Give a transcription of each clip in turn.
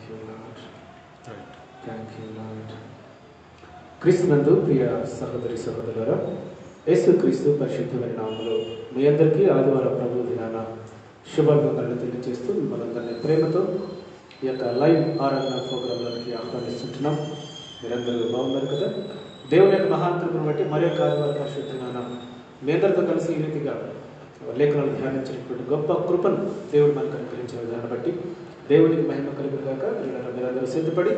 you, Lord. Thank you, Lord. క్రీస్తునందు ప్రియ సహోదరి సహోదరులారా, యేసుక్రీస్తు పరిశుద్ధమైన నామములో మీ అందరికీ ఆదివారం ప్రభు దినాన శుభాకాంక్షలు తెలియజేస్తూ మిమ్మల్ని ప్రేమతో ఈ యొక్క లైవ్ ఆరాధన ప్రోగ్రాంలోకి ఆహ్వానిస్తుంటున్నాం. మీరందరూ బాగున్నారు కదా? దేవుని యొక్క మహాంతరం బట్టి మరొక ఆదివారం పరిశుద్ధ దినాన మీ అందరితో కలిసి ఈ రీతిగా లేఖనాలు ధ్యానించినటువంటి గొప్ప కృపను దేవుడు మనకు అనుగ్రహించిన విధానం బట్టి దేవునికి మహిమ కలుగుగాక. మీరందరూ సిద్ధపడి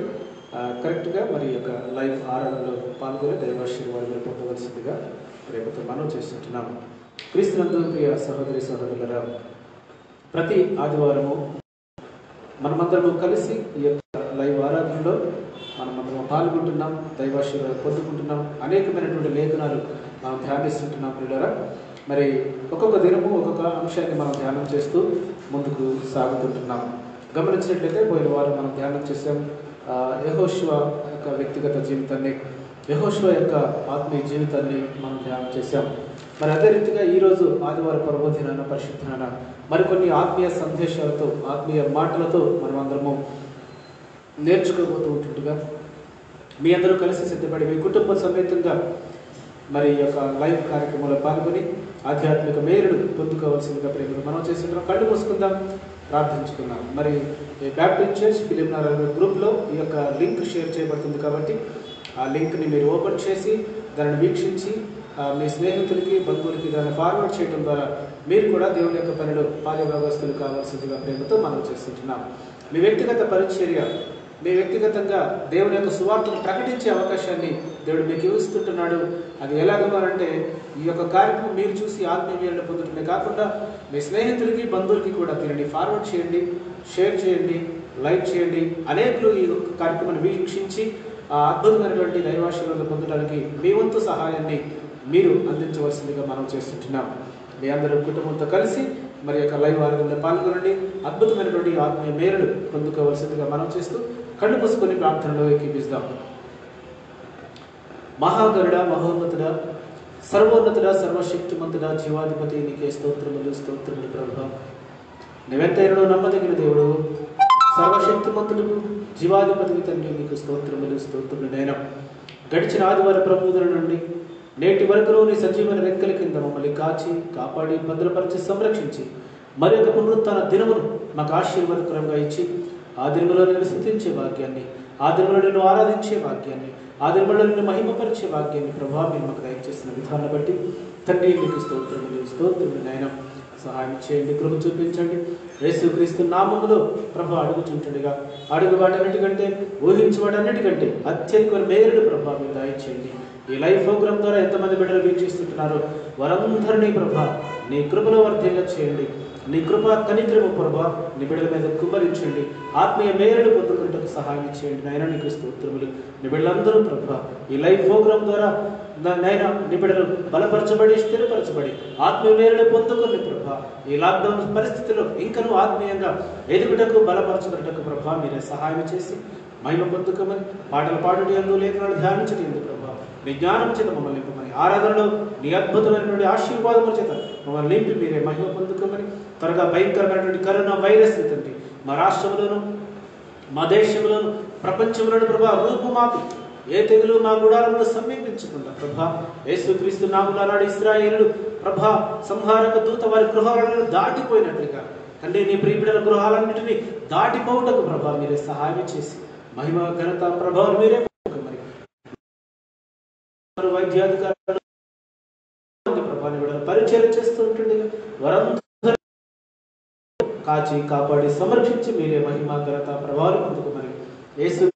కరెక్ట్గా మరి యొక్క లైవ్ ఆరాధనలో పాల్గొని దైవాశీర్వాదాలు పొందవలసిందిగా ప్రేమతో మనం చేస్తుంటున్నాము. క్రీస్తునందు ప్రియ సహోదరి సహోదరులారా, ప్రతి ఆదివారము మనమందరము కలిసి ఈ యొక్క లైవ్ ఆరాధనలో మనమందరం పాల్గొంటున్నాం, దైవాశీర్వాదాలు పొందుకుంటున్నాం, అనేకమైనటువంటి లేఖనాలు మనం ధ్యానిస్తుంటున్నాం. పిల్లరా, మరి ఒక్కొక్క దినము ఒక్కొక్క అంశాన్ని మనం ధ్యానం చేస్తూ ముందుకు సాగుతుంటున్నాం. గమనించినట్లయితే పోయిన వారం మనం ధ్యానం చేసాం యెహోషువ యొక్క వ్యక్తిగత జీవితాన్ని, యెహోషువ యొక్క ఆత్మీయ జీవితాన్ని మనం ధ్యానం చేశాం. మరి అదే రీతిగా ఈరోజు ఆదివారం పర్వదినాన పరిశుద్ధనాన మరికొన్ని ఆత్మీయ సందేశాలతో, ఆత్మీయ మాటలతో మనం అందరము నేర్చుకోబోతూ ఉంటుండగా మీ అందరూ కలిసి సిద్ధపడి మీ కుటుంబ సమేతంగా మరి ఈ యొక్క లైవ్ కార్యక్రమంలో పాల్గొని ఆధ్యాత్మిక మేలుడు పొందుకోవాల్సిందిగా ప్రేమను మనం చేస్తున్నాం. కళ్ళు మూసుకుందాం, ప్రార్థించుకుందాం. మరి బ్యాప్టిస్ట్ చర్చ్ ఫిలింనగర్ గ్రూప్లో ఈ యొక్క లింక్ షేర్ చేయబడుతుంది కాబట్టి ఆ లింక్ని మీరు ఓపెన్ చేసి దానిని వీక్షించి మీ స్నేహితులకి, బంధువులకి దాన్ని ఫార్వర్డ్ చేయడం ద్వారా మీరు కూడా దేవుని యొక్క పనిలో పాల్గొనవలసిందిగా కావాల్సిందిగా ప్రేమతో మనం చేస్తుంటున్నాం. మీ వ్యక్తిగత పరిచర్య, మీ వ్యక్తిగతంగా దేవుని యొక్క సువార్తను ప్రకటించే అవకాశాన్ని దేవుడు మీకు ఇస్తుంటున్నాడు. అది ఎలాగోనంటే ఈ యొక్క కార్యక్రమం మీరు చూసి ఆత్మీయులను పొందడమే కాకుండా మీ స్నేహితులకి, బంధువులకి కూడా దీనిని ఫార్వర్డ్ చేయండి, షేర్ చేయండి, లైక్ చేయండి. అనేకులు ఈ కార్యక్రమాన్ని వీక్షించి ఆ అద్భుతమైనటువంటి దైవాశీర్వాదాలు పొందడానికి మీ వంతు సహాయాన్ని మీరు అందించవలసిందిగా మనం చేస్తుంటున్నాం. మీ అందరూ కుటుంబంతో కలిసి మరి యొక్క లైవ్ ఆరాధనలో పాల్గొనండి. అద్భుతమైనటువంటి ఆత్మీయ మేలును పొందుకోవాల్సిందిగా మనం చేస్తూ కళ్ళు మూసుకొని ప్రార్థనలో ఏకీపిస్తాం. మహాగరుడ, మహోన్నతుడ, సర్వోన్నతుడ, సర్వశక్తిమంతుడ, జీవాధిపతి, నీకే స్తోత్రములు స్తోత్రములు ప్రభువా. నువ్వెంతైనా నమ్మదగిన దేవుడు, సర్వశక్తిమంతుడు, జీవాధిపతికి తండ్రి, నీకు స్తోత్రములు స్తోత్రములు. నైనా గడిచిన ఆదివార ప్రభువుల నుండి నేటి వరకు నీ సజీవమైన రెక్కల కింద మమ్మల్ని కాచి, కాపాడి, భద్రపరిచి, సంరక్షించి మరి యొక్క పునరుత్థాన దినమును మాకు ఆశీర్వాదకరంగా ఇచ్చి ఆ దినములో నేను స్తుతించే భాగ్యాన్ని, ఆ దినములో నేను ఆరాధించే భాగ్యాన్ని, ఆ దినములో నేను మహిమపరిచే భాగ్యాన్ని ప్రభావం మీరు మాకు దయచేసిన విధానం బట్టి తండ్రి మీకు స్తోత్రములు స్తోత్రములు. నాయన సహాయం చేయండి, కృప చూపించండి. యేసుక్రీస్తు నామములో ప్రభు అడుగుచుంటుండగా అడుగు వాటన్నిటికంటే, ఊహించు వాటన్నిటికంటే అత్యధిక మేలుడు ప్రభావం మీరు దయచేయండి. ఈ లైవ్ ప్రోగ్రామ్ ద్వారా ఎంతమంది బిడ్డలు వీక్షిస్తుంటున్నారో వారందరినీ ప్రభా నీ కృపలో వర్ధిల్ల చేయండి. నీ కృప కనికరము ప్రభా నీ బిడ్డల మీద కుమ్మరించండి. ఆత్మీయ మేలుడు పొందుకుంటకు సహాయం చేయండి. నాయన నీకు స్తోత్రములు. నీ బిడ్డలందరూ ప్రభా ఈ లైవ్ ప్రోగ్రామ్ ద్వారా నాయన నీ బిడ్డలు బలపరచబడి, స్థిరపరచబడి ఆత్మీయ మేలుడు పొందుకుని ప్రభా ఈ లాక్డౌన్ పరిస్థితిలో ఇంకనూ ఆత్మీయంగా ఎదుగుటకు, బలపరచుకున్నటకు ప్రభా మీరే సహాయం చేసి మహిమ పొందుకోమని, పాటలు పాడుట ఎందు, లేఖనాలు ధ్యానించడం ఎందు ప్రభా నీ జ్ఞానం చేత మమ్మల్ని నింపమని, ఆరాధనలో నీ అద్భుతమైనటువంటి ఆశీర్వాదముల చేత మమ్మల్ని నింపి మీరే మహిమ పొందుకోమని, త్వరగా భయంకరమైనటువంటి కరోనా వైరస్ తండ్రి మా రాష్ట్రంలోను, మా దేశంలోను, ప్రపంచంలోను ప్రభా రూపుమాపి ఏ తెగులు మా గుడారంలో సమీపించకుండా ప్రభా యేసుక్రీస్తు నామములో నాడు ఇశ్రాయేలులు ప్రభా సంహారక దూత వారి గృహాలను దాటిపోయినట్లుగా తండ్రి నీ ప్రియబిడ్డల గృహాలన్నింటినీ దాటిపోవుటకు ప్రభా మీరే సహాయం చేసి మహిమ, ఘనత, ప్రభావం మీరే వైద్యాధికారులు ప్రభాని బిడ్డలు పరిచయం చేస్తూ ఉంటుంది. వారందరూ కాచి, కాపాడి, సంరక్షించి మీరే మహిమ, ఘనత, ప్రభావాలు పొందుకోమని యేసు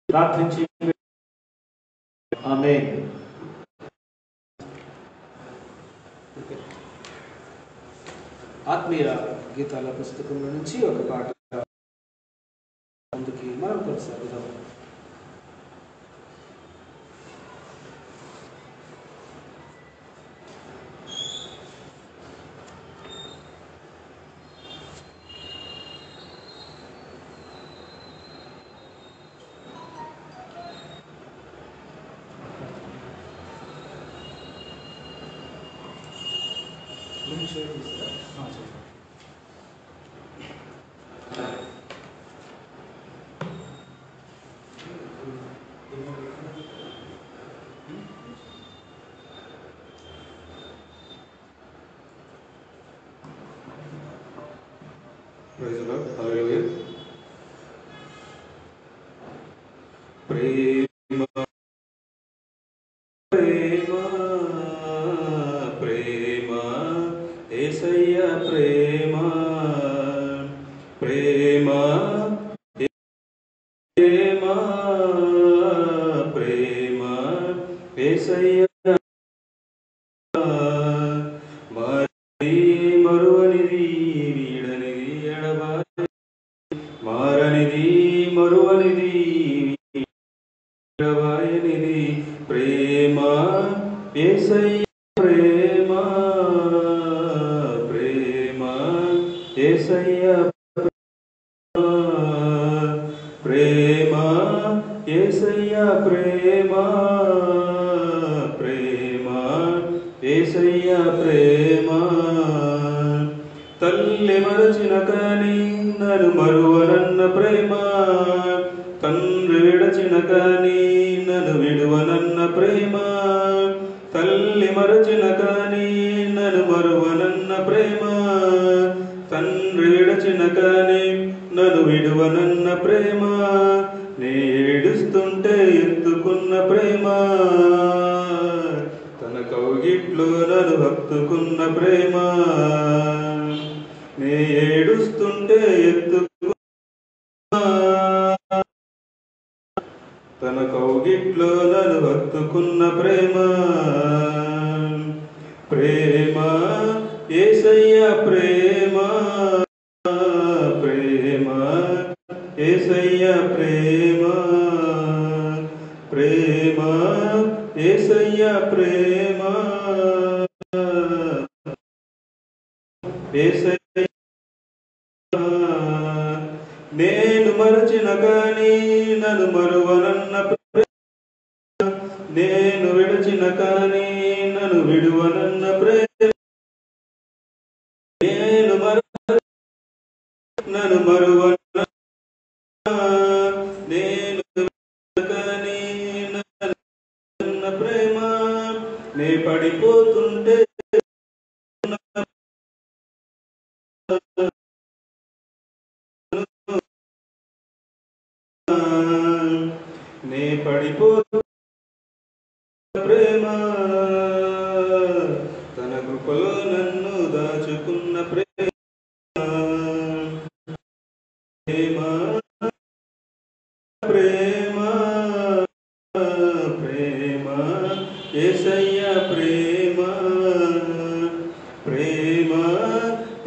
ప్రార్థించి ఆమేన్. ఆత్మీయ గీతాల పుస్తకంలో నుంచి ఒక పాట ముందుకి మనం కొనసాగుదాం. Praise the Lord. హల్లెలూయా. ప్రేమ ప్రేమ ప్రేమ యేసయ్య ప్రేమ ప్రేమ ప్రేమ ప్రేమ యేసయ్య మరువనిది వీడనిది ఎడబాయనిది మారనిది మరువనిది ఎడబాయనిది ప్రేమ యేసయ్య ప్రేమ ప్రేమ యేసయ్య ప్రేమ యేసయ్య ప్రేమ ప్రేమ యేసయ్య ప్రేమ తల్లి మరచిన కానీ నన్ను మరువనన్న ప్రేమ తండ్రి విడచిన కానీ నన్ను విడువనన్న ప్రేమ తల్లి మరచిన కానీ నన్ను మరువనన్న ప్రేమ తండ్రి విడచిన కానీ నన్ను విడువనన్న ప్రేమ నే ఏడుస్తుంటే ఎత్తుకున్న ప్రేమ తన కౌగిట్లో నన్ను హత్తుకున్న ప్రేమ నే ఏడుస్తుంటే ఎత్తుకున్న తన కౌగిట్లో నన్ను హత్తుకున్న ప్రేమ ప్రేమ యేసయ్య ప్రేమ ప్రేమ యేసయ్య ప్రేమ ప్రేమ యేసయ్య ప్రేమ యేసయ్య నేను మరచిన కానీ నన్ను మరువనన్న ప్రేమ నేను విడచిన కానీ నన్ను విడువనన్న ప్రేమ నేను నన్ను మరువన్న నేను కానీ నన్ను ప్రేమ నే పడిపోతుంటే నే పడిపోతు ప్రేమ తన కృపలో నన్ను దాచుకున్న ప్రేమ ప్రేమ ప్రేమ ప్రేమ యేసయ్య ప్రేమ ప్రేమ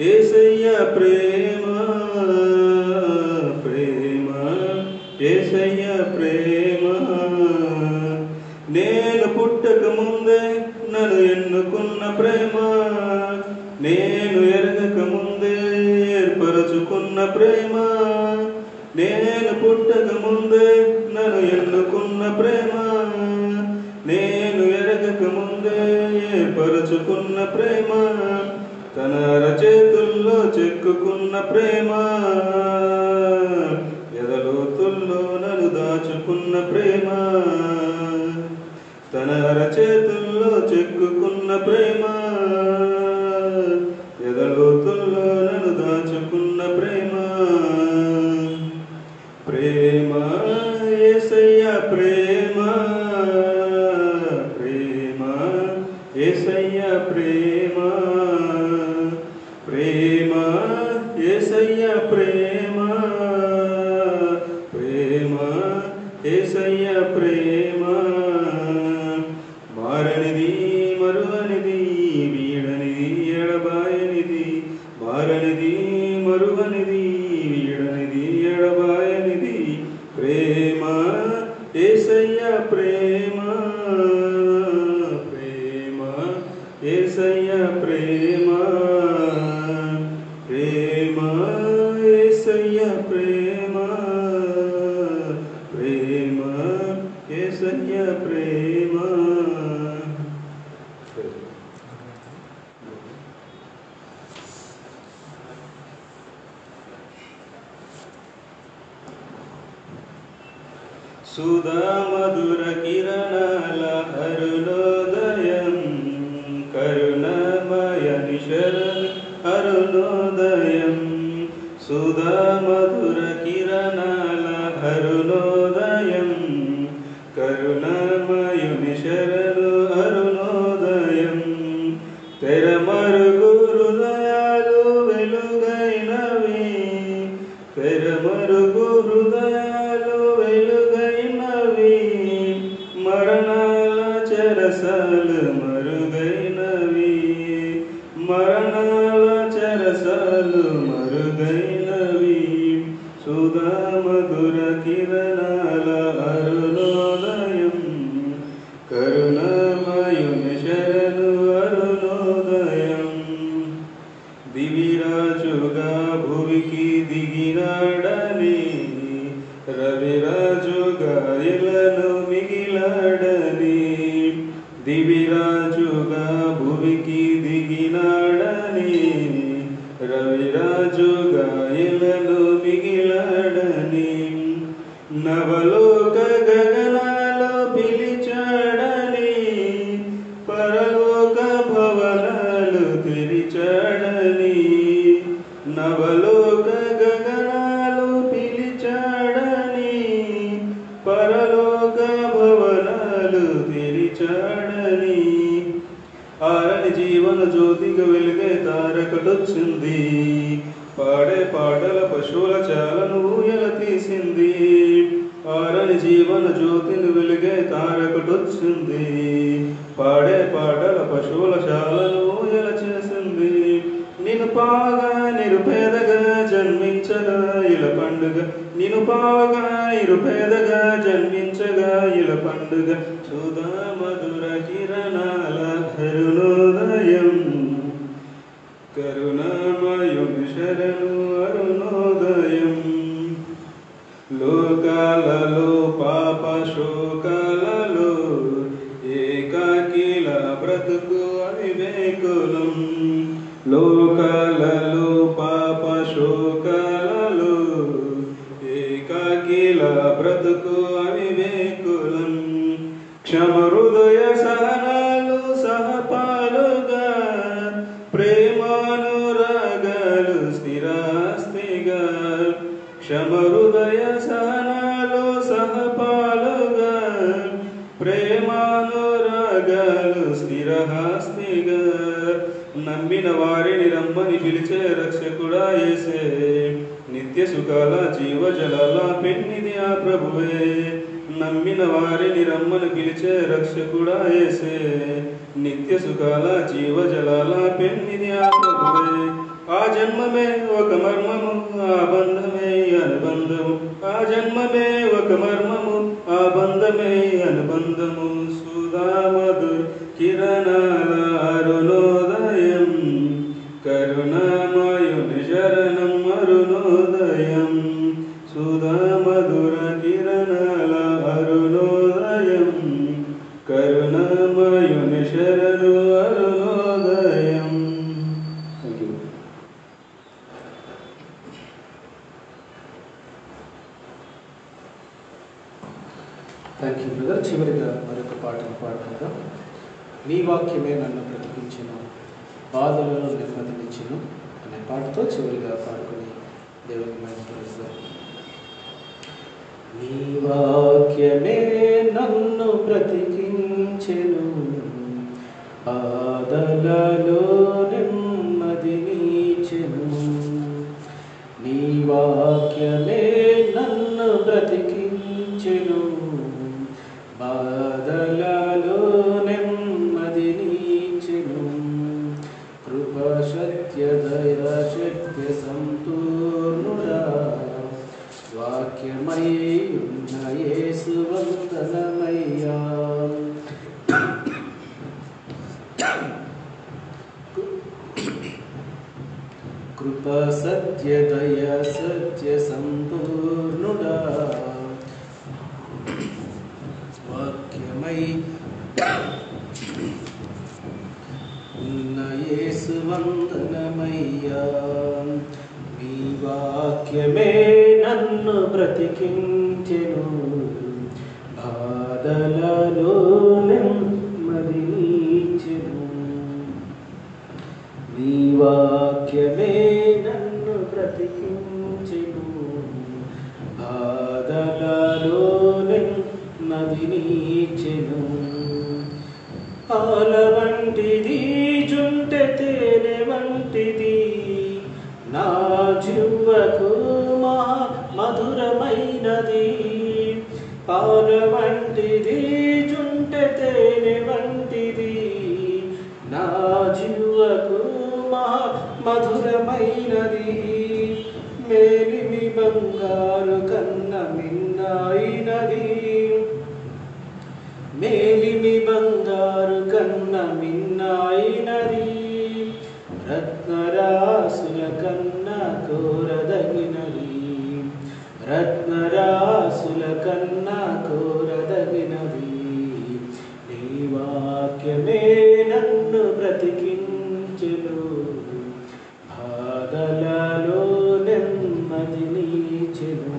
యేసయ్య ప్రేమ ప్రేమ యేసయ్య ప్రేమ నేను పుట్టక ముందే నన్ను ఎన్నుకున్న ప్రేమ నేను ఎరగక ముందే ఏర్పరచుకున్న ప్రేమ నేను పుట్టక ముందే నన్ను ఎన్నుకున్న ప్రేమ నేను ఎరగక ముందే ఏర్పరచుకున్న ప్రేమ తన అరచేతుల్లో చెక్కుకున్న ప్రేమ ఎదలోతుల్లో నన్ను దాచుకున్న ప్రేమ తన అరచేతుల్లో చెక్కుకున్న ప్రేమ ఎదలోతుల్లో నన్ను దాచుకున్న ప్రేమ ప్రేమ యేసయ్య ప్రేమ ప్రేమ యేసయ్య ప్రేమ ప్రేమ యేసయ్య ప్రేమ ప్రేమ యేసయ్య ప్రేమ మారనిది మరువనిది వీడనిది ఎడబాయనిది మారనిది మరువనిది వీడనిది ఎడబాయనిది ప్రేమ యేసయ్య ప్రేమ ప్రేమ యేసయ్య ప్రేమ ప్రేమ యేసయ్య ప్రేమ ప్రేమ యేసయ్య ప్రేమ సుధా మధుర కిరణాల అరుణోదయం కరుణమయ నిశరణ అరుణోదయం సుధా మధుర కిరణాల అరుణోదయం కరుణామయుని శరణు అరుణోదయం తెరమరుగు హృదయాలు వెలుగైనవి తెరమరుగు హృదయాలు వెలుగైనవి మరణాల చెరసాలు మరుగైనవి మరణాల చెరసాలు మరుగైనవి సుధా మధుర కిరణాల అరుణోదయం కరుణామయుని శరణు అరుణోదయం దివిరాజుగా భువికి దిగినాడని రవిరాజుగా ఇలను మిగిలాడని దివిరాజుగా భువికి దిగినాడని రవిరాజుగా ఇలను మిగిలాడని నవలోక గగనాలు పిలిచాడని పరలోక భవనాలు తెరిచాడని నవలోక గగనాలు పిలిచాడని పరలోక భవనాలు తెరిచాడని ఆరని జీవన జ్యోతిగా వెలుగే తారకటొచ్చింది పాడే పాటల పశువుల చాలను ఊయల తీసింది ఆరని జీవన జ్యోతిని వెలుగే తారకటొచ్చింది పాడే పాటల పశువుల చాలను ఊయల చేసింది నిన్ను పాగా నిరుపేదగా జన్మించగా ఇల పండుగ నిన్ను పాగా నిరుపేదగా జన్మించగా ఇల పండుగ సుధా మధుర కిరణాల అరుణోదయం కరుణామయుని శరణు అరుణోదయం లోకాలలో పాప శోకాలలో ఏకాకిల బ్రతుకు అవివేకులం లోకాలలో పాప శోకాలలో ఏకాకిల బ్రతుకు అవివేకులం క్షమ హృదయ సహనాలు సహపాలుగా ప్రేమానురాగాలు స్థిరాస్తిగా క్షమ హృదయ సహనాలు సహపాలుగా ప్రేమానురాగాలు స్థిరహాస్తిగా నమ్మిన వారిని రమ్మని పిలిచే రక్షకుడా యేసే నిత్య సుఖాల జీవజలాల పెన్నిది ఆ ప్రభువే నమ్మిన వారిని రమ్మని పిలిచే రక్షకుడా యేసే నిత్య సుఖాల జీవజలాల పెన్నిది ఆ ప్రభువే ఆ జన్మమే ఒక మర్మము ఆ బంధమే అనుబంధము ఆ జన్మమే ఒక మర్మము ఆ బంధమే అనుబంధము సుధా మధుర కిరణాల అరుణోదయం కరుణామయుని శరణం అరుణోదయం సుధా మధుర కిరణాల అరుణోదయం కరుణామయుని శరణు అరుణోదయం. Thank you brother. చివరిగా మరొక పాటను పాడుకుందాం. నీ వాక్యమే నన్ను బ్రతికించిన బాధలలో నెమ్మదినిచ్చును అనే పాటతో చివరిగా పాడుకుని దేవునికి మహిమ. నీ వాక్యమే నన్ను బ్రతికించెను బాధలలో నెమ్మదినిచ్చెను నీ వాక్యమే నన్ను బ్రతికించెను బాధలలో నెమ్మదినిచ్చెను కృపా సత్య దయా శక్తి సంపూర్ణుడా వాక్యమై ఉన్న యేసు వందనమయ్యా. కృపా సత్య దయా సత్య సంపూర్ణుడా వాక్యమై ఉన్న యేసు వందనమయ్యా. నీ వాక్యమే నన్ను బ్రతికించెను బాధలలో నెమ్మదినిచ్చెను నీ వాక్యమే నన్ను బ్రతికించెను వంటిది, జుంటె తేనె వంటిది, నా జీవకు మధురమైనది. మేలిమి బంగారు కన్న మిన్నైనది, మేలిమి బంగారు కన్న మిన్నైనది, రత్నరాసుల కన్నా కోరదగినది, రత్నరాసుల కన్నా కోరదగినది. నీ వాక్యమే నన్ను బ్రతికించెను, బాధలలో నెమ్మది నీచెను.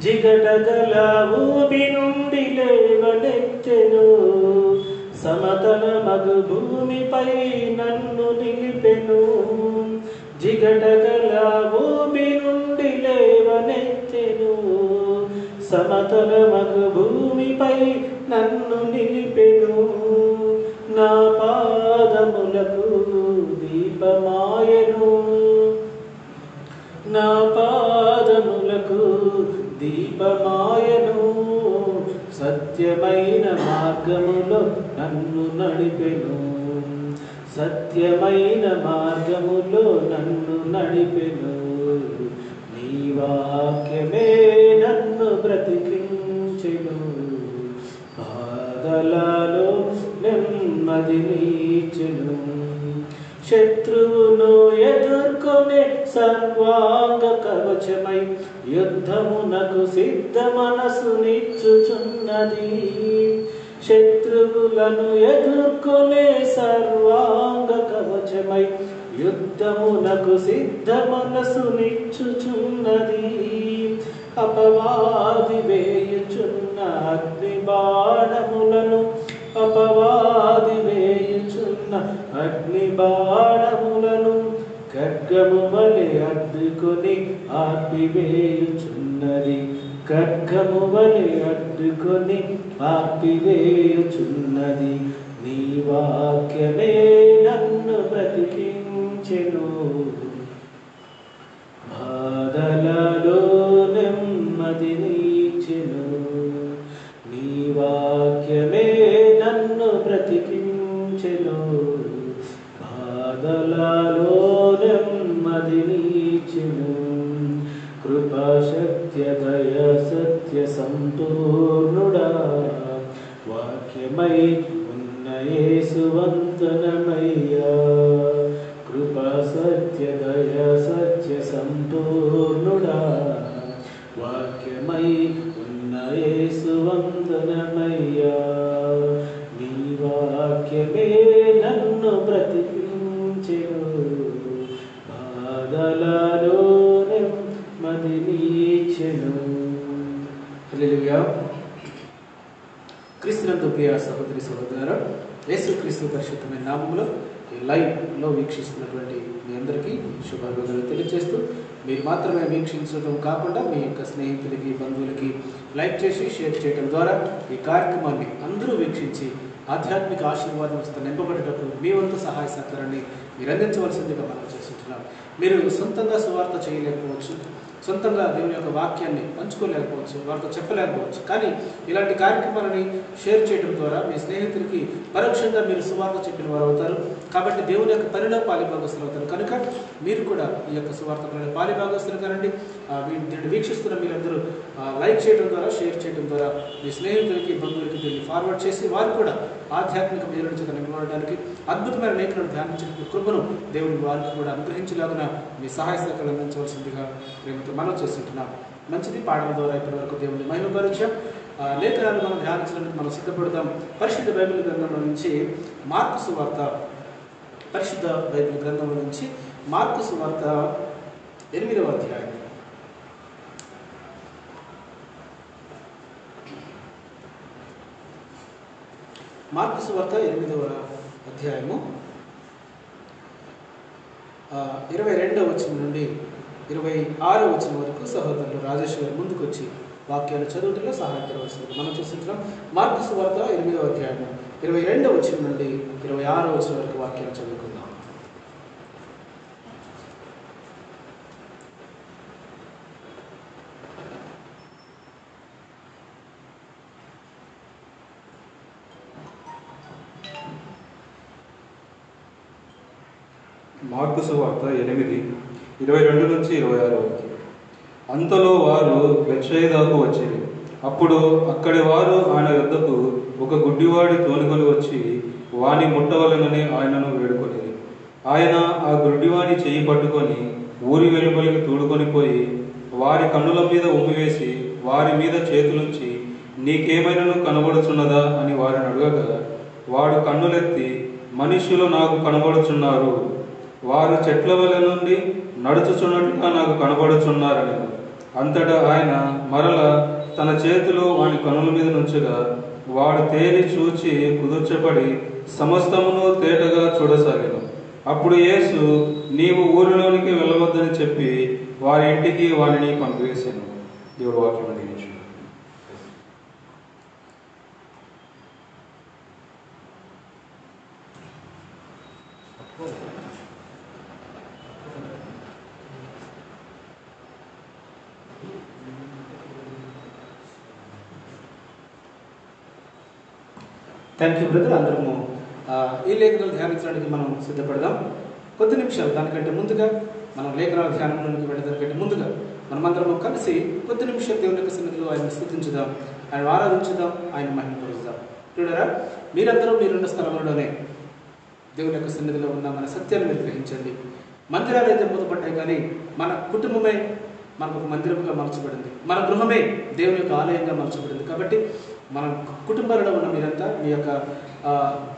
జిగటగల ఊబి నుండి లేవనెత్తెను, సమతల మగు భూమిపై నన్ను నిలిపెను. జిగటగల ఊబి నుండి లేవనెత్తెను, సమతల మగు భూమిపై నన్ను నిలిపెను. నా పాదములకు దీపమాయెను, నా పాదములకు దీపమాయెను. సత్యమైన మార్గములో నన్ను నడిపెను, సత్యమైన మార్గములో నన్ను నడిపెను. నీ వాక్యమే నన్ను బ్రతికించెను, బాధలలో నెమ్మది నీచెను. శత్రువును ఎదుర్కొనే సర్వాంగ కవచమై యుద్ధమునకు సిద్ధ మనసు నిచ్చుచున్నది. శత్రువులను ఎదుర్కొనే సర్వాంగ కవచమై యుద్ధమునకు సిద్ధ మనసు నిచ్చుచున్నది. అపవాది వేయుచున్న అగ్ని బాణములను, అపవాది వేయుచున్న అగ్ని బాణములను ఖడ్గము వలె అడ్డుకొని ఆర్పివేయుచున్నది, ఖడ్గము వలె అడ్డుకొని ఆర్పివేయుచున్నది. నీ వాక్యమే నన్ను బ్రతికించెను, బాధలలో నెమ్మది నీచెను. నీ వాక్యమే నన్ను బ్రతికించెను, బాధలలో నెమ్మది నీచెను. కృపా సత్య దయ సత్య సంపూర్ణుడా, వాక్యమై ఉన్న యేసు వందనమయ్యా. కృపా సత్య దయ సత్య సంపూర్ణుడా, వాక్యమై ఉన్న యేసు వందనమయ్యా. నీ వాక్యమే నన్ను బ్రతికించెను, బాధలలో నెమ్మది నీచెను. హల్లెలూయా. క్రీస్తునందు ప్రియ సహోదరి సహోదరులారా, యేసుక్రీస్తు పరిశుద్ధమైన నామములో ఈ లైవ్లో వీక్షిస్తున్నటువంటి మీ అందరికీ శుభాభివందనలు తెలియజేస్తూ, మీరు మాత్రమే వీక్షించడం కాకుండా మీ యొక్క స్నేహితులకి బంధువులకి లైక్ చేసి షేర్ చేయడం ద్వారా ఈ కార్యక్రమాన్ని అందరూ వీక్షించి ఆధ్యాత్మిక ఆశీర్వాదం నింపబడేటప్పుడు మీ వంతు సహాయ సహకారాన్ని మీరు అందించవలసిందిగా మనం చేస్తుంటున్నాం. మీరు సొంతంగా సువార్త చేయలేకపోవచ్చు, సొంతంగా దేవుని యొక్క వాక్యాన్ని పంచుకోలేకపోవచ్చు, వారితో చెప్పలేకపోవచ్చు, కానీ ఇలాంటి కార్యక్రమాలని షేర్ చేయడం ద్వారా మీ స్నేహితులకి పరోక్షంగా మీరు సువార్త చెప్పిన వారు అవుతారు. కాబట్టి దేవుని యొక్క పనిలో పాలిభాగస్తులు అవుతారు. కనుక మీరు కూడా ఈ యొక్క సువార్త పనిలో పాలిభాగస్తులు కానండి. దీన్ని వీక్షిస్తున్న మీరందరూ లైక్ చేయడం ద్వారా, షేర్ చేయడం ద్వారా మీ స్నేహితులకి బంధువులకి దీన్ని ఫార్వర్డ్ చేసి వారు కూడా ఆధ్యాత్మిక మేలు చేత నిలబడడానికి, అద్భుతమైన లేఖలను ధ్యానించిన కృపను దేవుని వారికి కూడా అనుగ్రహించలాగున మీ సహాయ సహకారాలు అందించవలసిందిగా ప్రేమతో మనం చేస్తుంటున్నాం. మంచిది, పాటల ద్వారా ఇప్పటి వరకు దేవుని మహిమపరిచయం. లేఖనాలు మనం ధ్యానించడానికి మనం సిద్ధపడతాం. పరిశుద్ధ బైబిల్ గ్రంథంలో నుంచి మార్కు సువార్త, పరిశుద్ధ బైబిల్ గ్రంథంలో నుంచి మార్కు సువార్త 8వ అధ్యాయం. మార్కు సువార్త 8వ అధ్యాయము 22వ వచనం నుండి 26వ వచనం వరకు సహోదరులు రాజేష్ గారు ముందుకు వచ్చి వాక్యాలు చదువుటలో సహాయపడవలసింది మనం చూస్తుంటున్నాం. మార్కు సువార్త 8వ అధ్యాయము 22వ వచనం నుండి 26వ వచనం వరకు వాక్యాలు చదువుకుందాం. మార్కు సువార్త 8:22-26 వరకు. అంతలో వారు బెత్సయిదాకు వచ్చిరి. అప్పుడు అక్కడి వారు ఆయన యొద్దకు ఒక గుడ్డివాడి తోలుకొని వచ్చి వాని ముట్టవలెనని ఆయనను వేడుకొనిరి. ఆయన ఆ గుడ్డివాని చెయ్యి పట్టుకొని ఊరి వెలుపలికి తోడుకొని పోయి వారి కన్నుల మీద ఉమ్మివేసి వారి మీద చేతులుంచి, నీకేమైనాను కనబడుచున్నదా అని వారిని అడగగా, వాడు కన్నులెత్తి, మనుష్యులు నాకు కనబడుచున్నారు, వారు చెట్ల వలె నుండి నడుచుచున్నట్లుగా నాకు కనబడుచున్నారని. అంతటా ఆయన మరల తన చేతులు వాని కన్నుల మీద నుంచగా వాడు తేరి చూచి కుదుర్చబడి సమస్తమును తేటగా చూడసాగాను. అప్పుడు యేసు, నీవు ఊరిలోనికి వెళ్ళవద్దని చెప్పి వారి ఇంటికి వారిని పంపివేశాను. దేవుడు వాక్యం అందించు. Thank you brother. అందరము ఈ లేఖనాలు ధ్యానించడానికి మనం సిద్ధపడదాం. కొద్ది నిమిషాలు దానికంటే ముందుగా మనం లేఖనాల ధ్యానంలోనికి వెళ్ళడానికంటే ముందుగా మనమందరము కలిసి కొద్ది నిమిషాలు దేవుని యొక్క సన్నిధిలో ఆయన స్తుతించుదాం, ఆయన ఆరాధించుదాం, ఆయన మహిమపరుచుదాం. చూడరా, మీరందరూ మీరున్న స్థలంలోనే దేవుని యొక్క సన్నిధిలో ఉన్న మన సత్యాన్ని మీరు గ్రహించండి. మందిరాలు అయితే మూతపడ్డాయి, కానీ మన కుటుంబమే మనకు ఒక మందిరముగా మార్చబడింది. మన గృహమే దేవుని యొక్క ఆలయంగా మార్చబడింది. కాబట్టి మన కుటుంబాలలో ఉన్న మీరంతా మీ యొక్క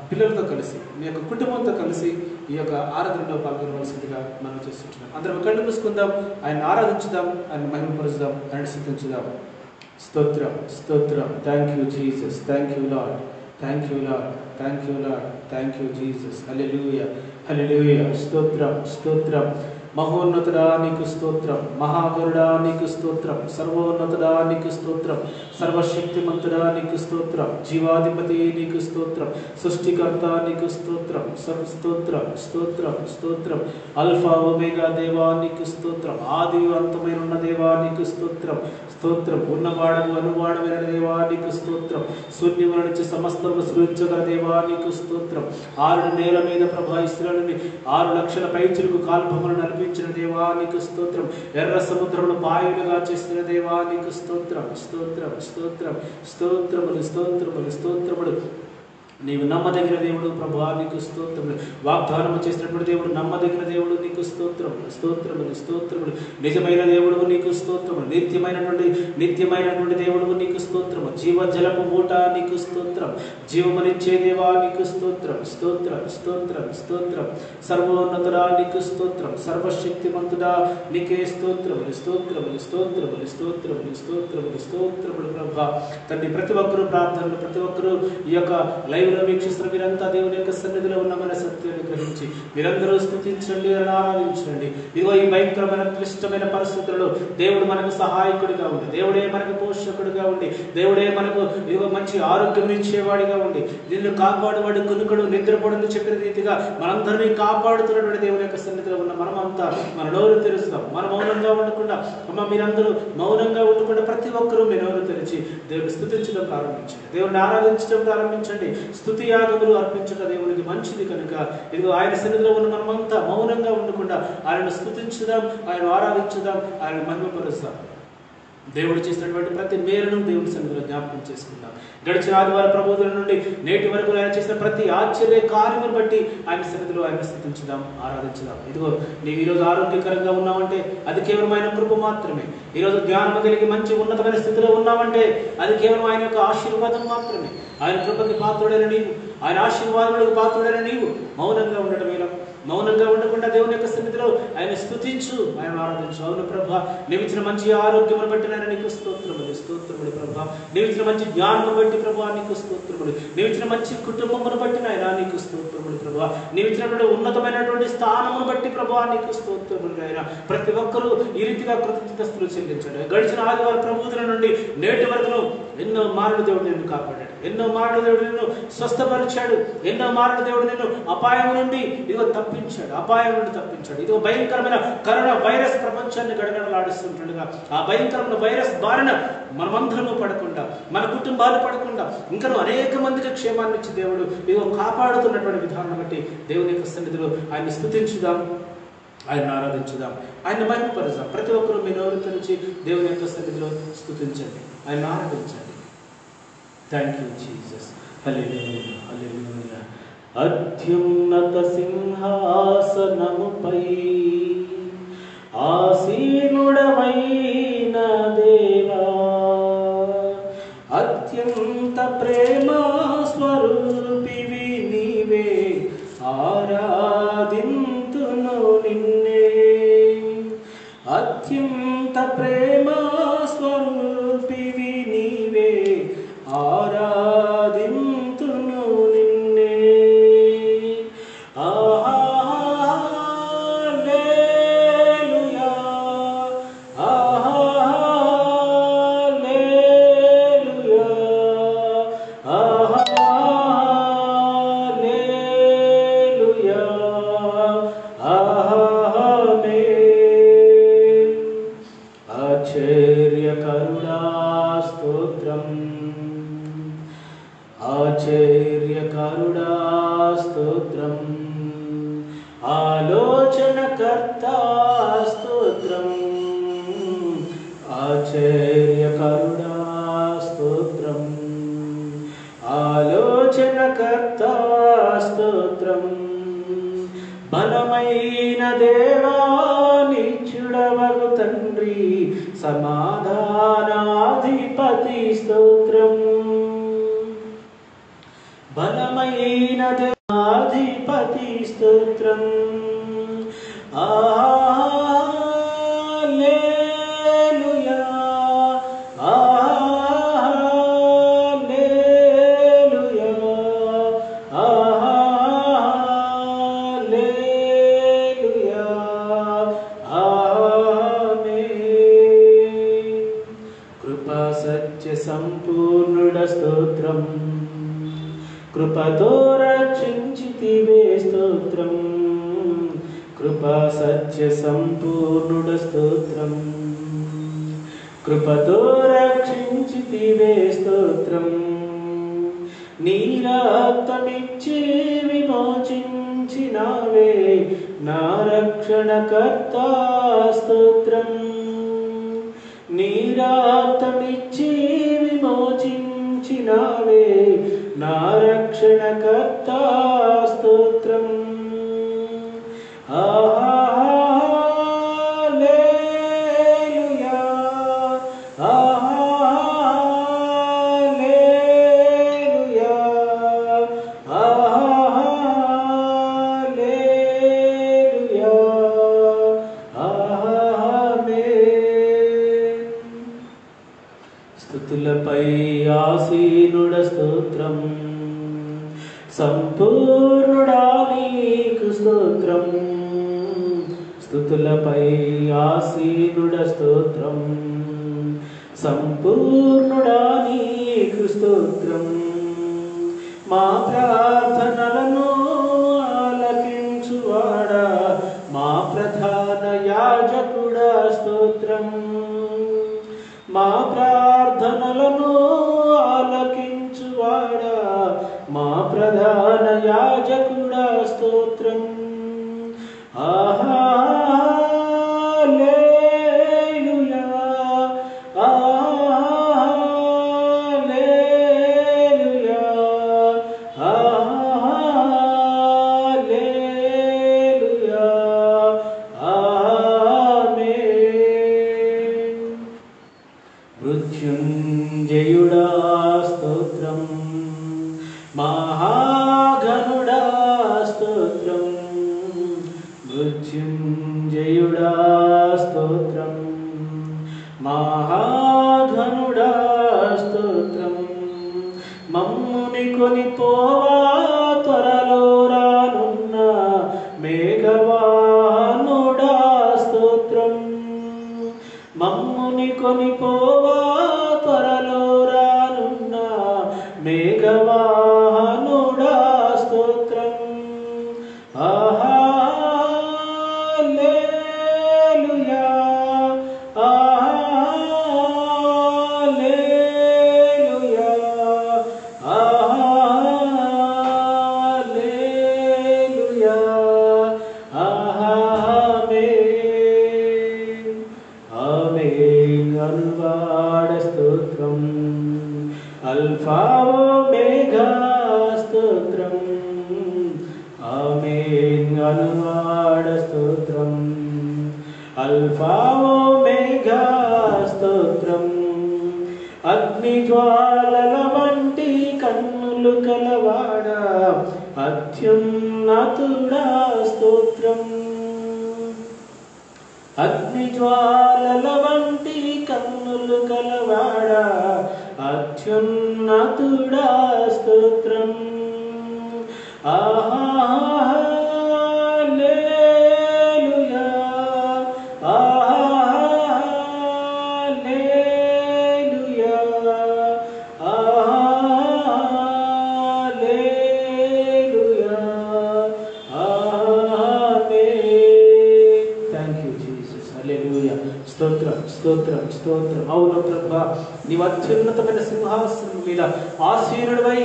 పిల్లలతో కలిసి, మీ యొక్క కుటుంబంతో కలిసి ఈ యొక్క ఆరాధనలో పాల్గొనవలసిందిగా మనం చేస్తుంటున్నాం. అందరం కళ్ళు మూసుకుందాం, ఆయన ఆరాధించుదాం, ఆయన మహిమపరుచుదాం, ఆయన స్తుతించుదాం. స్తోత్రం, స్తోత్రం. Thank you Jesus, thank you Lord, thank you Lord, thank you Lord, thank you Jesus. Hallelujah, hallelujah. స్తోత్రం, స్తోత్రం. మహోన్నతుడా నీకు స్తోత్రం, మహాగరుడా నీకు స్తోత్రం, సర్వోన్నతుడా నీకు స్తోత్రం, సర్వశక్తిమంతుడా నీకు స్తోత్రం, జీవాధిపతి నీకు స్తోత్రం, సృష్టికర్త నీకు స్తోత్రం, స్తోత్రం, స్తోత్రం, స్తోత్రం. అల్ఫా ఒమేగా దేవా నీకు స్తోత్రం, ఆది అంతమైన ఉన్న దేవా నీకు స్తోత్రం, స్తోత్రం. ఉన్నవాడము అనువాడమైన దేవా నీకు స్తోత్రం, శూన్యముల నుంచి సమస్తము సృజించగల దేవా నీకు స్తోత్రం. 6 నేల మీద ప్రభావిస్తులని 6 లక్షల పైచులకు కాల్పములు నడిపించిన దేవా నీకు స్తోత్రం, ఎర్ర సముద్రమును పాయలుగా చేసిన దేవా నీకు స్తోత్రం, స్తోత్రం, స్తోత్రం, స్తోత్రములు, స్తోత్రములు, స్తోత్రములు. నీవు నమ్మదగిన దేవుడు ప్రభువా నీకు స్తోత్రములు. వాగ్దానము చేసినటువంటి దేవుడు, నమ్మదగిన దేవుడు నీకు స్తోత్రములు, స్తోత్రములు, స్తోత్రములు. నిజమైన దేవుడు నీకు స్తోత్రములు, నిత్యమైనటువంటి దేవుడు నీకు స్తోత్రము, జీవజలపు ఊట నీకు స్తోత్రం, జీవమునిచ్చే దేవా నీకు స్తోత్రం, స్తోత్రం, స్తోత్రం, స్తోత్రం. సర్వోన్నతుడా నీకు స్తోత్రం, సర్వశక్తిమంతుడా నీకే స్తోత్రములు, స్తోత్రములు, స్తోత్రములు, స్తోత్రములు, స్తోత్రములు, స్తోత్రములు. ప్రభువా తండ్రి, ప్రతి ఒక్కరూ ప్రార్థనలు, ప్రతి ఒక్కరూ ఈ యొక్క లైవ్లో వీక్షిస్తున్న మీరంతా దేవుని యొక్క సన్నిధిలో ఉన్న మన సత్యాన్ని గ్రహించి మీరందరూ స్తుతించండి, ఆరాధించండి. ఇదిగో ఈ భయంకరమైన క్లిష్టమైన పరిస్థితుల్లో దేవుడు మనకు సహాయకుడిగా ఉండి, దేవుడే మనకు పోషకుడిగా ఉండి, దేవుడే మనకు ఇదిగో మంచి ఆరోగ్యం ఇచ్చేవాడిగా ఉండి, నిన్ను కాపాడువాడు కొనుకడు నిద్రపడని చెప్పిన రీతిగా మనందరినీ కాపాడుతున్నటువంటి దేవుని యొక్క సన్నిధిలో ఉన్న మనమంతా మన నోరు తెరుస్తాం. మనం మౌనంగా ఉండకుండా, అమ్మ మీరందరూ మౌనంగా ఉండకుండా ప్రతి ఒక్కరూ మీ నోరు తెరిచి దేవుని స్తుతించడం ప్రారంభించండి, దేవుని ఆరాధించడం ప్రారంభించండి. స్తుతి యాగములు అర్పించడం దేవునికి మంచిది కనుక ఇదిగో ఆయన సన్నిధిలో ఉన్న మనమంతా మౌనంగా ఉండకుండా ఆయనను స్తుతించుదాం, ఆయన ఆరాధించుదాం, ఆయన మహిమపరుస్తాం. దేవుడు చేసినటువంటి ప్రతి మేలును దేవుని సన్నిధిలో జ్ఞాపకం చేసుకుందాం. గడిచిన ఆదివారం ప్రబోధన నుండి నేటి వరకు ఆయన చేసిన ప్రతి ఆశ్చర్య కార్యమును బట్టి ఆయన సన్నిధిలో ఆయన స్తుతించుదాం, ఆరాధించుదాం. ఇదిగో నీవు ఈరోజు ఆరోగ్యకరంగా ఉన్నావంటే అది కేవలం ఆయన కృప మాత్రమే. ఈరోజు జ్ఞానం కలిగి మంచి ఉన్నతమైన స్థితిలో ఉన్నావంటే అది కేవలం ఆయన యొక్క ఆశీర్వాదం మాత్రమే. ఆయన కృపకి పాత్రుడైన నీవు, ఆయన ఆశీర్వాదములకు పాత్రుడైన నీవు మౌనంగా ఉండటం ఎలా? మౌనంగా ఉండకుండా దేవుని యొక్క సన్నిధిలో ఆయన స్తుతించు, ఆయన ఆరాధించు. అవును ప్రభా, నీవు ఇచ్చిన మంచి ఆరోగ్యమును బట్టి నాయన నీకు స్తోత్రములు, స్తోత్రములు ప్రభా. నీవు ఇచ్చిన మంచి జ్ఞానమును బట్టి ప్రభా నీకు స్తోత్రములు. నీవు ఇచ్చిన మంచి కుటుంబమును బట్టి నాయన నీకు స్తోత్రములు ప్రభా. నీవు ఇచ్చినటువంటి ఉన్నతమైనటువంటి స్థానమును బట్టి ప్రభా నీకు స్తోత్రములు నాయన. ప్రతి ఒక్కరూ ఈ రీతిగా కృతజ్ఞతలు చెల్లించండి. గడిచిన ఆదివారం ప్రబోధన నుండి నేటి వరకు ఎన్నో మార్లు దేవుడు నిన్ను కాపాడాడు, ఎన్నో మార్లు దేవుడు నిన్ను స్వస్థపరిచాడు, ఎన్నో మార్లు దేవుడు నిన్ను అపాయం నుండి ఇదిగో తప్పించాడు, అపాయం నుండి తప్పించాడు. ఇది భయంకరమైన కరోనా వైరస్ ప్రపంచాన్ని గడగడలాడిస్తుంటుండగా ఆ భయంకరమైన వైరస్ బారిన మనమందరము పడకుండా, మన కుటుంబాలు పడకుండా, ఇంకా అనేక మందికి క్షేమాన్ని ఇచ్చి దేవుడు ఇదిగో కాపాడుతున్నటువంటి విధానం బట్టి దేవుని యొక్క సన్నిధిలో ఆయన్ని స్తుతించుదాం, ఆయన ఆరాధించుదాం, ఆయన మహిమపరుదాం. ప్రతి ఒక్కరూ మీ నోరు నుంచి దేవుని యొక్క సన్నిధిలో స్తుతించండి, ఆయన ఆరాధించండి. Thank you Jesus. Hallelujah, hallelujah. అత్యున్నత సింహాసనముపై ఆసీనుడవైన దేవా, అత్యంత ప్రేమ స్వరూపివి నీవే, ఆరాధింతును నిన్నే. అత్యంత ప్రేమ స్వరూపివి నీవే, ఆరాధింతును నిన్నే. హల్లెలూయా, హల్లెలూయా, హల్లెలూయా, ఆమేన్. ఆశ్చర్యకరుడా స్తోత్రం, ఆశ్చర్యకరుడా స్తోత్రం, ఆలోచనకర్త స్తోత్రం, ఆశ్చర్యకరుడా స్తోత్రం, ఆలోచనకర్త స్తోత్రం. బలమైన దేవా నిత్యుడవగు తండ్రి, సమాధానాధిపతి స్తోత్రం. బలమైన దేవాధిపతి స్తోత్రం. హల్లెలూయా, హల్లెలూయా, హల్లెలూయా, ఆమేన్. కృపా సత్య సంపూర్ణుడ స్తోత్రం, కృపతో రక్షించితివే స్తోత్రం, కృపా సత్య సంపూర్ణుడ స్తోత్రం, కృపతో రక్షించితివే స్తోత్రం. నీ రక్తమిచ్చి విమోచించినావే నా రక్షణకర్త స్తోత్రం. నీ రక్తమిచ్చి విమోచించినావే నా రక్షణకర్త స్తోత్రం. హల్లెలూయా, హల్లెలూయా, హల్లెలూయా, ఆమేన్. స్తుతులపై ఆసీనుడ స్తోత్రం, సంపూర్ణుడా నీకు స్తోత్రం. స్తుతులపై ఆసీనుడ స్తోత్రం, సంపూర్ణుడా నీకు స్తోత్రం. మా ప్రార్థనలను ఆలకించువాడా, మా ప్రధాన యాజకుడా స్తోత్రం. మా ప్రార్థనలను ఆలకించువాడా, మా ప్రధాన యాజకుడా స్తోత్రం. హల్లెలూయా, హల్లెలూయా, హల్లెలూయా, ఆమేన్. మృత్యుంజయుడా స్తోత్రం, మహాగణుడా స్తోత్రం, మృత్యుంజయుడా స్తోత్రం, మహాగణుడా స్తోత్రం. మమ్ముని కొనిపోవా త్వరలో రానున్న మేఘవాహనుడా స్తోత్రం. మమ్ముని కొనిపోవా త్వరలో రానున్న మేఘవాహనుడా స్తోత్రం. ఆహా స్తోత్రం, అల్ఫా ఓమేగా స్తోత్రం, ఆమేన్ అనువాడ స్తోత్రం, అల్ఫా ఓమేగా స్తోత్రం, అగ్ని జ్వాలల వంటి కన్నులు కలవాడ అత్యున్నతుడా స్తోత్రం, అగ్ని జ్వాలల వంటి కన్నులు కలవాడ అత్యున్నతుడా స్తోత్రం, hallelujah, hallelujah, hallelujah, amen. Thank you Jesus. Hallelujah. స్తోత్రం, స్తోత్రం, స్తోత్రం. అవును ప్రభా, నీవు అత్యున్నతమైన సింహాసనం మీద ఆసీనుడివై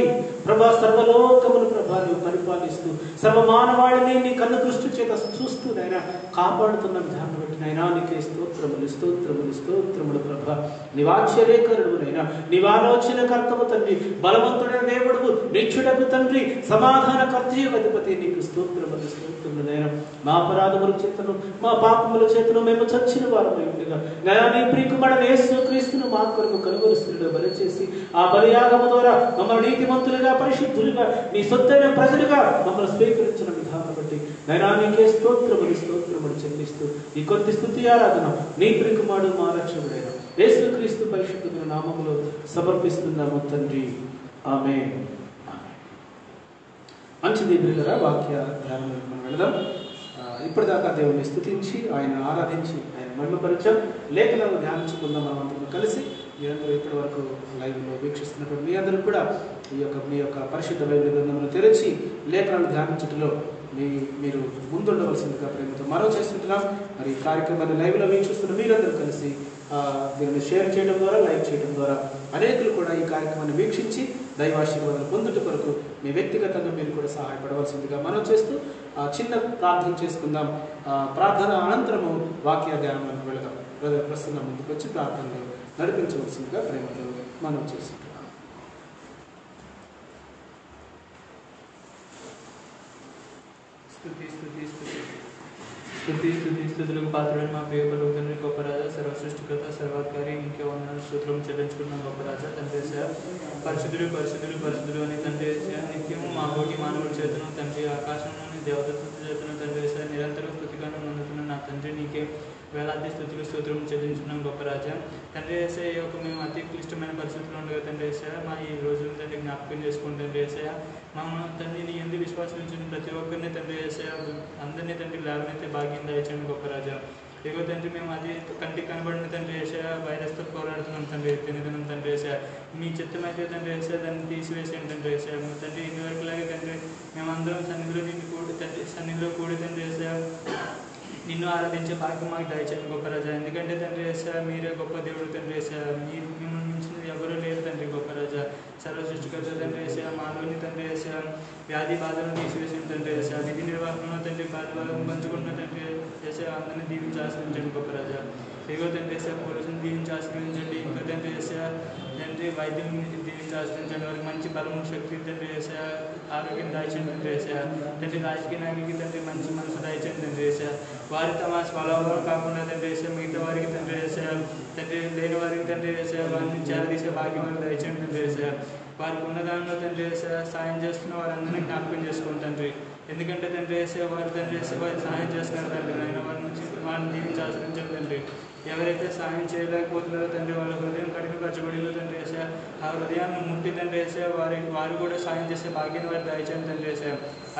ప్రభా సర్వలోకములు ప్రభా నువ్వు పరిపాలిస్తూ సర్వమానవాడిని నీ కన్ను దృష్టి చేత చూస్తూ నైనా కాపాడుతున్న విధానం బట్టి నైనా నీకే స్తోత్రములు, స్తోత్రములు, స్తోత్రములు ప్రభా. నీవాశ్చర్యకరుడునైనా నీవాలోచన కర్తవు తండ్రి, బలవంతుడైన దేవుడు, నిత్యుడకు తండ్రి, సమాధాన కర్తయ్య అధిపతి, నీకు స్తోత్రములు, స్తోత్రములు నైనా. మా అపరాధముల చేతను మా పాపముల చేతను మేము చచ్చిన వారమై ఉండగా నైనా నీ ప్రియకుమారుడైన యేసుక్రీస్తును మా కొరకు కలువరిస్తున్న బలి చేసి ఆ బలియాగము ద్వారా మమ్మల్ని నీతిమంతులుగా పరిశుద్ధులుగా నీ సొత్తైన ప్రజలుగా మమ్మల్ని స్వీకరించిన విధానం బట్టి నైనా నీకే స్తోత్రములు, స్తోత్రములు చెల్లిస్తూ ఈ కొద్ది స్తుతి ఆరాధన నీ ప్రియకుమారుడు మా రక్షకుడైన యేసుక్రీస్తు పరిశుద్ధమైన నామములో సమర్పిస్తున్నాము తండ్రి. ఆమేన్. మంచిది ప్రియులారా, వాక్య ధ్యానంలోకి మనం వెళదాం. ఇప్పటిదాకా దేవుణ్ణి స్తుతించి ఆయన ఆరాధించి ఆయన మహిమపరిచాం. లేఖనాలు ధ్యానించుకుందాం మనం అందరం కలిసి. మీరందరూ ఇప్పటి వరకు లైవ్లో వీక్షిస్తున్నటువంటి మీ అందరూ కూడా మీ యొక్క పరిశుద్ధ బైబిల్ గ్రంథమును తెరిచి లేఖనాలు ధ్యానించడంలో మీరు ముందుండవలసిందిగా ప్రేమతో మనవి చేస్తుంటున్నాం. మరి ఈ కార్యక్రమాన్ని లైవ్లో వీక్షిస్తున్న మీరందరూ కలిసి దీన్ని షేర్ చేయడం ద్వారా, లైక్ చేయడం ద్వారా అనేకులు కూడా ఈ కార్యక్రమాన్ని వీక్షించి దైవాశీర్వాదాలు పొందుట కొరకు మీ వ్యక్తిగతంగా మీరు కూడా సహాయపడవలసిందిగా మనవి చేస్తూ చిన్న ప్రార్థన చేసుకుందాం. ప్రార్థన అనంతరము వాక్య ధ్యానంలోకి వెళదాం. ప్రస్తుతం ముందుకు వచ్చి ప్రార్థనలో నడిపించవలసిందిగా ప్రేమతో మనవి చేస్తున్నాం. స్తుతులకు పాత్రుడైన మా ప్రియ పలుకుతండ్రి గొప్ప రాజా, సర్వ సృష్టికర్త, సర్వాధికారి, ఇంకే వందనాలు స్తోత్రం చెల్లించుకున్నాం గొప్ప రాజా. తండ్రి పరిశుద్ధుడు పరిశుద్ధుడు పరిశుద్ధుడు అని తండ్రి నిత్యము మా కోటి మానవుల చేతను తండ్రి ఆకాశంలోని దేవతల చేతను తండ్రి నిరంతరం స్తుతిగాను అందుతున్న నా తండ్రి నీకే వేలాది స్తుతులు స్తోత్రం చెల్లించుకున్నాం గొప్ప రాజా. తండ్రి వేసే ఈ యొక్క మేము అతి క్లిష్టమైన పరిస్థితుల్లో ఉండగా తండ్రి వేసాయా మా ఈ రోజులు తండ్రి జ్ఞాపకం చేసుకుని తండ్రి వేసాయా మా తండ్రి నీ ఎందుకు విశ్వాసం ఉంచిన ప్రతి ఒక్కరిని తండ్రి వేసాయా అందరినీ తండ్రి లేవనైతే భాగ్యం దయచండి గొప్ప రాజా. ఇగో తండ్రి మేము అది కంటికి కనబడిన తండ్రి వేసాయా వైరస్తో పోరాడుతున్నాం తండ్రి తినదినం తండ్రి వేసాయా మీ చిత్తమైతే తండ్రి వేసాయా దాన్ని తీసివేసాను తండ్రి వేసాయా తండ్రి ఇన్ని వరకులాగే తండ్రి మేమందరం సన్నిధిలో నిన్ను కూడి తండ్రి సన్నిధిలో కూడి తండ్రి వేసాయా నిన్ను ఆరాధించే భాగ్యం మాకు దయచేయండి గొప్ప రాజా. ఎందుకంటే తండ్రి వేసాయా మీరే గొప్ప దేవుడు తండ్రి వేసాయా మిమ్మల్ని మించినది ఎవరూ లేరు తండ్రి గొప్ప రాజా. సర్వ సృష్టికర్త తండ్రి వేసాయా మాలోని తండ్రి వేసాయా వ్యాధి బాధలను తీసివేసిన తండ్రి వేసాయా విధి నిర్వహణలో తండ్రి బాధలను పంచుకున్న తండ్రి వేసాయా అందరినీ దీవించి ఆశ్రయించండి గొప్ప రాజా. ఏగో తండ్రి వేసాయా పోలీసులను దీవించి ఆశ్రయించండి. ఇంకా తండ్రి వేసాయా తండ్రి వైద్యులను దీవించి ఆశ్రయించండి. వారికి మంచి బలము శక్తి తండ్రి వేసాయా ఆరోగ్యం దాయిచండి తండ్రి వేసాయా తండ్రి రాజకీయ నాయకుడికి తండ్రి మంచి మనసు దాయిచండి తండ్రి వేసాయా వారి తమ స్వలాభాలు కాకుండా తండ్రి వేసాయా మిగతా వారికి తండ్రి వేసాయా తండ్రి లేని వారికి తండ్రి వేసాయా వారిని చేరదీసే భాగ్యం దయచేయండి తండ్రి వేసాయా వారికి ఉన్నదానిలో తండ్రి వేసాయా సాయం చేస్తున్న వారందరినీ జ్ఞాపకం చేసుకోండి తండ్రి. ఎందుకంటే తండ్రి వేసే వారు తండ్రి వేసే వారికి సహాయం చేస్తున్నారు తండ్రి అయినా వారి నుంచి వారిని దీవించి ఆశ్రయించండి తండ్రి. ఎవరైతే సహాయం చేయలేకపోతున్నారో తండ్రి వాళ్ళ హృదయం కడిగి పరచబడిలో తండ్రి వేసా ఆ హృదయాన్ని ముట్టి తండ్రి వేసే వారు కూడా సాయం చేసే భాగ్యం వారి దయచేయండి తండ్రి వేసా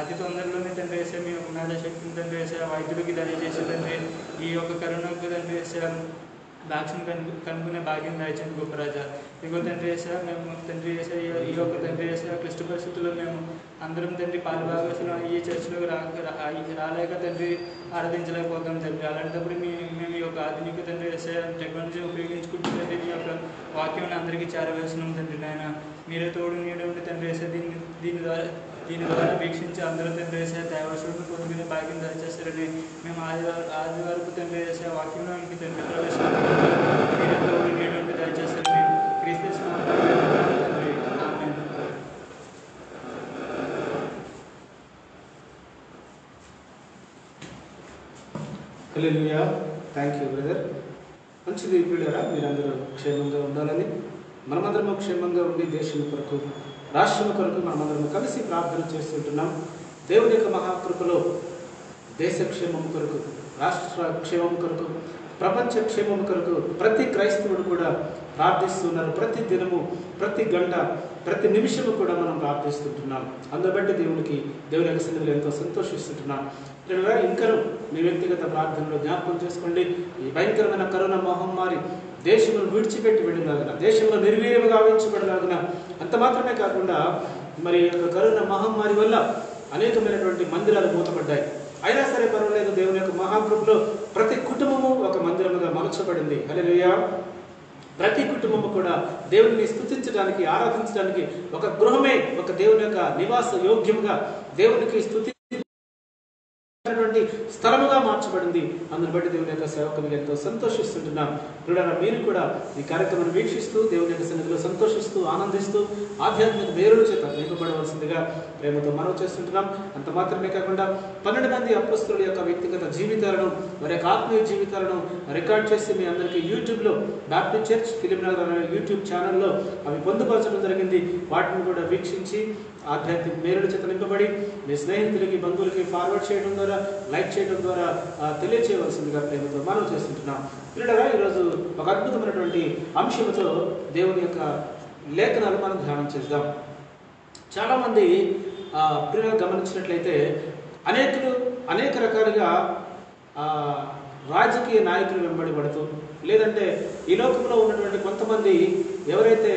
అతి తొందరలోనే తండ్రి వేసే మీ యొక్క మేధశక్తిని తండ్రి వేసే వైద్యులకి దయచేసే తండ్రి ఈ యొక్క కరోనాకు తండ్రి వేసే వ్యాక్సిన్ కనుక్కునే భాగ్యం దయచేయండి గొప్ప రాజా. ఇగో తండ్రి వేసా మేము తండ్రి వేసే ఈ యొక్క తండ్రి వేసే క్లిష్ట పరిస్థితుల్లో మేము అందరం తండ్రి పాలుభాగస్సులు ఈ చర్చలకు రాలేక తండ్రి ఆరాధించలేకపోతాం తండ్రి. అలాంటప్పుడు మేము ఈ యొక్క ఆధునిక తండ్రి వేసే టెక్నాలజీ ఉపయోగించుకుంటూ తండ్రి ఈ యొక్క వాక్యం అందరికీ చేరవేస్తున్నాం తండ్రి. నాయన మీరే తోడు నీడే ఉండి తండ్రి వేసే దీని ద్వారా వీక్షించి అందరూ తండ్రి వేసే దైవశుడిని పొందుకునే భాగ్యం దయచేస్తారని మేము ఆది వరకు తండ్రి వేసే వాక్యంలోనికి తండ్రి ప్రవేశం మీరే తోడు నీడే ఉండి దయచేస్తారని క్రీస్తు హల్లెలూయా. Thank you brother. మంచిది ప్రియులారా, మీరందరూ క్షేమంగా ఉండాలని, మనమందరము క్షేమంగా ఉండి దేశం కొరకు, రాష్ట్రం కొరకు మనమందరము కలిసి ప్రార్థన చేస్తుంటున్నాం. దేవుని యొక్క మహాకృపలో దేశ క్షేమం కొరకు, రాష్ట్ర క్షేమం కొరకు, ప్రపంచ క్షేమం కొరకు ప్రతి క్రైస్తవుడు కూడా ప్రార్థిస్తున్నారు. ప్రతి దినము, ప్రతి గంట, ప్రతి నిమిషము కూడా మనం ప్రార్థిస్తుంటున్నాం. అందుబట్టి దేవుని యొక్క సన్నిధిలో ఎంతో సంతోషిస్తుంటున్నాం. ఇంకా మీ వ్యక్తిగత ప్రార్థనలో జ్ఞాపకం చేసుకోండి. ఈ భయంకరమైన కరోనా మహమ్మారి దేశంలో విడిచిపెట్టి వెళ్ళిలాగిన, దేశంలో నిర్వీర్యం గావించబడలాగిన, అంత మాత్రమే కాకుండా మరి యొక్క కరోనా మహమ్మారి వల్ల అనేకమైనటువంటి మందిరాలు మూతపడ్డాయి. అయినా సరే పర్వాలేదు, దేవుని యొక్క మహాకృపలో ప్రతి కుటుంబము ఒక మందిరముగా మలచబడింది. హల్లెలూయా. ప్రతి కుటుంబము కూడా దేవుని స్తుతించడానికి, ఆరాధించడానికి ఒక గృహమే ఒక దేవుని యొక్క నివాస యోగ్యముగా, దేవునికి స్తుతి స్థలముగా మార్చబడింది. అందుని బట్టి దేవుని యొక్క సేవకులు ఎంతో సంతోషిస్తుంటున్నాం. మీరు కూడా ఈ కార్యక్రమాన్ని వీక్షిస్తూ దేవుని యొక్క సన్నిధిలో సంతోషిస్తూ ఆనందిస్తూ ఆధ్యాత్మిక వేరుల చేత నింపబడవలసిందిగా ప్రేమతో మనవి చేస్తుంటున్నాం. అంత మాత్రమే కాకుండా 12 మంది అపొస్తలుల యొక్క వ్యక్తిగత జీవితాలను, వారి యొక్క ఆత్మీయ జీవితాలను రికార్డ్ చేసి మీ అందరికీ యూట్యూబ్లో బాప్టిస్ట్ చర్చ్ ఫిలింనగర్ అనే యూట్యూబ్ ఛానల్లో అవి పొందుపరచడం జరిగింది. వాటిని కూడా వీక్షించి ఆధ్యాత్మిక మేలుల చేత నింపబడి మీ స్నేహితులకి, బంధువులకి ఫార్వర్డ్ చేయడం ద్వారా, లైక్ చేయడం ద్వారా తెలియచేయవలసిందిగా ప్రేమతో మనం చేస్తుంటున్నాం. పిల్లరా, ఈరోజు ఒక అద్భుతమైనటువంటి అంశంతో దేవుని యొక్క లేఖనాలు మనం ధ్యానం చేద్దాం. చాలామంది పిల్లలు గమనించినట్లయితే అనేక రకాలుగా రాజకీయ నాయకులు వెంబడిపడుతూ, లేదంటే ఈ లోకంలో ఉన్నటువంటి కొంతమంది ఎవరైతే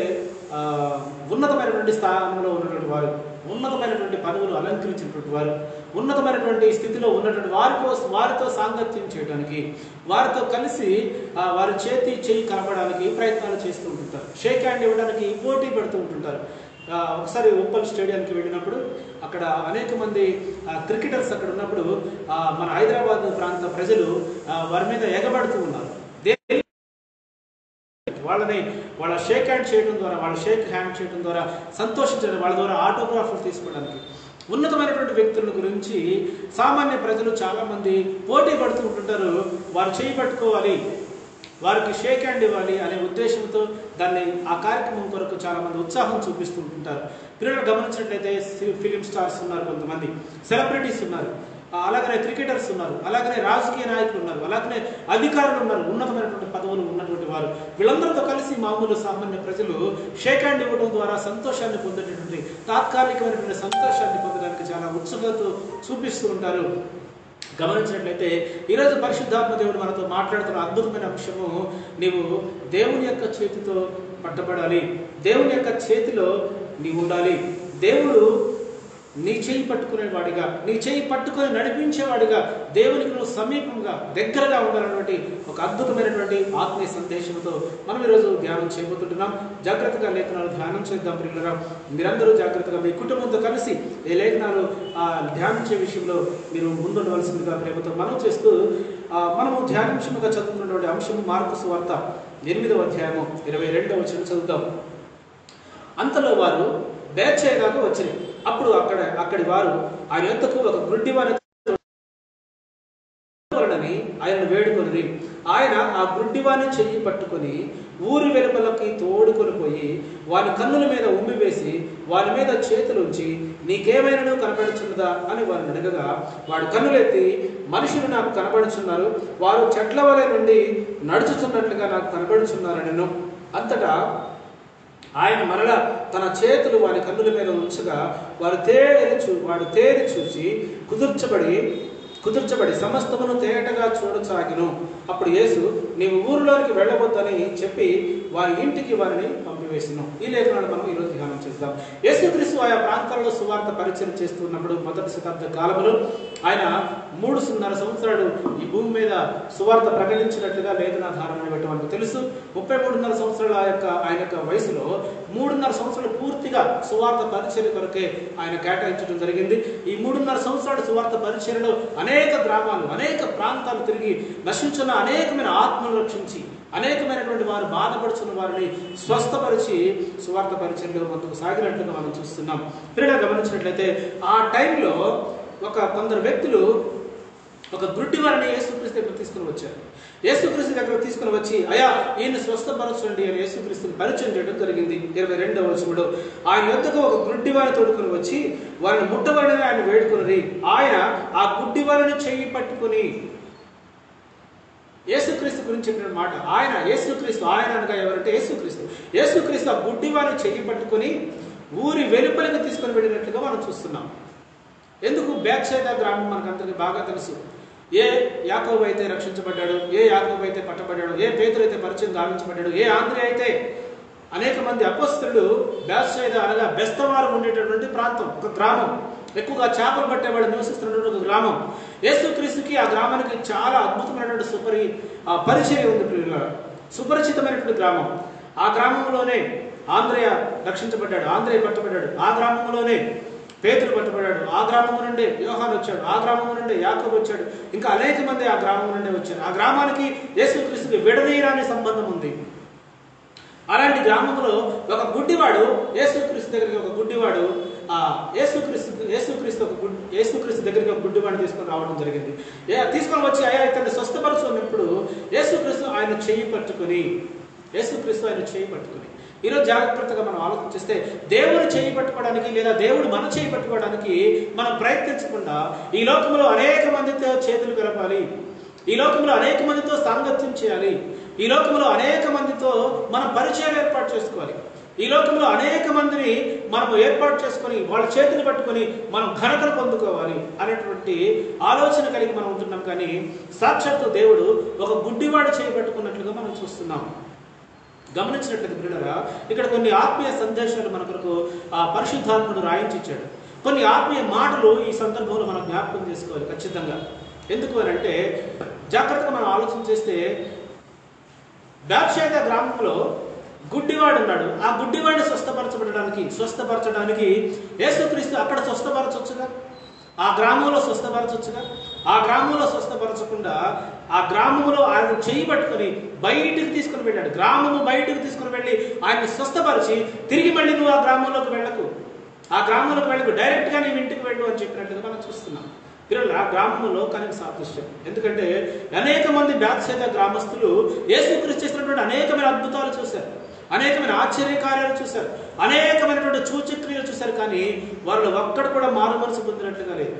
ఉన్నతమైనటువంటి స్థానంలో ఉన్నటువంటి వారు, ఉన్నతమైనటువంటి పదవులు అలంకరించినటువంటి వారు, ఉన్నతమైనటువంటి స్థితిలో ఉన్నటువంటి వారితో సాంగత్యం చేయడానికి, వారితో కలిసి వారి చేయి కలపడానికి ప్రయత్నాలు చేస్తూ ఉంటుంటారు. షేక్ హ్యాండ్ ఇవ్వడానికి పోటీ పెడుతూ ఉంటుంటారు. ఒకసారి ఉప్పల్ స్టేడియానికి వెళ్ళినప్పుడు అక్కడ అనేక మంది క్రికెటర్స్ అక్కడ ఉన్నప్పుడు మన హైదరాబాద్ ప్రాంత ప్రజలు వారి మీద ఎగబడుతూ ఉన్నారు. వాళ్ళ షేక్ హ్యాండ్ చేయడం ద్వారా సంతోషించడం, వాళ్ళ ద్వారా ఆటోగ్రాఫ్లు తీసుకోవడానికి, ఉన్నతమైనటువంటి వ్యక్తుల గురించి సామాన్య ప్రజలు చాలామంది పోటీ పడుతూ ఉంటుంటారు. వారు చేయి పట్టుకోవాలి, వారికి షేక్ హ్యాండ్ ఇవ్వాలి అనే ఉద్దేశంతో ఆ కార్యక్రమం కొరకు చాలామంది ఉత్సాహం చూపిస్తూ ఉంటుంటారు. పిల్లలు గమనించినట్లయితే ఫిలిం స్టార్స్ ఉన్నారు, కొంతమంది సెలబ్రిటీస్ ఉన్నారు, అలాగనే క్రికెటర్స్ ఉన్నారు, అలాగనే రాజకీయ నాయకులు ఉన్నారు, అలాగనే అధికారులు ఉన్నారు, ఉన్నతమైనటువంటి పదవులు ఉన్నటువంటి వారు. వీళ్ళందరితో కలిసి మామూలు సామాన్య ప్రజలు షేక్ హ్యాండ్ ఇవ్వడం ద్వారా సంతోషాన్ని పొందేటటువంటి, తాత్కాలికమైనటువంటి సంతోషాన్ని పొందడానికి చాలా ఉత్సుకతతో చూపిస్తూ ఉంటారు. గమనించినట్లయితే ఈరోజు పరిశుద్ధాత్మ దేవుడు మనతో మాట్లాడుతున్న అద్భుతమైన అంశము, నీవు దేవుని యొక్క చేతితో పట్టబడాలి, దేవుని యొక్క చేతిలో నీవు ఉండాలి. దేవుడు నీ చేయి పట్టుకునేవాడిగా, నీ చేయి పట్టుకొని నడిపించేవాడిగా, దేవునికి నువ్వు సమీపంగా, దగ్గరగా ఉండాలన్నటువంటి ఒక అద్భుతమైనటువంటి ఆత్మీయ సందేశంతో మనం ఈరోజు ధ్యానం చేయబోతుంటున్నాం. జాగ్రత్తగా లేఖనాలు ధ్యానం చేద్దాం. ప్రియులారా, మీరందరూ జాగ్రత్తగా మీ కుటుంబంతో కలిసి ఈ లేఖనాలు ధ్యానించే విషయంలో మీరు ముందుండవలసిందిగా ప్రేమతో మనం చేస్తూ, మనము ధ్యానించముగా చదువుతున్నటువంటి అంశము మార్కు సువార్త 8వ అధ్యాయము 22వ వచనం చదువుతాం. అంతలో వారు బేత్షెబాకు వచ్చిరి. అప్పుడు అక్కడి వారు ఆయన యొద్దకు ఒక గుడ్డివాని ఆయనను వేడుకొని, ఆయన ఆ గుడ్డివాని చెయ్యి పట్టుకొని ఊరి వెలుపలకి తోడుకొని పోయి వాని కన్నుల మీద ఉమ్మివేసి వాని మీద చేతులుంచి, నీకేమైనా కనబడుచున్నదా అని వారిని అడగగా, వాడు కన్నులెత్తి, మనుషులు నాకు కనబడుచున్నారు, వారు చెట్ల వలె నుండి నడుచుతున్నట్లుగా నాకు కనబడుచున్నారనెను. అంతటా ఆయన మరలా తన చేతులు వారి కన్నుల మీద ఉంచగా వాడు తేరి చూసి కుదుర్చబడి సమస్తమును తేటగా చూడసాగిను. అప్పుడు యేసు, నీవు ఊరిలోనికి వెళ్ళవద్దని చెప్పి వారి ఇంటికి వారిని పంపివేసిను. ఈ లేఖనాలు మనం ఈరోజు ధ్యానం చేద్దాం. యేసుక్రీస్తు ఆయా ప్రాంతాల్లో సువార్త పరిచయం చేస్తున్నప్పుడు మొదటి శతాబ్ద కాలంలో ఆయన 3.5 సంవత్సరాలు ఈ భూమి మీద సువార్త ప్రకటించినట్లుగా లేఖనాధారాన్ని బట్టి మనకు తెలుసు. 33.5 సంవత్సరాల ఆయన యొక్క వయసులో 3.5 సంవత్సరాలు పూర్తిగా సువార్త పరిచర్య కొరకే ఆయన కేటాయించడం జరిగింది. ఈ 3.5 సంవత్సరాల సువార్త పరిచర్యలో అనేక గ్రామాలు, అనేక ప్రాంతాలు తిరిగి నశించిన అనేకమైన ఆత్మను రక్షించి, అనేకమైనటువంటి వారు బాధపడుతున్న వారిని స్వస్థపరిచి సువార్త పరిచర్యలో ముందుకు సాగినట్లుగా మనం చూస్తున్నాం. పిల్లలు గమనించినట్లయితే ఆ టైంలో కొందరు వ్యక్తులు ఒక గుడ్డి వారిని యేసుక్రీస్తు దగ్గర తీసుకుని వచ్చారు. యేసుక్రీస్తు దగ్గర తీసుకుని వచ్చి అయా ఈయన స్వస్థపరచండి అని యేసుక్రీస్తుని పరిచయం చేయడం జరిగింది. 22వ వచనంలో ఆయన యొద్దకు ఒక గుడ్డి వారిని తోడుకొని వచ్చి వారిని ముట్టబడిన ఆయన వేడుకున్నది. ఆయన ఆ గుడ్డి వారిని చెయ్యి పట్టుకుని, యేసుక్రీస్తు గురించి చెప్పిన మాట ఆయన యేసుక్రీస్తు, ఆయన అనగా ఎవరంటే యేసుక్రీస్తు. యేసుక్రీస్తు ఆ గుడ్డి వారిని చెయ్యి పట్టుకుని ఊరి వెలుపలికి తీసుకొని వెళ్ళినట్లుగా మనం చూస్తున్నాం. ఎందుకు? బేత్షెదా గ్రామం మనకందరికీ బాగా తెలుసు. ఏ యాకోబు అయితే రక్షించబడ్డాడు, ఏ యాకోబు అయితే పట్టబడ్డాడు, ఏ పేతురు అయితే పరిచయం గావించబడ్డాడు, ఏ ఆంధ్రే అయితే అనేక మంది అపొస్తలులు బేత్షెదా అనగా బెస్తవారు ఉండేటటువంటి ప్రాంతం, ఒక గ్రామం, ఎక్కువగా చేపలు పట్టేవాడు నివసిస్తున్నటువంటి ఒక గ్రామం. యేసుక్రీస్తుకి ఆ గ్రామానికి చాలా అద్భుతమైనటువంటి పరిచయం ఉంది, సుపరిచితమైనటువంటి గ్రామం. ఆ గ్రామంలోనే ఆంధ్రేయ రక్షించబడ్డాడు, ఆంధ్రేయ పట్టబడ్డాడు. ఆ గ్రామంలోనే పేతురు పట్టబడ్డాడు. ఆ గ్రామం నుండి యోహాను వచ్చాడు, ఆ గ్రామం నుండి యాకోబు వచ్చాడు, ఇంకా అనేక మంది ఆ గ్రామం నుండి వచ్చారు. ఆ గ్రామానికి యేసుక్రీస్తుకి విడదీయరాని సంబంధం ఉంది. అలాంటి గ్రామంలో ఒక గుడ్డివాడు యేసుక్రీస్తు దగ్గరికి యేసుక్రీస్తు దగ్గరికి ఒక గుడ్డివాడిని తీసుకొని రావడం జరిగింది. తీసుకొని వచ్చి అయ్యా ఇతన్ని స్వస్థపరచుకున్నప్పుడు యేసుక్రీస్తు ఆయన చేయి పట్టుకుని ఈరోజు జాగ్రత్తగా మనం ఆలోచించిస్తే దేవుడు చేయి పట్టుకోవడానికి లేదా దేవుడు మన చేయి పట్టుకోవడానికి మనం ప్రయత్నించకుండా ఈ లోకంలో అనేక మందితో చేతులు కలపాలి, ఈ లోకంలో అనేక మందితో సాంగత్యం చేయాలి, ఈ లోకంలో అనేక మందితో మనం పరిచయం ఏర్పాటు చేసుకోవాలి, ఈ లోకంలో అనేక మందిని మనం ఏర్పాటు చేసుకొని వాళ్ళ చేతులు పట్టుకొని మనం ఘనతను పొందుకోవాలి అనేటువంటి ఆలోచన కలిగి మనం ఉంటున్నాం. కానీ సాక్షాత్తు దేవుడు ఒక గుడ్డివాడు చేయబట్టుకున్నట్లుగా మనం చూస్తున్నాం. గమనించినట్లయితే పిల్లరా, ఇక్కడ కొన్ని ఆత్మీయ సందేశాలు మన కొరకు ఆ పరిశుద్ధాత్ముడు రాయించాడు. కొన్ని ఆత్మీయ మాటలు ఈ సందర్భంలో మనం జ్ఞాపకం చేసుకోవాలి ఖచ్చితంగా. ఎందుకు అని అంటే జాగ్రత్తగా మనం ఆలోచన చేస్తే బేత్షెదా గ్రామంలో గుడ్డివాడు ఉన్నాడు. ఆ గుడ్డివాడిని స్వస్థపరచడానికి యేసుక్రీస్తు అక్కడ స్వస్థపరచొచ్చుగా, ఆ గ్రామంలో స్వస్థపరచొచ్చుగా. ఆ గ్రామంలో స్వస్థపరచకుండా ఆ గ్రామంలో ఆయన చేయి పట్టుకొని బయటికి తీసుకుని వెళ్ళాడు. గ్రామము బయటికి తీసుకుని వెళ్ళి ఆయన్ని స్వస్థపరిచి తిరిగి మళ్ళీ నువ్వు ఆ గ్రామంలోకి వెళ్ళకు, డైరెక్ట్గా నీ ఇంటికి వెళ్ళు అని చెప్పినట్లుగా మనం చూస్తున్నాం. పిల్లలు ఆ గ్రామంలో కనుక సాదృశ్యం. ఎందుకంటే అనేక మంది బేత్షెదా గ్రామస్తులు యేసుక్రీస్తు చేసినటువంటి అనేకమైన అద్భుతాలు చూశారు, అనేకమైన ఆశ్చర్యకార్యాలు చూశారు, అనేకమైనటువంటి సూచక్రియలు చూశారు. కానీ వాళ్ళు ఒక్కడు కూడా మారు మనసు పొందినట్లుగా లేదు.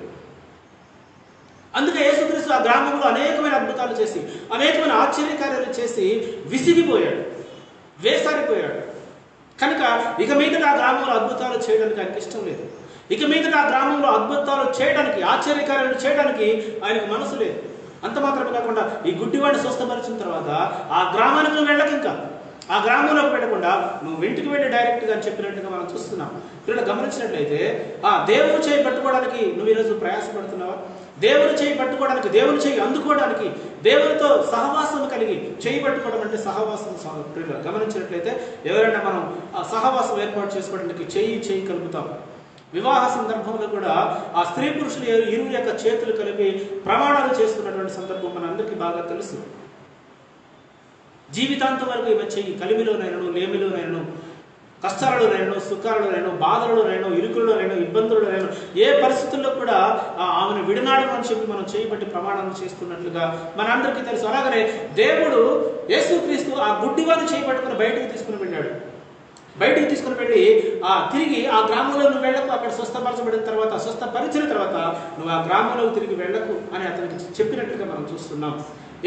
అందుకే యేసుక్రీస్తు ఆ గ్రామంలో అనేకమైన అద్భుతాలు చేసి అనేకమైన ఆశ్చర్యకార్యాలు చేసి విసిగిపోయాడు, వేసారిపోయాడు. కనుక ఇక మీదట ఆ గ్రామంలో అద్భుతాలు చేయడానికి ఆయనకి ఇష్టం లేదు. ఇక మీదట ఆ గ్రామంలో అద్భుతాలు చేయడానికి, ఆశ్చర్యకార్యాలు చేయడానికి ఆయనకు మనసు లేదు. అంత మాత్రమే కాకుండా ఈ గుడ్డివాడిని స్వస్థపరిచిన తర్వాత ఆ గ్రామానికి నువ్వు వెళ్ళక, ఇంకా ఆ గ్రామంలోకి వెళ్ళకుండా నువ్వు ఇంటికి వెళ్ళి డైరెక్ట్గా అని చెప్పినట్టుగా మనం చూస్తున్నాం. పిల్లలు గమనించినట్లయితే ఆ దేవుని చేయి పట్టుకోవడానికి నువ్వు ఈరోజు ప్రయాసపడుతున్నావా? దేవుని చేయి పట్టుకోవడానికి, దేవుని చేయి అందుకోవడానికి, దేవునితో సహవాసం కలిగి చేయి పట్టుకోవడం అంటే సహవాసం. పిల్లలు గమనించినట్లయితే ఎవరైనా మనం ఆ సహవాసం ఏర్పాటు చేసుకోవడానికి చేయి కలుపుతాం. వివాహ సందర్భంలో కూడా ఆ స్త్రీ పురుషులు ఇరువురి యొక్క చేతులు కలిపి ప్రమాణాలు చేసుకున్నటువంటి సందర్భం మన అందరికీ బాగా తెలుసు. జీవితాంతం వరకు ఈమె చెయ్యి కలిమిలోనైనా, లేమిలోనైనా, కష్టాలలోనైనా, సుఖాలలోనైనా, బాధలలోనైనా, ఇరుకులలోనైనా, ఇబ్బందులలోనైనా, ఏ పరిస్థితుల్లో కూడా ఆమెను విడనాడను అని చెప్పి మనం చేయబట్టి ప్రమాణాలు చేస్తున్నట్లుగా మనందరికీ తెలుసు. అలాగనే దేవుడు యేసుక్రీస్తు ఆ గుడ్డివారిని చేయబట్టుకుని బయటకు తీసుకుని వెళ్ళాడు. బయటికి తీసుకుని వెళ్ళి తిరిగి ఆ గ్రామంలో నువ్వు వెళ్ళకు, అక్కడ స్వస్థపరిచిన తర్వాత నువ్వు ఆ గ్రామంలోకి తిరిగి వెళ్ళకు అని అతనికి చెప్పినట్లుగా మనం చూస్తున్నాం.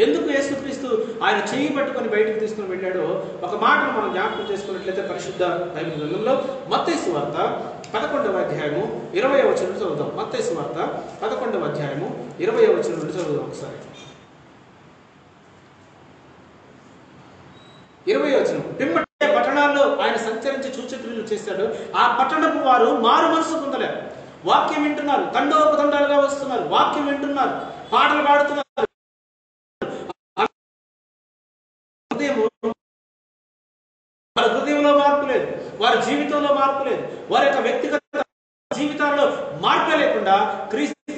ఎందుకు యేసుక్రీస్తు ఆయన చేయి పట్టుకొని బయటకు తీసుకుని వెళ్ళాడో ఒక మాటను మనం జ్ఞాపకం చేసుకున్నట్లయితే పరిశుద్ధ బైబిల్ గ్రంథంలో మత్తయి సువార్త 11వ అధ్యాయము 20వ వచనం చదువుదాం. మత్తయి సువార్త 11వ అధ్యాయము 20వ వచనం నుండి చదువుదాం ఒకసారి. 20వ వచనం. పిమ్మట పట్టణాల్లో ఆయన సంచరించి సూచక్రియలు చేశాడు. ఆ పట్టణపు వారు మారు మనసు పొందలేరు. వాక్యం వింటున్నారు, తండోపతండాలుగా వస్తున్నారు, వాక్యం వింటున్నారు, పాటలు పాడుతున్నారు. వారి హృదయంలో మార్పు లేదు, వారి జీవితంలో మార్పు లేదు, వారి యొక్క వ్యక్తిగత జీవితాల్లో మార్పు లేకుండా క్రీస్తు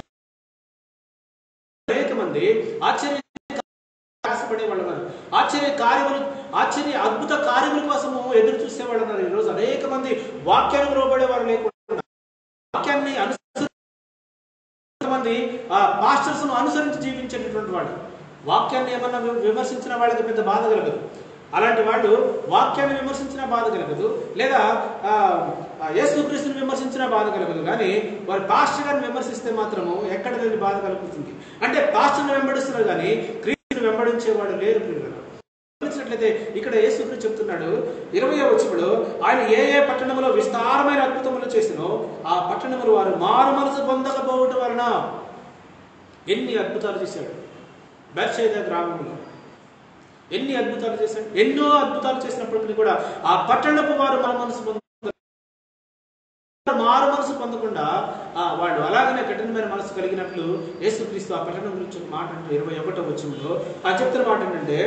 అనేక మంది ఆశ్చర్యపడే వాళ్ళు ఉన్నారు. అద్భుత కార్యముల కోసము ఎదురు చూసే వాళ్ళు ఉన్నారు. ఈరోజు అనేక మంది వాక్యానికి లోబడే వారు లేకుండా, వాక్యాన్ని అనుసరించే మంది పాస్టర్స్ను అనుసరించి జీవించేటటువంటి వాళ్ళు. వాక్యాన్ని ఏమన్నా విమర్శించిన వాళ్ళకి పెద్ద బాధ కలగదు. అలాంటి వాళ్ళు వాక్యాన్ని విమర్శించినా బాధ కలగదు, లేదా యేసుక్రీస్తుని విమర్శించినా బాధ కలగదు. కానీ వారు పాస్టర్ గారిని విమర్శిస్తే మాత్రము ఎక్కడ లేని బాధ కలుగుతుంది. అంటే పాస్టర్ని వెంబడిస్తున్నారు కానీ క్రీస్తుని వెంబడించేవాడు లేరు. గమనించినట్లయితే ఇక్కడ యేసుక్రీస్తు చెప్తున్నాడు 20వ వచనంలో, ఆయన ఏ ఏ పట్టణంలో విస్తారమైన అద్భుతములు చేసినో ఆ పట్టణములు వారు మారు మనసు పొందకపోవటం వలన. ఎన్ని అద్భుతాలు చేశాడు బెత్షెదా గ్రామంలో, ఎన్ని అద్భుతాలు చేశాడు. ఎన్నో అద్భుతాలు చేసినప్పటికీ కూడా ఆ పట్టణపు వారు మారు మనసు పొందకుండా వాళ్ళు అలాగనే కఠినమైన మనసు కలిగినట్లు యేసుక్రీస్తు ఆ పట్టణం గురించి మాట అంటే 21వ వచనంలో చెప్తున్న మాట ఏంటంటే,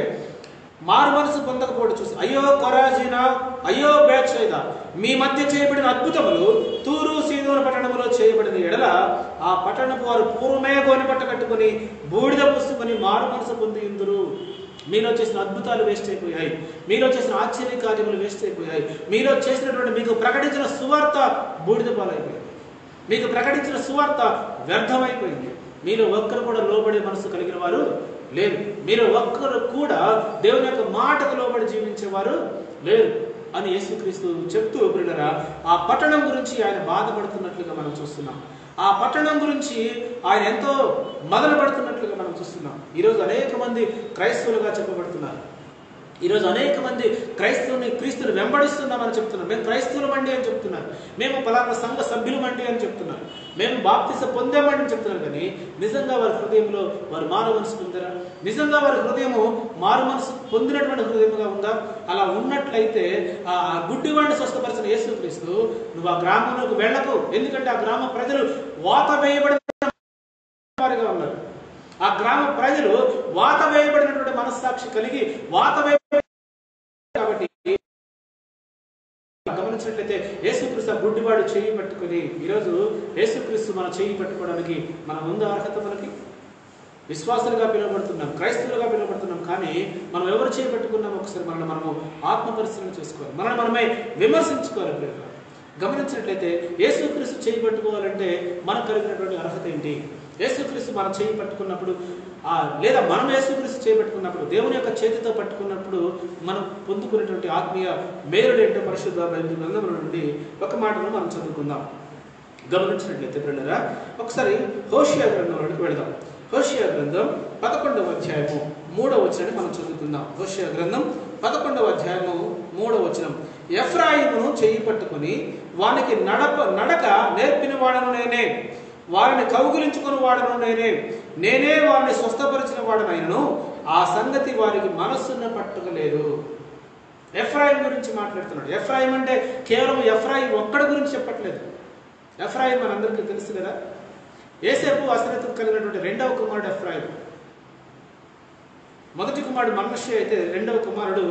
మారు మనసు పొందకపోవడం చూసి, అయ్యో కొరాజీనా, అయ్యో బెత్షెదా, మీ మధ్య చేయబడిన అద్భుతములు తూరు సీదోను పట్టణములో చేయబడిన ఎడల ఆ పట్టణపు వారు పూర్వమే గోనెపట్ట కట్టుకుని బూడిద పుసుకొని మారు మనసు పొంది ఇందురు. మీలో చేసిన అద్భుతాలు వేస్ట్ అయిపోయాయి, మీలో చేసిన ఆశ్చర్య కార్యములు వేస్ట్ అయిపోయాయి, మీలో చేసినటువంటి మీకు ప్రకటించిన సువార్త బూడిద పాలైపోయింది, మీకు ప్రకటించిన సువార్త వ్యర్థమైపోయింది. మీలో ఒక్కరు కూడా లోబడే మనసు కలిగిన వారు లేరు, మీరు ఒక్కరు కూడా దేవుని యొక్క మాటకు లోబడి జీవించేవారు లేరు అని యేసుక్రీస్తు చెప్తూ ప్రియులారా ఆ పట్టణం గురించి ఆయన బాధపడుతున్నట్లుగా మనం చూస్తున్నాం. ఆ పట్టణం గురించి ఆయన ఎంతో మదన పడుతున్నట్లుగా మనం చూస్తున్నాం. ఈరోజు అనేక మంది క్రైస్తవులుగా చెప్పబడుతున్నారు. ఈరోజు అనేక మంది క్రీస్తుని వెంబడిస్తున్నామని చెప్తున్నారు. మేము క్రైస్తవులమండి అని చెప్తున్నారు, మేము పలానా సంఘ సభ్యులమండి అని చెప్తున్నారు, మేము బాప్తిసం పొందామని అని చెప్తున్నారు. కానీ నిజంగా వారి హృదయంలో వారు మారు మనసు పొందారా? నిజంగా వారి హృదయము మారు మనసు పొందినటువంటి హృదయముగా ఉందా? అలా ఉన్నట్లయితే ఆ గుడ్డివాడిని స్వస్థపరిచిన యేసుక్రీస్తు, నువ్వు ఆ గ్రామంలోకి వెళ్ళకు, ఎందుకంటే ఆ గ్రామ ప్రజలు వాత వేయబడిన వారిగా ఉన్నారు. ఆ గ్రామ ప్రజలు వాత వేయబడినటువంటి మనస్సాక్షి కలిగి వాత వేయబడి, కాబట్టి గమనించినట్లయితే యేసుక్రీస్తు గుడ్డివాడు చేయి పట్టుకుని, ఈరోజు యేసుక్రీస్తు మన చేయి పట్టుకోవడానికి మన ముందు అర్హత మనకి. విశ్వాసులుగా పిలువబడుతున్నాం, క్రైస్తవులుగా పిలువబడుతున్నాం, కానీ మనం ఎవరు చేయి పట్టుకున్నాం ఒకసారి మనల్ని మనము ఆత్మ పరిశీలన చేసుకోవాలి, మనల్ని మనమే విమర్శించుకోవాలి. గమనించినట్లయితే యేసుక్రీస్తు చేయి పట్టుకోవాలంటే మనకు కలిగినటువంటి అర్హత ఏంటి? యేసుక్రీస్తు మనం చేయి పట్టుకున్నప్పుడు లేదా మనం యేసుక్రీస్తు చేయి పట్టుకున్నప్పుడు, దేవుని యొక్క చేతితో పట్టుకున్నప్పుడు మనం పొందుకునేటువంటి ఆత్మీయ మేలుడు ఏంటో పరిశుద్ధ బైబిల్ గ్రంథం నుండి ఒక మాటను మనం చదువుకుందాం. గమనించినట్లయితే ప్రియులారా ఒకసారి హోషేయ గ్రంథంలోకి వెళదాం. హోషేయ గ్రంథం 11వ అధ్యాయము 3వ వచనాన్ని మనం చదువుకుందాం. హోషేయ గ్రంథం 11వ అధ్యాయము 3వ వచనం, ఎఫ్రాయిమును చేయి పట్టుకుని వానికి నడక నేర్పిన వాడను నేనే, వారిని కౌగిలించుకుని వాడను నేనే వారిని స్వస్థపరిచిన వాడనైనను ఆ సంగతి వారికి మనస్సున్న పట్టుకోలేదు. ఎఫ్రాయిం గురించి మాట్లాడుతున్నాడు. ఎఫ్రాయిం అంటే కేవలం ఎఫ్రాయిం ఒక్కడి గురించి చెప్పట్లేదు. ఎఫ్రాయిం మనందరికీ తెలుసు కదా, యోసేపు అసరతు కలిగినటువంటి రెండవ కుమారుడు ఎఫ్రాయిం. మొదటి కుమారుడు మనష్షే అయితే రెండవ కుమారుడు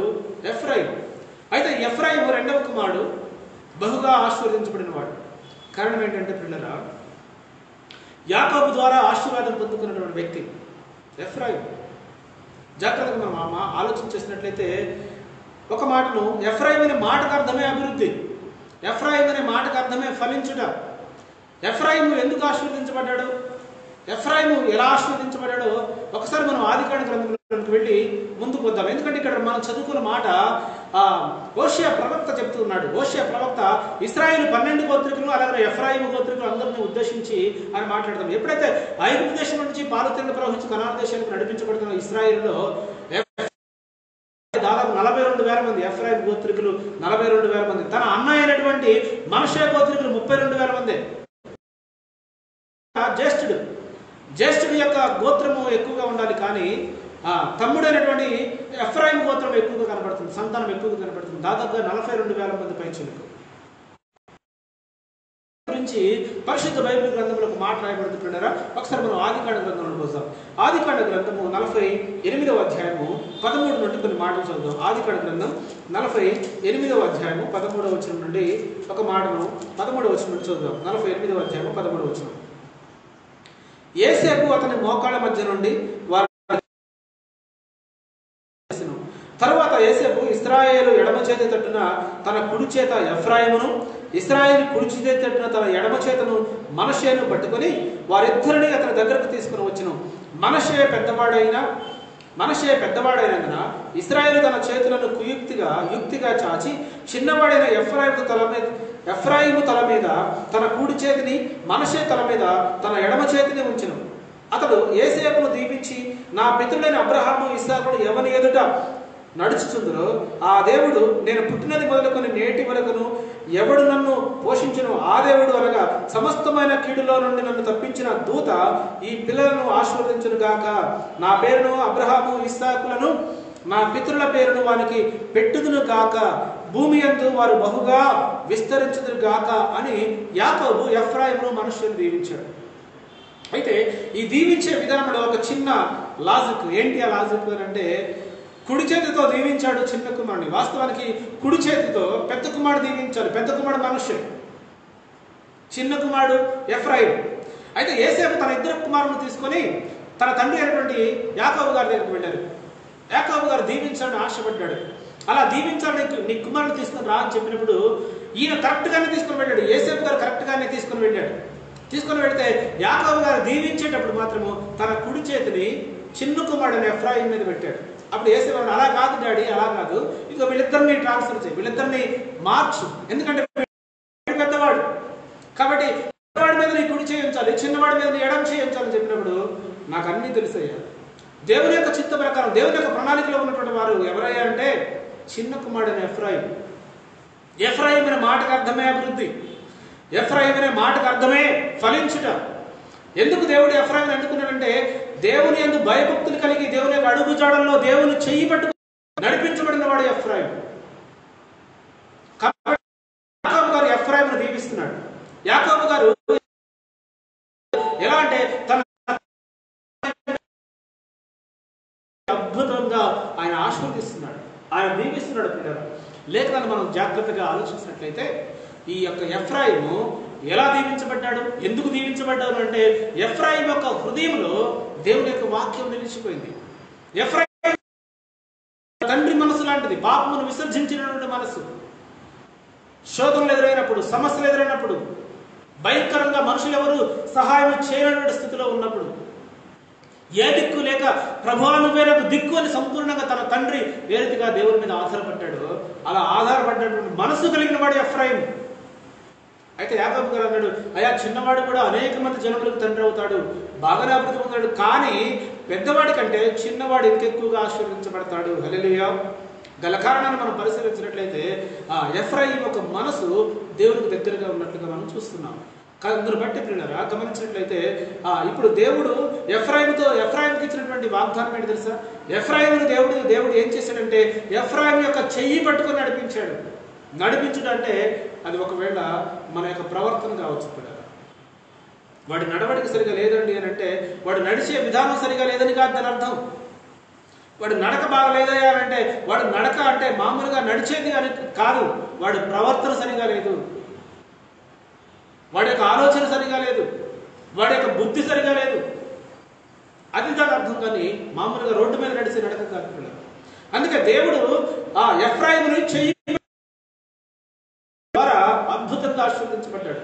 ఎఫ్రాయిం. అయితే ఎఫ్రాయిం రెండవ కుమారుడు బహుగా ఆశీర్వదించబడిన వాడు. కారణం ఏంటంటే పిల్లరా, యాకోబు ద్వారా ఆశీర్వాదం పొందుకున్నటువంటి వ్యక్తి ఎఫ్రాయిం. జాగ్రత్తగా మనం ఆలోచన చేసినట్లయితే ఒక మాటను, ఎఫ్రాయిం అనే మాటకు అర్థమే అభివృద్ధి, ఎఫ్రాయిం అనే మాటకు అర్థమే ఫలించుట. ఎఫ్రాయిము ఎందుకు ఆశీర్వదించబడ్డాడు, ఎఫ్రాయిము ఎలా ఆశీర్వదించబడ్డాడో ఒకసారి మనం ఆదికాండ గ్రంథంలోకి వెళ్ళి ముందుకు వద్దాం. ఎందుకంటే ఇక్కడ మనం చదువుకున్న మాట హోషేయ ప్రవక్త చెప్తున్నాడు. హోషేయ ప్రవక్త ఇశ్రాయేలు 12 గోత్రికులు అలాగే ఎఫ్రాయిము గోత్రికులు అందరినీ ఉద్దేశించి ఆయన మాట్లాడతాం. ఎప్పుడైతే ఐగుప్తు దేశం నుంచి పాలుతెరలు ప్రవహించి కనాను దేశానికి నడిపించబడుతున్న ఇశ్రాయేలులో దాదాపు 42,000 మంది ఎఫ్రాయిం గోత్రికులు, 42,000 మంది. తన అన్న అయినటువంటి మనష్షే గోత్రికులు 32,000 మంది. జ్యేష్ఠుడి యొక్క గోత్రము ఎక్కువగా ఉండాలి, కానీ తమ్ముడైనటువంటి ఎఫ్రాయిం గోత్రం ఎక్కువగా కనబడుతుంది, సంతానం ఎక్కువగా కనబడుతుంది. దాదాపుగా 42,000 మంది పైచిలకు గురించి పరిశుద్ధ బైబిల్ గ్రంథంలో ఒక మాట రాయబడుతున్నారా? ఒకసారి మనం ఆదికాండ గ్రంథంలోకి వస్తాం. ఆదికాండ గ్రంథము 48వ అధ్యాయము 13 నుండి కొన్ని మాటలు చదువుదాం. ఆదికాండ గ్రంథం 48వ అధ్యాయము 13వ వచనం నుండి ఒక మాటను 13వ వచనం నుండి చదువుదాం. 48వ అధ్యాయము 13వ వచనం, యోసేపు అతని మోకాళ్ళ మధ్య నుండి వారు తరువాత యోసేపు ఇశ్రాయేలు ఎడమ చేతి తట్టున తన కుడి చేత ఎఫ్రాయిమును, ఇశ్రాయేలు కుడి చేతి తట్టున తన ఎడమ చేతను మనషేను పట్టుకొని వారిద్దరిని అతని దగ్గరకు తీసుకుని వచ్చును. మనషే పెద్దవాడైనందున ఇశ్రాయేలు తన చేతులను యుక్తిగా చాచి చిన్నవాడైన ఎఫ్రాయిము తల మీద తన కుడి చేతిని, మనషే తల మీద తన ఎడమ చేతిని ఉంచెను. అతడు యోసేపును దీవించి, నా పితరులైన అబ్రహాము ఇస్సాకులు ఎవని ఎదుట నడుచుచుందరో ఆ దేవుడు నేను పుట్టినది మొదలుకొని నేటి వరకును ఎవడు నన్ను పోషించును ఆ దేవుడు అనగా సమస్తమైన కీడులో నుండి నన్ను తప్పించిన దూత ఈ పిల్లలను ఆశీర్వదించును గాక. నా పేరును అబ్రహాము ఇస్సాకులను నా పితరుల పేరును వానికి పెట్టుదును గాక. భూమి యందు వారు బహుగా విస్తరించుదురు గాక అని యాకోబు ఎఫ్రాయిమును మనషేను దీవించాడు. అయితే ఈ దీవించే విధానంలో ఒక చిన్న లాజిక్ ఏంటి? ఆ లాజిక్ అంటే కుడి చేతితో దీవించాడు చిన్న కుమారుని. వాస్తవానికి కుడి చేతితో పెద్ద కుమారుడు దీవించాడు. పెద్ద కుమారుడు మనషే, చిన్న కుమారుడు ఎఫ్రాయిం. అయితే యోసేపు తన ఇద్దరు కుమారులను తీసుకొని తన తండ్రి అయినటువంటి యాకోబు గారి దగ్గరికి వెళ్ళారు. యాకోబు గారు దీవించాలని ఆశపడ్డాడు. అలా దీవించాలని నీ కుమారుని తీసుకొని రా అని చెప్పినప్పుడు ఈయన కరెక్ట్గానే తీసుకొని వెళ్ళాడు. యోసేపు గారు కరెక్ట్గానే తీసుకొని వెళ్ళాడు. తీసుకొని వెళితే యాకోబు గారు దీవించేటప్పుడు మాత్రము తన కుడి చేతిని చిన్న కుమారుడు ఎఫ్రాయిం మీద పెట్టాడు. అప్పుడు యోసేపు అలా కాదు డాడీ, అలా కాదు, ఇదిగో వీళ్ళిద్దరిని ట్రాన్స్ఫర్ చేయి, వీళ్ళిద్దరిని మార్చు, ఎందుకంటే పెద్దవాడు కాబట్టి పెద్దవాడి మీద నీ కుడి చేయించాలి, చిన్నవాడి మీద నీ ఎడం చేయించాలని చెప్పినప్పుడు నాకు అన్నీ తెలుసయ్యా. దేవుని యొక్క చిత్త ప్రకారం దేవుని యొక్క ప్రణాళికలో ఉన్నటువంటి వారు ఎవరయ్యా అంటే చిన్న కుమారుడైన ఎఫ్రాయిం. ఎఫ్రాయిం అనే మాటకు అర్థమే అభివృద్ధి, ఎఫ్రాయిం అనే మాటకు అర్థమే ఫలించుట. ఎందుకు దేవుడు ఎఫ్రాయిం ఎందుకున్నాడంటే దేవుని యందు భయభక్తులు కలిగి దేవుని యొక్క అడుగు జాడల్లో దేవుని చెయ్యి పట్టుకు నడిపించబడిన వాడు ఎఫ్రాయిం. కాబట్టి యాకోబు గారు ఎఫ్రాయింను దీవిస్తున్నాడు. యాకోబు గారు ఎలా అంటే తన అద్భుతంగా ఆయన ఆశీర్వదిస్తున్నాడు, ఆయన దీవిస్తున్నాడు. లేఖనాన్ని మనం జాగ్రత్తగా ఆలోచించినట్లయితే ఈ యొక్క ఎఫ్రాయిము ఎలా దీవించబడ్డాడు, ఎందుకు దీవించబడ్డాడు అంటే ఎఫ్రాయిం యొక్క హృదయంలో దేవుని యొక్క వాక్యం నిలిచిపోయింది. ఎఫ్రాయిం తండ్రి మనసు లాంటిది, పాపమును విసర్జించినటువంటి మనసు. శోధనలు ఎదురైనప్పుడు, సమస్యలు ఎదురైనప్పుడు, భయంకరంగా మనుషులు ఎవరు సహాయం చేయనటువంటి స్థితిలో ఉన్నప్పుడు, ఏ దిక్కు లేక ప్రభువా నువ్వే నాకు దిక్కు అని సంపూర్ణంగా తన తండ్రి ఏ రీతిగా దేవుని మీద ఆధారపడ్డాడో అలా ఆధారపడ్డటువంటి మనసు కలిగిన వాడు ఎఫ్రాయిం. అయితే యాకోబు గారు అన్నాడు, అయ్యా చిన్నవాడు కూడా అనేక మంది జనములకు తండ్రి అవుతాడు, బాగానే అభివృద్ధి పొందాడు, కానీ పెద్దవాడి కంటే చిన్నవాడు ఇంకెక్కువగా ఆశీర్వదించబడతాడు. హల్లెలూయా. గల కారణాన్ని మనం పరిశీలించినట్లయితే ఎఫ్రాయిం యొక్క మనసు దేవునికి దగ్గరగా ఉన్నట్లుగా మనం చూస్తున్నాం. అందును బట్టి ప్రియులారా గమనించినట్లయితే ఇప్పుడు దేవుడు ఎఫ్రాయింకి ఇచ్చినటువంటి వాగ్దానం ఏంటి తెలుసా? ఎఫ్రాయిమును దేవుడు ఏం చేశాడంటే ఎఫ్రాయిం యొక్క చెయ్యి పట్టుకొని నడిపించాడు. నడిపించడం అంటే అది ఒకవేళ మన యొక్క ప్రవర్తన కావచ్చు కూడా. వాడి నడవడిక సరిగా లేదండి అని అంటే వాడు నడిచే విధానం సరిగా లేదని కాదు దాని అర్థం. వాడు నడక బాగలేదయ్యా అంటే వాడు నడక అంటే మామూలుగా నడిచేది అని కాదు, వాడి ప్రవర్తన సరిగా లేదు, వాడి యొక్క ఆలోచన సరిగా లేదు, వాడి యొక్క బుద్ధి సరిగా లేదు, అది దాని అర్థం. కానీ మామూలుగా రోడ్డు మీద నడిచే నడక కాదు. అందుకే దేవుడు ఎఫ్రాయిముని చెయ్యి ద్వారా అద్భుతంగా ఆశీర్వదించబడ్డాడు.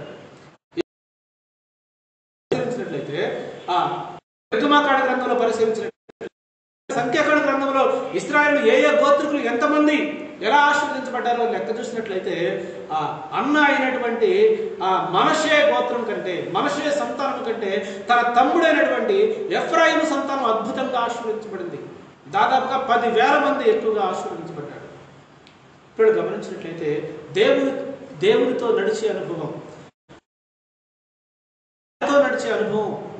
పరిశీలించినట్లయితే నిర్గమాకాండ గ్రంథంలో పరిశీలించినట్లయితే సంఖ్యాకాండ గ్రంథంలో ఇశ్రాయేలు ఏ గోత్రికులు ఎంతమంది ఎలా ఆశీర్వదించబడ్డారో లెక్క చూసినట్లయితే అన్న అయినటువంటి మనషే గోత్రం కంటే, మనషే సంతానం కంటే తన తమ్ముడైనటువంటి ఎఫ్రాయిము సంతానం అద్భుతంగా ఆశీర్వదించబడింది. దాదాపుగా 10,000 మంది ఎక్కువగా ఆశీర్వదించబడ్డాడు. ఇప్పుడు గమనించినట్లయితే దేవునితో నడిచే అనుభవం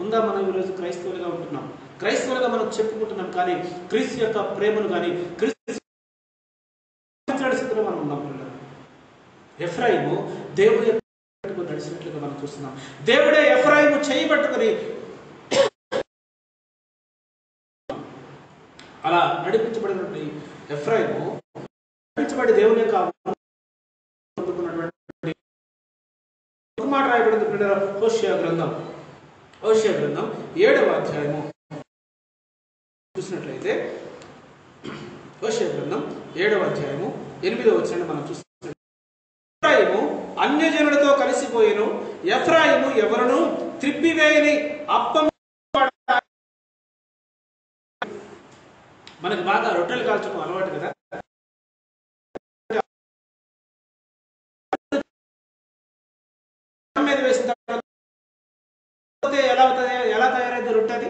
ఉందా? మనం ఈరోజు క్రైస్తవులుగా ఉంటున్నాం, క్రైస్తవులుగా మనం చెప్పుకుంటున్నాం, కానీ క్రీస్తు యొక్క ప్రేమను కానీ క్రీస్తు స్థితిలో మనం ఉన్నాం. ఎఫ్రాయిము దేవుడి నడిచినట్లుగా మనం చూస్తున్నాం. దేవుడే ఎఫ్రాయిము చేయి పట్టుకొని అలా నడిపించబడినటువంటి ఎఫ్రాయిము నడిపించబడి దేవుని యొక్క మాట రాయబడింది. హోషేయ గ్రంథం 7వ అధ్యాయము చూసినట్లయితే హోషేయ గ్రంథం 7వ అధ్యాయము 8వ వచనాన్ని మనం చూస్తాం. ఎఫ్రాయిము అన్యజనులతో కలిసిపోయిను, ఎఫ్రాయిము ఎవరును త్రిప్పివేయని అప్పం. మనకు బాగా రొట్టెలు కాల్చడం అలవాటు కదా. మీద వేసిన తర్వాత ఎలా తయారైంది రొట్టె? అది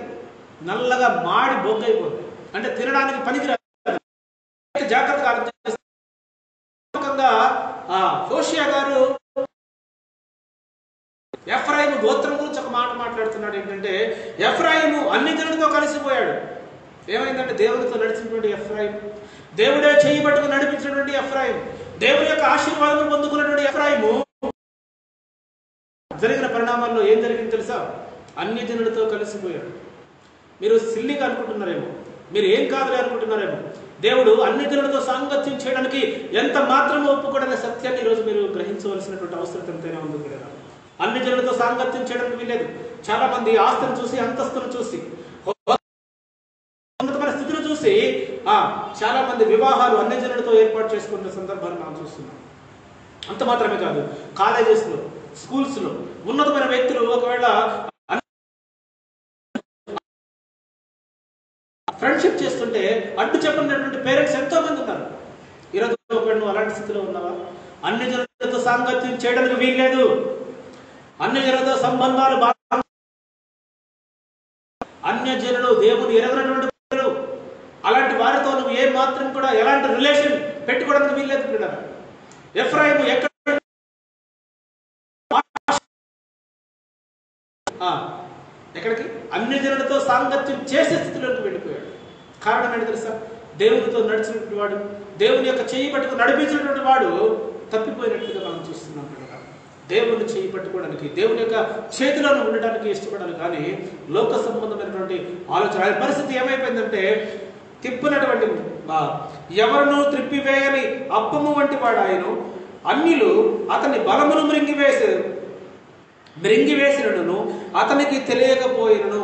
నల్లగా మాడి బొగ్గైపోతుంది, అంటే తినడానికి పనికిరాదు. జాగ్రత్తగా ఆలోచించగా హోషియా గారు ఎఫ్రాయిము గోత్రం గురించి ఒక మాట మాట్లాడుతున్నాడు. ఏంటంటే ఎఫ్రాయిము అన్ని జనులతో కలిసిపోయాడు. ఏమైందంటే దేవునితో నడిచినటువంటి ఎఫ్రాయిం, దేవుడే చెయ్యి పట్టుకుని నడిపించినటువంటి ఎఫ్రాయిం, దేవుని యొక్క ఆశీర్వాదం పొందుకున్నటువంటి ఎఫ్రాయిము జరిగిన పరిణామాల్లో ఏం జరిగింది తెలుసా? అన్ని జనులతో కలిసిపోయాడు. మీరు సిల్లిగా అనుకుంటున్నారేమో, మీరు ఏం కాదులే అనుకుంటున్నారేమో. దేవుడు అన్ని జనులతో సాంగత్యం చేయడానికి ఎంత మాత్రమూ ఒప్పుకోడనే సత్యాన్ని ఈరోజు మీరు గ్రహించవలసినటువంటి అవసరం ఎంతైనా ఉంది కదా. అన్ని జనులతో సాంగత్యం చేయడానికి వీల్లేదు. చాలా మంది ఆస్తిని చూసి, అంతస్తును చూసి, ఉన్నతమైన స్థితిని చూసి చాలా మంది వివాహాలు అన్ని జనులతో ఏర్పాటు చేసుకున్న సందర్భాన్ని మనం చూస్తున్నాం. అంత మాత్రమే కాదు, కాలేజెస్లో, స్కూల్స్లో ఉన్నతమైన వ్యక్తులు ఒకవేళ ఫ్రెండ్షిప్ చేస్తుంటే అడ్డు చెప్పినటువంటి పేరెంట్స్ ఎంతో మంది ఉన్నారు. ఈరోజు ఒకవేళ నువ్వు అలాంటి స్థితిలో ఉన్నావా? అన్ని జనులతో సాంగత్యం చేయడానికి వీల్లేదు. అన్ని జనులతో సంబంధాలు అన్య జనులు దేవుని ఎరగనటువంటి అలాంటి వారితో నువ్వు ఏ మాత్రం కూడా ఎలాంటి రిలేషన్ పెట్టుకోవడానికి వీల్లేదు. పిల్లలు ఎఫ్రాయిము ఎక్కడికి? అన్ని జనులతో సాంగత్యం చేసే స్థితిలోకి వెళ్ళిపోయాడు. కారణం ఏంటి తెలుసా? దేవునితో నడిచినటువంటి వాడు, దేవుని యొక్క చేయి పట్టుకుని నడిపించినటువంటి వాడు తప్పిపోయినట్లుగా మనం చూస్తున్నాం. దేవుని చేయి పట్టుకోవడానికి, దేవుని యొక్క చేతిలో ఉండడానికి ఇష్టపడాలి, కానీ లోక సంబంధమైనటువంటి ఆలోచన. ఆయన పరిస్థితి ఏమైపోయిందంటే తిప్పినటువంటి ఎవరినూ త్రిప్పివేయని అప్పము వంటి వాడు ఆయన. అన్యులు అతని బలమును మృంగివేసినను అతనికి తెలియకపోయినను.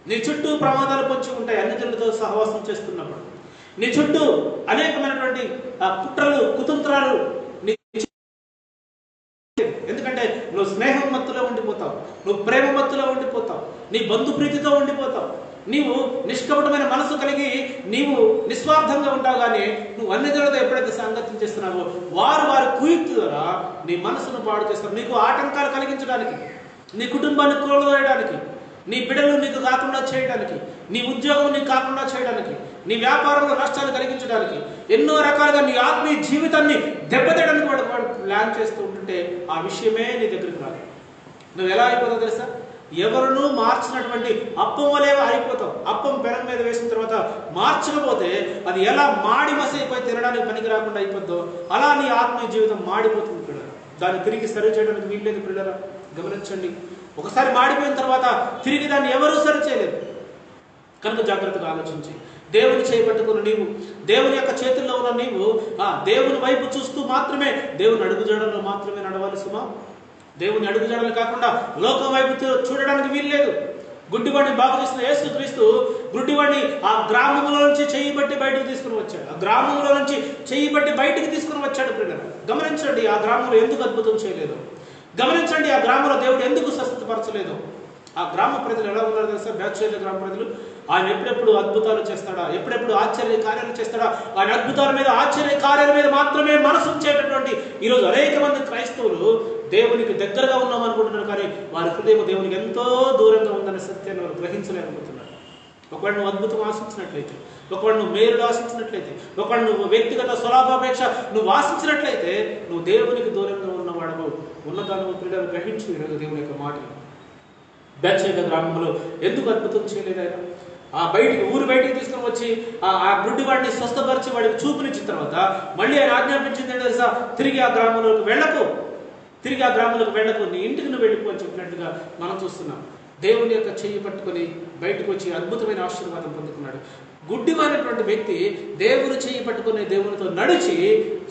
నీ చుట్టూ ప్రమాదాలు పొంచి ఉంటాయి అన్ని జనులతో సహవాసం చేస్తున్నప్పుడు. నీ చుట్టూ అనేకమైనటువంటి కుట్రలు, కుతంత్రాలు. ఎందుకంటే నువ్వు స్నేహం మత్తులో ఉండిపోతావు, నువ్వు ప్రేమ మత్తులో ఉండిపోతావు, నీ బంధు ప్రీతితో ఉండిపోతావు, నీవు నిష్కపటమైన మనసు కలిగి నీవు నిస్వార్థంగా ఉంటావు. కానీ నువ్వు అన్ని జనులతో ఎప్పుడైతే సాంగత్యం చేస్తున్నావో వారి కుయుక్తి ద్వారా నీ మనసును పాడు చేస్తారు. నీకు ఆటంకాలు కలిగించడానికి, నీ కుటుంబాన్ని కోల్వేయడానికి, నీ బిడ్డలు నీకు కాకుండా చేయడానికి, నీ ఉద్యోగం నీకు కాకుండా చేయడానికి, నీ వ్యాపారంలో నష్టాలు కలిగించడానికి, ఎన్నో రకాలుగా నీ ఆత్మీయ జీవితాన్ని దెబ్బతీయడానికి వాడు ప్లాన్ చేస్తూ ఉంటుంటే ఆ విషయమే నీ దగ్గరికి రాదు. నువ్వు ఎలా అయిపోతావు తెలుసా? ఎవరునూ మార్చినటువంటి అప్పం వలే అయిపోతావు. అప్పం పెనం మీద వేసిన తర్వాత మార్చకపోతే అది ఎలా మాడి మసైపోయి తినడానికి పనికి రాకుండా అయిపోద్దో అలా నీ ఆత్మీయ జీవితం మాడిపోతుంది పిల్లలు. దాన్ని తిరిగి సరి చేయడానికి వీల్లేదు పిల్లరా. గమనించండి, ఒకసారి మాడిపోయిన తర్వాత తిరిగి దాన్ని ఎవరూ సరి చేయలేదు. కనుక జాగ్రత్తగా ఆలోచించి దేవుని చేపట్టుకుని నీవు, దేవుని యొక్క చేతుల్లో ఉన్న నీవు దేవుని వైపు చూస్తూ మాత్రమే, దేవుని అడుగుజాడల్లో మాత్రమే నడవాలి సుమా. దేవుని అడుగుజాడలు కాకుండా లోకం వైపు చూడడానికి వీల్లేదు. గుడ్డివాడిని బాగు చేసిన యేసుక్రీస్తు గుడ్డివాడిని ఆ గ్రామంలో నుంచి చెయ్యి బట్టి బయటకు తీసుకుని వచ్చాడు. ఆ గ్రామంలో నుంచి చెయ్యి బట్టి బయటికి తీసుకుని వచ్చాడు. పిల్లలు గమనించండి, ఆ గ్రామంలో ఎందుకు అద్భుతం చేయలేదు? గమనించండి, ఆ గ్రామంలో దేవుడు ఎందుకు స్వస్థతపరచలేదు? ఆ గ్రామ ప్రజలు ఎలా ఉన్నారు తెలుసా? బేత్షెబా గ్రామ ప్రజలు, ఆయన ఎప్పుడెప్పుడు అద్భుతాలు చేస్తాడా, ఎప్పుడెప్పుడు ఆశ్చర్య కార్యాలు చేస్తాడా, ఆయన అద్భుతాల మీద, ఆశ్చర్య కార్యాల మీద మాత్రమే మనసు ఉంచేటటువంటి ఈరోజు అనేక మంది క్రైస్తవులు దేవునికి దగ్గరగా ఉన్నాం అనుకుంటున్నారు, కానీ వారి హృదయం దేవునికి ఎంతో దూరంగా ఉందనే సత్యాన్ని వారు గ్రహించలేకపోతున్నారు. ఒకవేళ నువ్వు అద్భుతం ఆశించినట్లయితే, ఒకవేళ నువ్వు మేలుడు ఆశించినట్లయితే, ఒకవేళ నువ్వు వ్యక్తిగత స్వలాభాపేక్ష నువ్వు ఆశించినట్లయితే నువ్వు దేవునికి దూరంగా ఉన్నవాడవు. ఉన్నదాన్ని పిల్లలు గ్రహించు ఈరోజు దేవుని యొక్క మాటలు. బేత్షెబా గ్రామంలో ఎందుకు అద్భుతం చేయలేదు? ఆయన ఊరు బయటికి తీసుకుని వచ్చి ఆ గుడ్డివాడిని స్వస్థపరిచి వాడికి చూపునిచ్చిన తర్వాత మళ్ళీ ఆయన ఆజ్ఞాపించింది ఏంటో తెలుసా? తిరిగి ఆ గ్రామంలోకి వెళ్ళకు, నీ ఇంటికి నువ్వు వెళ్ళిపో అని చెప్పినట్టుగా మనం చూస్తున్నాం. దేవుని యొక్క చెయ్యి పట్టుకొని బయటకు వచ్చి అద్భుతమైన ఆశీర్వాదం పొందుకున్నాడు. గుడ్డివారైనటువంటి వ్యక్తి దేవుని చెయ్యి పట్టుకుని దేవునితో నడిచి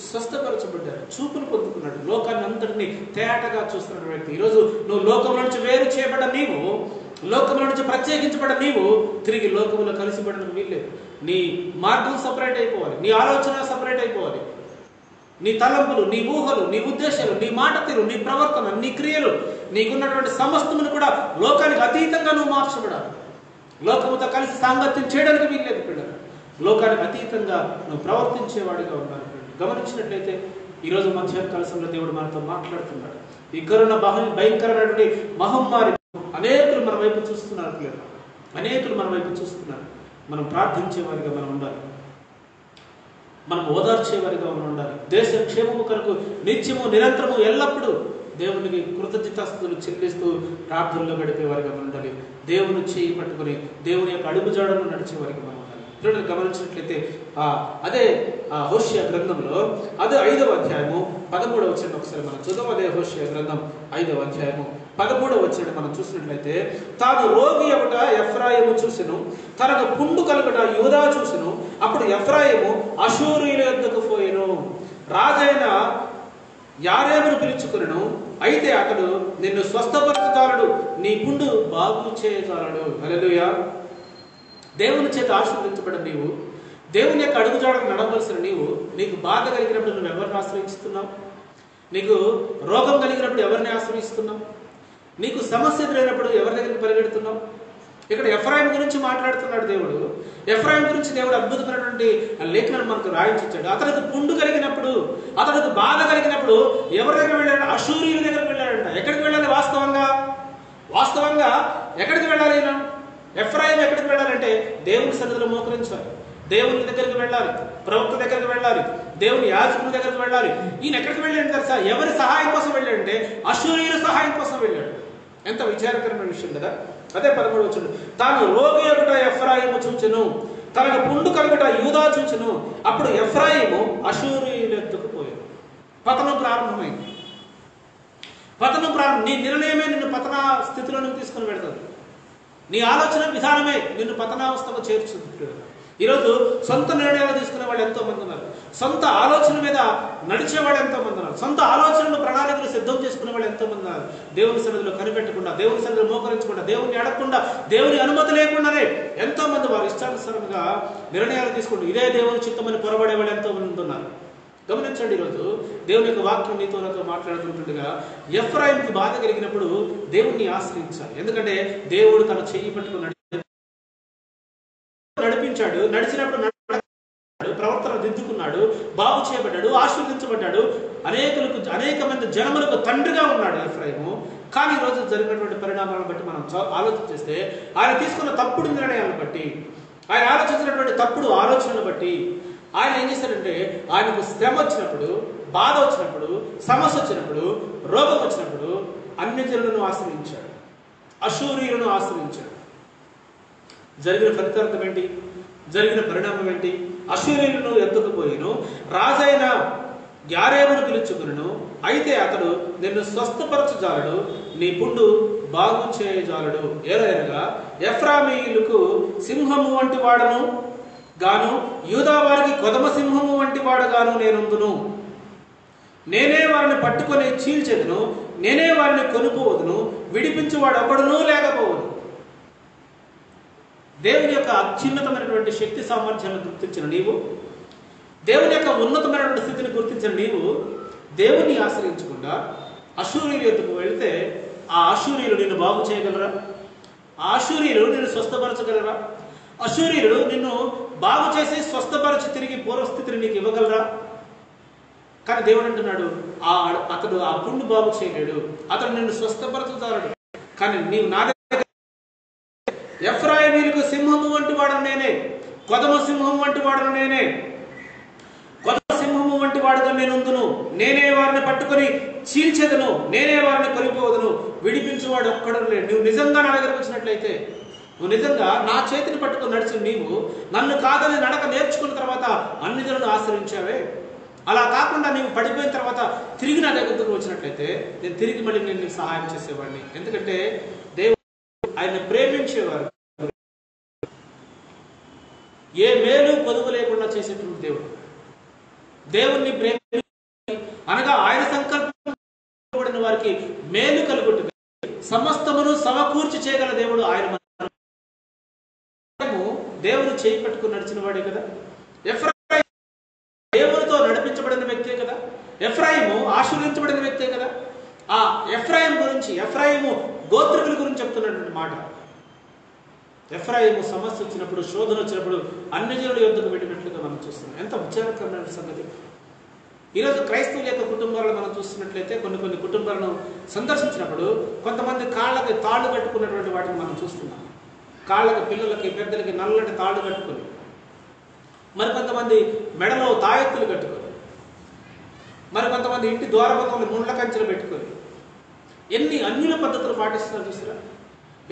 స్వస్థపరచబడ్డాడు, చూపును పొందుకున్నాడు. లోకాన్ని అంతటిని తేటగా చూస్తున్న వ్యక్తి. ఈరోజు నువ్వు లోకం నుంచి వేరు చేయబడ్డ నీవు లోకంలో నుంచి ప్రత్యేకించబడ నీవు తిరిగి లోకంలో కలిసిపడడానికి వీల్లేదు. నీ మార్గం సపరేట్ అయిపోవాలి, నీ ఆలోచన సపరేట్ అయిపోవాలి, నీ తలంపులు, నీ ఊహలు, నీ ఉద్దేశాలు, నీ మాట తీరు, నీ ప్రవర్తన, నీ క్రియలు, నీకున్నటువంటి సమస్తమును కూడా లోకానికి అతీతంగా నువ్వు మార్చబడాలి. లోకముతో కలిసి సాంగత్యం చేయడానికి వీల్లేదు పిల్లలు. లోకానికి అతీతంగా నువ్వు ప్రవర్తించేవాడిగా ఉండాలి. గమనించినట్లయితే ఈరోజు మధ్యాహ్న సమయంలో దేవుడు మనతో మాట్లాడుతున్నాడు. ఈ కరోనా భయంకరమైనటువంటి మహమ్మారి అనేకులు మన వైపు చూస్తున్నారు పిల్లలు, అనేకులు మన వైపు చూస్తున్నారు. మనం ప్రార్థించేవారిగా మనం ఉండాలి, మనం ఓదార్చేవారిగా మనం ఉండాలి. దేశ క్షేమము కొరకు నిత్యము నిరంతరము ఎల్లప్పుడూ దేవునికి కృతజ్ఞతాస్తుతులు చెల్లిస్తూ ప్రార్థనలో గడిపేవారిగా మనం ఉండాలి. దేవుని చేయి పట్టుకుని దేవుని యొక్క అడుగుజాడను నడిచేవారిగా మనం ఉండాలి. చూడండి, గమనించినట్లయితే అదే హోషేయ గ్రంథంలో అదే 5వ అధ్యాయము 13వ వచనం ఒకసారి మనం చదువు. అదే హోషేయ గ్రంథం 5వ అధ్యాయము 13వ వచనం మనం చూసినట్లయితే, తాను రోగి ఒకట ఎఫ్రాయిము చూసెను, తనకు పుండు కలుగుట యూదా చూసెను. అప్పుడు ఎఫ్రాయిము అషూరీయుల యొద్దకు పోయెను, రాజైన యారేమును పిలుచుకును. అయితే అతడు నిన్ను స్వస్థపరచగలడు, నీ పుండు బాగు చేయగలడు. హల్లెలూయా. దేవుని చేత ఆశీర్వదించబడిన నీవు, దేవుని యొక్క అడుగుజాడకు నడవలసిన నీవు, నీకు బాధ కలిగినప్పుడు నువ్వు ఎవరిని ఆశ్రయిస్తున్నావు? నీకు రోగం కలిగినప్పుడు ఎవరిని ఆశ్రయిస్తున్నావు? నీకు సమస్య ఎదురైనప్పుడు ఎవరి దగ్గరికి పరిగెడుతున్నావు? ఇక్కడ ఎఫ్రాయిం గురించి మాట్లాడుతున్నాడు దేవుడు. ఎఫ్రాయిం గురించి దేవుడు అద్భుతమైనటువంటి లేఖనాలు మనకు రాయించాడు. అతనికి పుండు కలిగినప్పుడు, అతనికి బాధ కలిగినప్పుడు ఎవరి దగ్గర వెళ్ళాడు? అషూరీయుల దగ్గరికి వెళ్ళాడంట. ఎక్కడికి వెళ్ళాలి? వాస్తవంగా ఎక్కడికి వెళ్ళాలి? ఎఫ్రాయిం ఎక్కడికి వెళ్ళాలంటే దేవుని సన్నిధిలో మోకరించాలి, దేవుని దగ్గరికి వెళ్ళాలి, ప్రవక్త దగ్గరికి వెళ్ళాలి, దేవుని యాజకుని దగ్గరికి వెళ్ళాలి. ఈయన ఎక్కడికి వెళ్ళాడు తెలుసా? ఎవరి సహాయం కోసం వెళ్ళాడంటే అషూరీయుల సహాయం కోసం వెళ్ళాడు. ఎంత విచారకరమైన విషయం కదా. అదే 13వ వచనం, తాను రోగి ఒకట ఎఫ్రాయిము చూచెను, తనకు పుండు కలుగుట యూదా చూచెను. అప్పుడు ఎఫ్రాయిము అషూరీయుల యొద్దకు పోయాడు. పతనం ప్రారంభమైంది. నీ నిర్ణయమే నిన్ను పతన స్థితిలోకి తీసుకుని పెడుతుంది. నీ ఆలోచన విధానమే నిన్ను పతనావస్థకు చేర్చుతుంది. ఈరోజు సొంత నిర్ణయాలు తీసుకునే వాళ్ళు ఎంతో మంది ఉన్నారు, సొంత ఆలోచన మీద నడిచేవాళ్ళు ఎంతో మంది ఉన్నారు, సొంత ఆలోచనలు ప్రణాళికలు సిద్ధం చేసుకునే వాళ్ళు ఎంతో మంది ఉన్నారు. దేవుని సన్నిధిలో కనిపెట్టకుండా, దేవుని సన్నిధిలో మోకరించకుండా, దేవుని అడగకుండా, దేవుని అనుమతి లేకుండానే ఎంతో మంది వారు ఇష్టానుసారంగా నిర్ణయాలు తీసుకుంటూ ఇదే దేవుని చిత్తమని పొరబడే వాళ్ళు ఎంతో మంది ఉన్నారు. గమనించండి, ఈరోజు దేవుని యొక్క వాక్యం నీతో నాతో మాట్లాడుతుంటుండగా ఎఫ్రాయిముకి బాధ కలిగినప్పుడు దేవుణ్ణి ఆశ్రయించాలి. ఎందుకంటే దేవుడు తన చెయ్యి పట్టుకుని నడిపించాడు. నడిచినప్పుడు ప్రవర్తన దిద్దుకున్నాడు, బాగు చేయబడ్డాడు, ఆశీర్వదించబడ్డాడు. అనేక మంది జనములకు తండ్రిగా ఉన్నాడు ఎఫ్రాయిము. కానీ ఈరోజు జరిగినటువంటి పరిణామాలను బట్టి మనం ఆలోచన చేస్తే, ఆయన తీసుకున్న తప్పుడు నిర్ణయాలను బట్టి, ఆయన ఆలోచించినటువంటి తప్పుడు ఆలోచనలు బట్టి ఆయన ఏం చేశాడంటే, ఆయనకు శ్రమ వచ్చినప్పుడు, బాధ వచ్చినప్పుడు, సమస్య వచ్చినప్పుడు, రోగం వచ్చినప్పుడు అన్ని జనులను ఆశ్రయించాడు, అషూరీయులను ఆశ్రయించాడు. జరిగిన ఫలితార్థం ఏంటి? జరిగిన పరిణామం ఏంటి? అషూరీయులను ఎత్తుకుపోయిను, రాజైన యారేమును పిలుచుకును. అయితే అతడు నిన్ను స్వస్థపరచజాలడు, నీ పుండు బాగు చేయజాలడు. ఏలైనగా ఎఫ్రామీయులకు సింహము వంటి వాడను గాను, యూదా వారికి కొదమ సింహము వంటి వాడుగాను నేనుందును. నేనే వారిని పట్టుకొని చీల్చెదను, నేనే వారిని కొనుపోవదును, విడిపించువాడు ఒకడునూ లేకపోవదు. దేవుని యొక్క అత్యున్నతమైనటువంటి శక్తి సామర్థ్యాలను గుర్తించిన నీవు, దేవుని యొక్క ఉన్నతమైనటువంటి స్థితిని గుర్తించిన నీవు దేవుణ్ణి ఆశ్రయించకుండా అషూరీయుల యొద్దకు వెళితే ఆ అషూరీయులు నిన్ను బాగు చేయగలరా? ఆ అషూరీయులు నిన్ను స్వస్థపరచగలరా? అషూరీయులు నిన్ను బాగు చేసి స్వస్థపరచి తిరిగి పూర్వస్థితిని నీకు ఇవ్వగలరా? కానీ దేవుడు అంటున్నాడు, అతడు ఆ పుండు బాగు చేయలేడు, అతడు నిన్ను స్వస్థపరచగలడు. కానీ నీవు నా దగ్గర, ఎఫ్రాయిమీయులకు సింహము వంటి వాడను నేనే, కొదమ సింహం వంటి వాడను నేనే, కొదమ సింహము వంటి వాడుగా నేనుందును, నేనే వారిని పట్టుకొని చీల్చెదను, నేనే వారిని కొనిపోవదును, విడిపించువాడు ఒక్కడు లేడు. నువ్వు నిజంగా నా దగ్గరకు వచ్చినట్లయితే, నువ్వు నిజంగా నా చేతిని పట్టుకొని నడిచిన నీవు నన్ను కాదని నడక నేర్చుకున్న తర్వాత అన్ని జనులను ఆశ్రయించావే. అలా కాకుండా నీవు పడిపోయిన తర్వాత తిరిగి నా దగ్గరకు వచ్చినట్లయితే నేను తిరిగి మళ్ళీ నేను నీకు సహాయం చేసేవాడిని. ఎందుకంటే దేవుడు ఆయన ప్రేమించేవారు, ఏ మేలు పొదుపు లేకుండా చేసేటువంటి దేవుడు. దేవుణ్ణి ప్రేమి అనగా ఆయన సంకల్పం వారికి మేలు కలుగుతుంది, సమస్తమును సమకూర్చి చేయగల దేవుడు ఆయన. దేవుడు చేయి పట్టుకుని నడిచిన వాడే కదా. ఎఫ్రాయిము దేవునితో నడిపించబడిన వ్యక్తే కదా. ఎఫ్రాయిము ఆశీర్వదించబడిన వ్యక్తే కదా. ఆ ఎఫ్రాయిం గురించి, ఎఫ్రాయిము గోత్రికుల గురించి చెప్తున్నటువంటి మాట. ఎఫ్రాయిము సమస్య వచ్చినప్పుడు, శోధన వచ్చినప్పుడు అన్యజనుల యొద్దకు వెళ్ళినట్లుగా మనం చూస్తున్నాం. ఎంత విచారకరమైన సంగతి. ఈరోజు క్రైస్తవుల యొక్క కుటుంబాలను మనం చూస్తున్నట్లయితే కొన్ని కుటుంబాలను సందర్శించినప్పుడు కొంతమంది కాళ్ళకి తాళ్ళు కట్టుకున్నటువంటి వాటిని మనం చూస్తున్నాం. కాళ్ళకి, పిల్లలకి, పెద్దలకి నల్లటి తాళ్ళు కట్టుకొని, మరికొంతమంది మెడలో తాయెత్తులు కట్టుకొని, మరికొంతమంది ఇంటి ద్వారబంధంలో ముండ్ల కంచెలు పెట్టుకొని ఎన్ని అన్యుల పద్ధతులు పాటిస్తున్నారు చూసారా?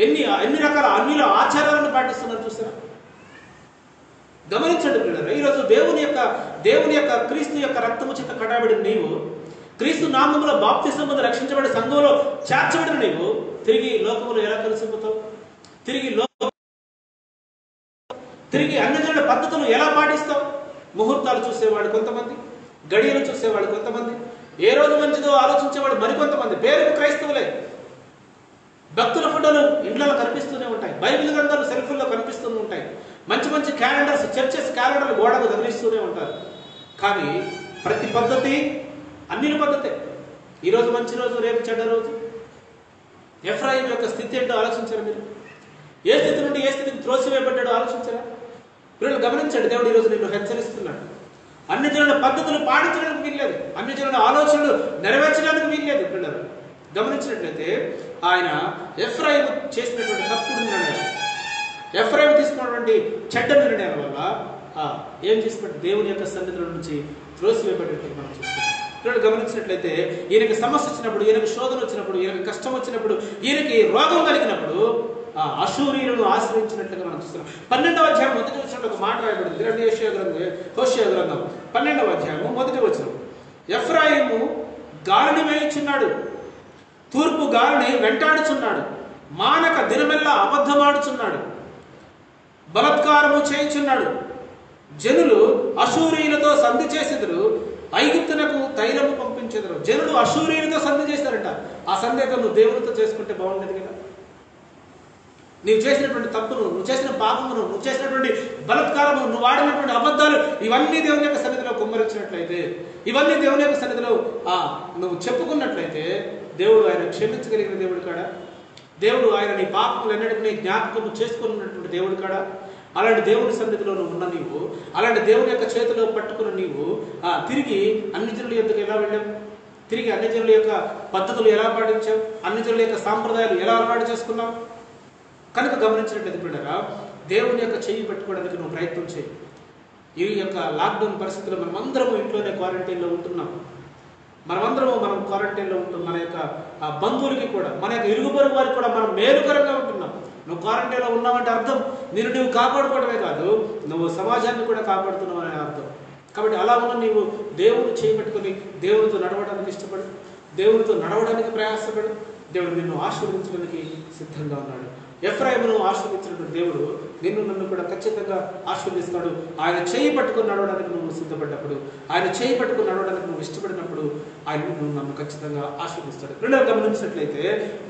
ఎన్ని రకాల అన్యుల ఆచారాలను పాటిస్తున్నారు చూసారా? గమనించండి పిల్లలు. ఈరోజు దేవుని యొక్క క్రీస్తు యొక్క రక్తము చేత కట్టబడిన నీవు, క్రీస్తు నామములో బాప్తిసం పొంది రక్షించబడి సంఘంలో చేర్చబడిన నీవు తిరిగి లోకములో ఎలా కలిసిపోతావు? తిరిగి అన్యజనుల పద్ధతులు ఎలా పాటిస్తావు? ముహూర్తాలు చూసేవాడు కొంతమంది, గడియలు చూసేవాడు కొంతమంది, ఏ రోజు మంచిదో ఆలోచించేవాడు మరికొంతమంది. పేరుకు క్రైస్తవులే. భక్తుల ఫోటోలు ఇండ్లలో కనిపిస్తూనే ఉంటాయి, బైబిల్ గ్రంథాలు సెల్ఫుల్లో కనిపిస్తూనే ఉంటాయి, మంచి మంచి క్యాలెండర్స్, చర్చెస్ క్యాలెండర్లు గోడకు తగిలిస్తూనే ఉంటారు. కానీ ప్రతి పద్ధతి అన్నిల పద్ధతే. ఈరోజు మంచి రోజు, రేపు చెడ్డ రోజు. ఎఫ్రాయిం యొక్క స్థితి ఏంటో ఆలోచించారు మీరు? ఏ స్థితి నుండి ఏ స్థితికి త్రోసివేయబడ్డాడో ఆలోచించారా? పిల్లలు గమనించండి. దేవుడు ఈరోజు నిన్ను హెచ్చరిస్తున్నాడు. అన్యజనుల పద్ధతులు పాటించడానికి వీల్లేదు, అన్యజనుల ఆలోచనలు నెరవేర్చడానికి వీల్లేదు. పిల్లలు గమనించినట్లయితే ఆయన ఎఫ్రాయిం చేసినటువంటి తప్పుడు నిర్ణయాలు, ఎఫ్రాయిం తీసుకున్నటువంటి చెడ్డ నిర్ణయాల వల్ల ఏం చేసినట్టు దేవుని యొక్క సన్నిధుల నుంచి త్రోసివేయబడేట్టు మనం చూస్తున్నాం. పిల్లలు గమనించినట్లయితే ఈయనకి సమస్య వచ్చినప్పుడు, ఈయనకి శోధన వచ్చినప్పుడు, ఈయనకి కష్టం వచ్చినప్పుడు, ఈయనకి రోగం కలిగినప్పుడు అశూరీయులను ఆశ్రయించినట్లుగా మనం చూస్తున్నాం. 12వ అధ్యాయం మొదటి వచనంలో ఒక మాట రాయబడింది. హోషేయ గ్రంథం 12వ అధ్యాయము మొదటి వచనం. ఎఫ్రాయిము గాలిని వేయుచున్నాడు, తూర్పు గాలిని వెంటాడుచున్నాడు, మానక దినమెల్లా అబద్ధమాడుచున్నాడు, బలత్కారము చేయుచున్నాడు. జనులు అశూరీయులతో సంధి చేసేదరు, ఐగుప్తునకు తైలము పంపించెదరు. జనులు అశూరీయులతో సంధి చేస్తారంట. ఆ సంధి అయితే నువ్వు దేవునితో చేసుకుంటే బాగుండేది కదా. నీవు చేసినటువంటి తప్పును, నువ్వు చేసిన పాపమును, నువ్వు చేసినటువంటి బలత్కారము, నువ్వు వాడినటువంటి అబద్ధాలు, ఇవన్నీ దేవుని యొక్క సన్నిధిలో కుమ్మరించినట్లయితే, ఇవన్నీ దేవుని యొక్క సన్నిధిలో నువ్వు చెప్పుకున్నట్లయితే దేవుడు ఆయన క్షమించగలిగిన దేవుడు కాడా? దేవుడు ఆయన నీ పాపములు ఎన్నటికీ జ్ఞాపకము చేసుకున్నటువంటి దేవుడు కాడా? అలాంటి దేవుని సన్నిధిలో నువ్వు ఉన్న నీవు, అలాంటి దేవుని యొక్క చేతిలో పట్టుకున్న నీవు తిరిగి అన్ని జనుల యొద్దకు ఎలా వెళ్ళావు? తిరిగి అన్ని జనుల యొక్క పద్ధతులు ఎలా పాటించావు? అన్ని జనుల యొక్క సాంప్రదాయాలు ఎలా అలవాటు చేసుకున్నావు? కనుక గమనించినట్లయితే బిడ్డరా, దేవుని యొక్క చెయ్యి పెట్టుకోవడానికి నువ్వు ప్రయత్నం చేయి. ఈ యొక్క లాక్డౌన్ పరిస్థితుల్లో మనమందరము ఇంట్లోనే క్వారంటైన్లో ఉంటున్నాం. మనం క్వారంటైన్లో ఉంటున్నాం. మన యొక్క బంధువులకి కూడా, మన యొక్క ఇరుగు పొరుగు వారికి కూడా మనం మేలుకరంగా ఉంటున్నాం. నువ్వు క్వారంటైన్లో ఉన్నావంటే అర్థం నువ్వు కాపాడుకోవడమే కాదు, నువ్వు సమాజాన్ని కూడా కాపాడుతున్నావు అనే అర్థం. కాబట్టి అలా ఉన్న నీవు దేవుని చేయి పెట్టుకుని దేవునితో నడవడానికి ఇష్టపడు, దేవునితో నడవడానికి ప్రయాసపడు. దేవుడు నిన్ను ఆశీర్వదించడానికి సిద్ధంగా ఉన్నాడు. ఎఫ్రాయిమును ఆశీర్వదించినటువంటి దేవుడు నన్ను కూడా ఖచ్చితంగా ఆశీర్వదిస్తాడు. ఆయన చేయి పట్టుకుని నడవడానికి నువ్వు సిద్ధపడ్డప్పుడు, ఆయన చేయి పట్టుకుని నడవడానికి నువ్వు ఇష్టపడినప్పుడు ఆయన నన్ను ఖచ్చితంగా ఆశీర్వదిస్తాడు. రెండవ గమనించినట్లయితే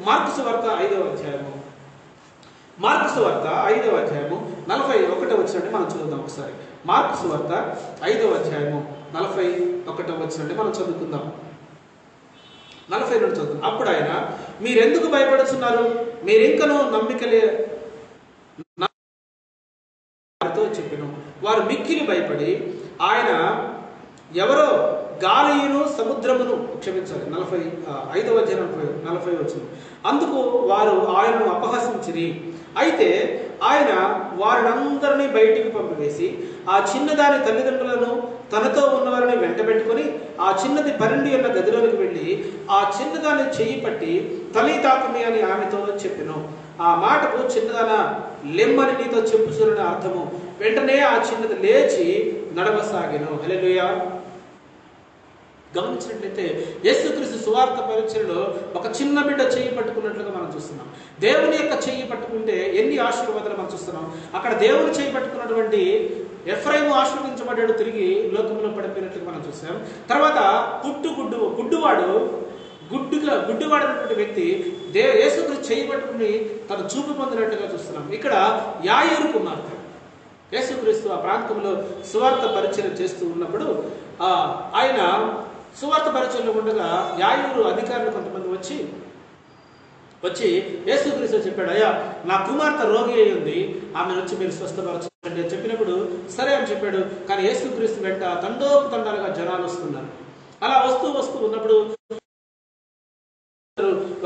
మార్కు సువార్త 5వ అధ్యాయము 41వ వచనాన్ని మనం చదువుదాం ఒకసారి. మార్కు సువార్త 5వ అధ్యాయము 41వ వచనాన్ని మనం చదువుకుందాం. 42 చదువుతాం. అప్పుడు ఆయన, మీరెందుకు భయపడుతున్నారు? మీరింకనూ నమ్మికలే చెప్పాను. వారు మిక్కిలి భయపడి ఆయన ఎవరో గాలియును సముద్రమును, క్షమించాలి 45వ అధ్యాయం 40 వచనం. అందుకు వారు ఆయనను అపహసించిరి. అయితే ఆయన వారినందరినీ బయటికి పంపివేసి ఆ చిన్నదాని తల్లిదండ్రులను తనతో ఉన్నవారిని వెంటబెట్టుకుని ఆ చిన్నది పరిండి ఉన్న గదిలోనికి వెళ్ళి ఆ చిన్నదాన్ని చెయ్యి పట్టి తల్లి తాకుమి అని ఆమెతో చెప్పెను. ఆ మాటకు చిన్నదాన లెమ్మని నీతో చెప్పుచున్న అర్థము. వెంటనే ఆ చిన్నది లేచి నడవసాగెను. హల్లెలూయా. గమనించినట్లయితే యేసుక్రీస్తు సువార్త పరిచర్యలో ఒక చిన్న బిడ్డ చెయ్యి పట్టుకున్నట్లుగా మనం చూస్తున్నాం. దేవుని యొక్క చెయ్యి పట్టుకుంటే ఎన్ని ఆశీర్వాదాలు మనం చూస్తున్నాం. అక్కడ దేవుని చెయ్యి పట్టుకున్నటువంటి ఎఫ్రాయిము ఆశీర్వదించబడ్డాడు, తిరిగి లోకంలో పడిపోయినట్లుగా మనం చూసాం. తర్వాత గుడ్డివాడైనటువంటి వ్యక్తి యేసుక్రీస్తు చేయబట్టుకుని తను చూపు పొందినట్టుగా చూస్తున్నాం. ఇక్కడ యాయీరు కుమార్తె యేసుక్రీస్తు ఆ ప్రాంతంలో సువార్త పరిచయం చేస్తూ ఉన్నప్పుడు ఆయన సువార్త పరిచయంలో ఉండగా యాయీరు అధికారులు కొంతమంది వచ్చి యేసుక్రీస్తు చెప్పాడు, అయ్యా నా కుమార్తె రోగి అయి ఉంది, ఆమె నుంచి మీరు స్వస్థపరచండి అని చెప్పినప్పుడు సరే అని చెప్పాడు. కానీ యేసుక్రీస్తు వెంట తండోపతండాలుగా జనాలు వస్తున్నారు. అలా వస్తూ ఉన్నప్పుడు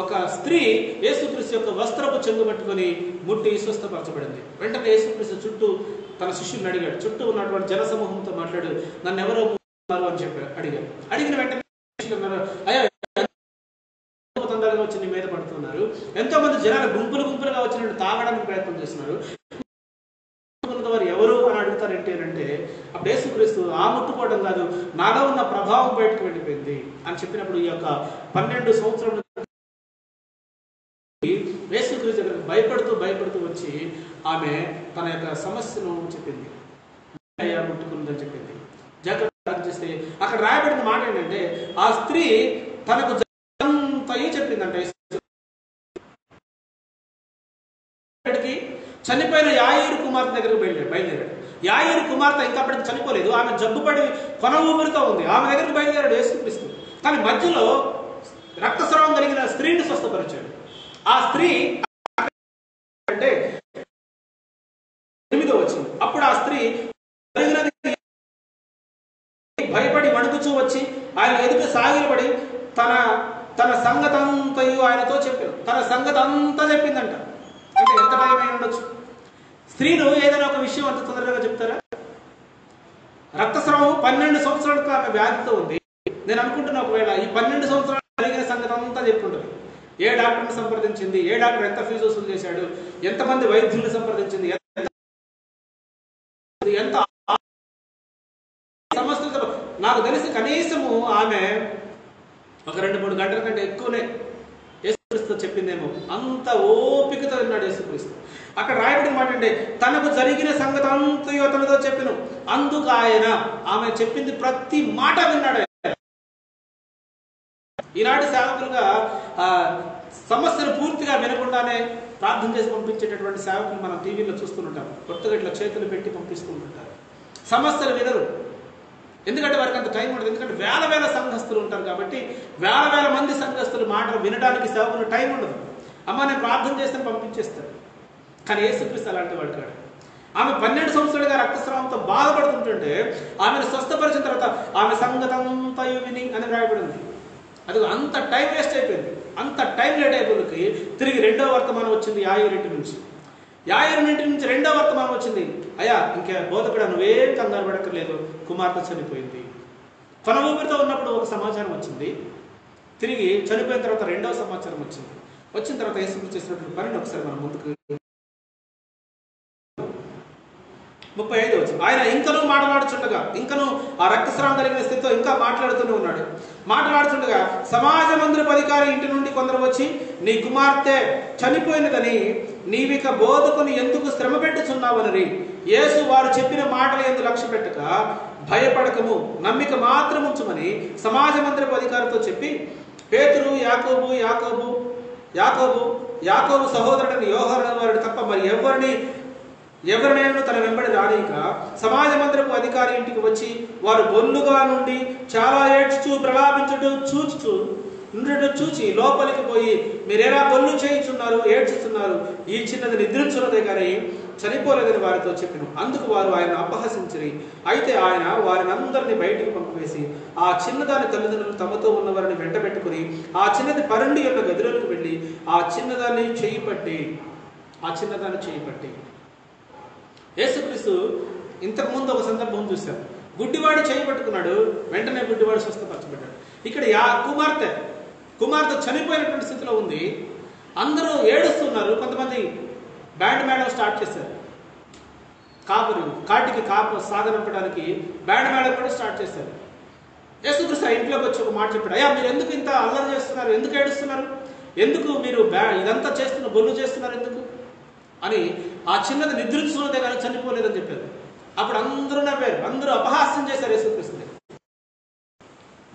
ఒక స్త్రీ యేసుక్రీస్తు యొక్క వస్త్రపు చెంగు పట్టుకొని ముట్టి స్వస్థపరచబడింది. వెంటనే యేసుక్రీస్తు చుట్టూ తన శిష్యుని అడిగాడు, చుట్టూ ఉన్నటువంటి జనసమూహంతో మాట్లాడు, నన్ను ఎవరో అని చెప్పాడు. అడిగిన వెంటనే అయ్యా వచ్చి నీ మీద పడుతున్నారు, ఎంతో మంది జనాలు గుంపులుగా వచ్చినట్టు తాగడానికి ప్రయత్నం చేస్తున్నారు, వారు ఎవరు అని అడుగుతారేంటి అంటే అప్పుడు యేసుక్రీస్తు ఆ ముట్టుకోవడం కాదు, నాలో ఉన్న ప్రభావం బయటకు వెళ్ళిపోయింది అని చెప్పినప్పుడు ఈ యొక్క 12 సంవత్సరాల యేసుక్రీస్తు దగ్గరికి భయపడుతూ వచ్చి ఆమె తన యొక్క సమస్యను చెప్పింది, ముట్టుకుందని చెప్పింది. జాగ్రత్త చేస్తే అక్కడ రాయబడిన మాట ఏంటంటే ఆ స్త్రీ తనకు చెప్పిందంట. చనిపోయిన యాయీరు కుమార్తె దగ్గరకు బయలుదేరాడు. యాయీరు కుమార్తె ఇంకా అప్పటికి చనిపోలేదు, ఆమె జబ్బుపడి కొన ఊపిరితో ఉంది. ఆమె దగ్గరికి బయలుదేరాడు యేసుక్రీస్తు. కానీ మధ్యలో రక్తస్రావం కలిగిన స్త్రీని స్వస్థపరిచాడు. ఆ స్త్రీ అంటే 8వ వచనం, అప్పుడు ఆ స్త్రీ భయపడి వణుకుచూ వచ్చి ఆయన ఎదుట సాగిలపడి తన సంగతంతయు ఆయనతో చెప్పారు. తన సంగతంతా చెప్పిందంట. అంటే ఎంత భయమై ఉండొచ్చు. స్త్రీలు ఏదైనా ఒక విషయం అంత తొందరగా చెప్తారా? రక్తస్రావం 12 సంవత్సరాలకు ఆమె వ్యాధితో ఉంది. నేను అనుకుంటున్నా ఒకవేళ ఈ 12 సంవత్సరాలు జరిగిన సంగతి అంతా చెప్పుకుంటుంది. ఏ డాక్టర్ని సంప్రదించింది, ఏ డాక్టర్ ఎంత ఫీజు వసూలు చేశాడు, ఎంతమంది వైద్యుల్ని సంప్రదించింది, ఎంత సమస్యలతో నాకు తెలిసి కనీసము ఆమె ఒక 2-3 గంటల కంటే ఎక్కువనే యేసుక్రీస్తు చెప్పిందేమో. అంత ఓపికతో విన్నాడు యేసుక్రీస్తు. అక్కడ రాయబడిన మాట అంటే తనకు జరిగిన సంగతి అంతయో తనతో చెప్పిను, అందుకు ఆయన ఆమె చెప్పింది ప్రతి మాట విన్నాడు. ఈనాటి సేవకులుగా సమస్యలు పూర్తిగా వినకుండానే ప్రార్థన చేసి పంపించేటటువంటి సేవకులు మనం టీవీలో చూస్తుంటాం. కొత్తగా ఇట్లా చేతులు పెట్టి పంపిస్తూ ఉంటారు. సమస్యలు వినరు, ఎందుకంటే వారికి అంత టైం ఉండదు. ఎందుకంటే వేల సంఘస్థులు ఉంటారు కాబట్టి వేల మంది సంఘస్థులు మాటలు వినడానికి సేవకులు టైం ఉండదు. అమ్మ నేను ప్రార్థన చేస్తే పంపించేస్తాడు. కానీ యేసుక్రీస్తు అలాంటి వాడు కాడు. ఆమె 12 సంవత్సరాలుగా రక్తస్రావంతో బాధపడుతుంటుంటే ఆమెను స్వస్థపరిచిన తర్వాత ఆమె సంగతంతా విని అని రాయబడింది. అది అంత టైం వేస్ట్ అయిపోయింది. అంత టైం లేట్ అయిపోయి తిరిగి 2వ వర్తమానం వచ్చింది యాయీరు నుంచి. యాయీరు నుంచి 2వ వర్తమానం వచ్చింది, అయ్యా ఇంకా బోధకుడు నువ్వేం కంగారు పడక్కర్లేదు, కుమార్తె చనిపోయింది. కొన ఊపిరితో ఉన్నప్పుడు ఒక సమాచారం వచ్చింది, తిరిగి చనిపోయిన తర్వాత 2వ సమాచారం వచ్చింది. వచ్చిన తర్వాత యేసుక్రీస్తు చేసినటువంటి పనిని ఒకసారి మనం ముందుకు 35 వచ్చింది. ఆయన ఇంకనూ మాట్లాడుచుండగా, ఇంకనూ ఆ రక్తస్రావం కలిగిన స్థితితో ఇంకా మాట్లాడుతూనే ఉన్నాడు. మాట్లాడుతుండగా సమాజ మందిరపు అధికారి ఇంటి నుండి కొందరు వచ్చి, నీ కుమార్తె చనిపోయినదని నీవిక బోధకుని ఎందుకు శ్రమ పెట్టుచున్నావని యేసు వారు చెప్పిన మాటలు ఎందుకు లక్ష్య పెట్టక భయపడకము, నమ్మిక మాత్రం ఉంచుమని సమాజ మందిరపు అధికారితో చెప్పి, పేతురు యాకోబు సహోదరుడిని యోహాను వారిని తప్ప మరి ఎవరినైనా తన వెంబడి రానిక సమాజ మందిరపు అధికారి ఇంటికి వచ్చి వారు బొల్లుగా నుండి చాలా ఏడ్చుచూ ప్రలాపించుటూ చూచి లోపలికి పోయి, మీరేలా బొల్లు చేయించున్నారు, ఏడ్చుతున్నారు, ఈ చిన్నది నిద్రించున్నదే కానీ చనిపోలేదని వారితో చెప్పిన. అందుకు వారు ఆయన అపహసించిరి. అయితే ఆయన వారిని అందరినీ బయటకు పంపివేసి ఆ చిన్నదాని తల్లిదండ్రులు తమతో ఉన్నవారిని వెంట పెట్టుకుని ఆ చిన్నది పరండి యొక్క గదిలోకి వెళ్ళి ఆ చిన్నదాన్ని చేయి పట్టి యేసుక్రీస్తు ఇంతకుముందు ఒక సందర్భం చూశాం. గుడ్డివాడు చేయి పట్టుకున్నాడు, వెంటనే గుడ్డివాడు స్వస్థపరచబడ్డాడు. ఇక్కడ కుమార్తె చనిపోయినటువంటి స్థితిలో ఉంది. అందరూ ఏడుస్తున్నారు. కొంతమంది బ్యాండ్ మేళం స్టార్ట్ చేశారు. కాటికి సాగనంపడానికి బ్యాండ్ మేళం కూడా స్టార్ట్ చేశారు. యేసుక్రీస్తు ఆ ఇంట్లోకి వచ్చి ఒక మాట చెప్పాడు, అయ్యా మీరు ఎందుకు ఇంత అల్లరి చేస్తున్నారు, ఎందుకు ఏడుస్తున్నారు, ఎందుకు మీరు ఇదంతా బొల్లు చేస్తున్నారు ఎందుకు అని ఆ చిన్నది నిద్రించున్నదే కానీ చనిపోలేదని చెప్పారు. అప్పుడు అందరూ నవ్వారు, అందరూ అపహాస్యం చేశారు యేసుక్రీస్తుని.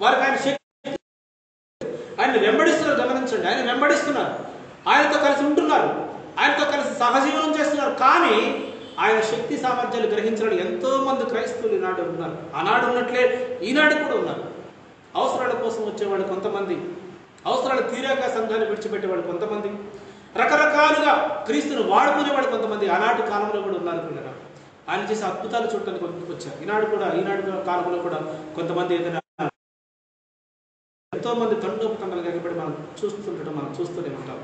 వారికి ఆయన శక్తి, ఆయన వెంబడిస్తున్నారు. గమనించండి, ఆయన వెంబడిస్తున్నారు. ఆయనతో కలిసి ఉంటున్నారు, ఆయనతో కలిసి సహజీవనం చేస్తున్నారు. కానీ ఆయన శక్తి సామర్థ్యాలు గ్రహించడానికి ఎంతో మంది క్రైస్తవులు ఈనాడు ఉన్నారు. ఆనాడు ఉన్నట్లే ఈనాడు కూడా ఉన్నారు. అవసరాల కోసం వచ్చేవాళ్ళు కొంతమంది, అవసరాలు తీరాక సంఘాన్ని విడిచిపెట్టేవాళ్ళు కొంతమంది, రకరకాలుగా క్రీస్తును వాడుకునేవాళ్ళు కొంతమంది ఆనాటి కాలంలో కూడా ఉన్నారు. పిల్లలు ఆయన చేసే అద్భుతాలు చూడటానికి వచ్చారు. ఈనాడు కాలంలో కూడా కొంతమంది ఏదైనా ఎంతో మంది తండోపతండాలు ఎగబడి మనం చూస్తూనే ఉంటాం.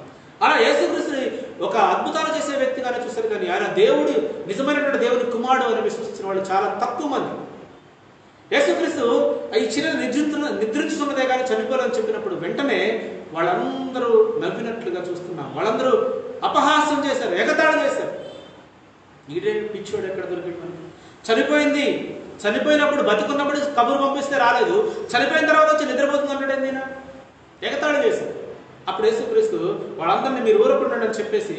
అలా యేసుక్రీస్తుని ఒక అద్భుతాలు చేసే వ్యక్తిగానే చూస్తారు, కానీ ఆయన దేవుడు, నిజమైనటువంటి దేవుని కుమారుడు అని విశ్వసించిన వాళ్ళు చాలా తక్కువ మంది. యేసుక్రీస్తు ఈ చిన్న నిద్రించుతున్నదే కానీ చనిపోవాలని చెప్పినప్పుడు వెంటనే వాళ్ళందరూ నవ్వినట్లుగా చూస్తున్నాం. వాళ్ళందరూ అపహాస్యం చేశారు, ఎగతాళి చేశారు. ఈడే పిచ్చోడు ఎక్కడ దొరికింది మనకి? చనిపోయినప్పుడు బతికున్నప్పుడు కబురు పంపిస్తే రాలేదు, చనిపోయిన తర్వాత వచ్చి నిద్రపోతుంది అంటాడేంది? ఎగతాళి చేశారు. అప్పుడు యేసుక్రీస్తు వాళ్ళందరినీ మీరు ఊరకుండండి అని చెప్పేసి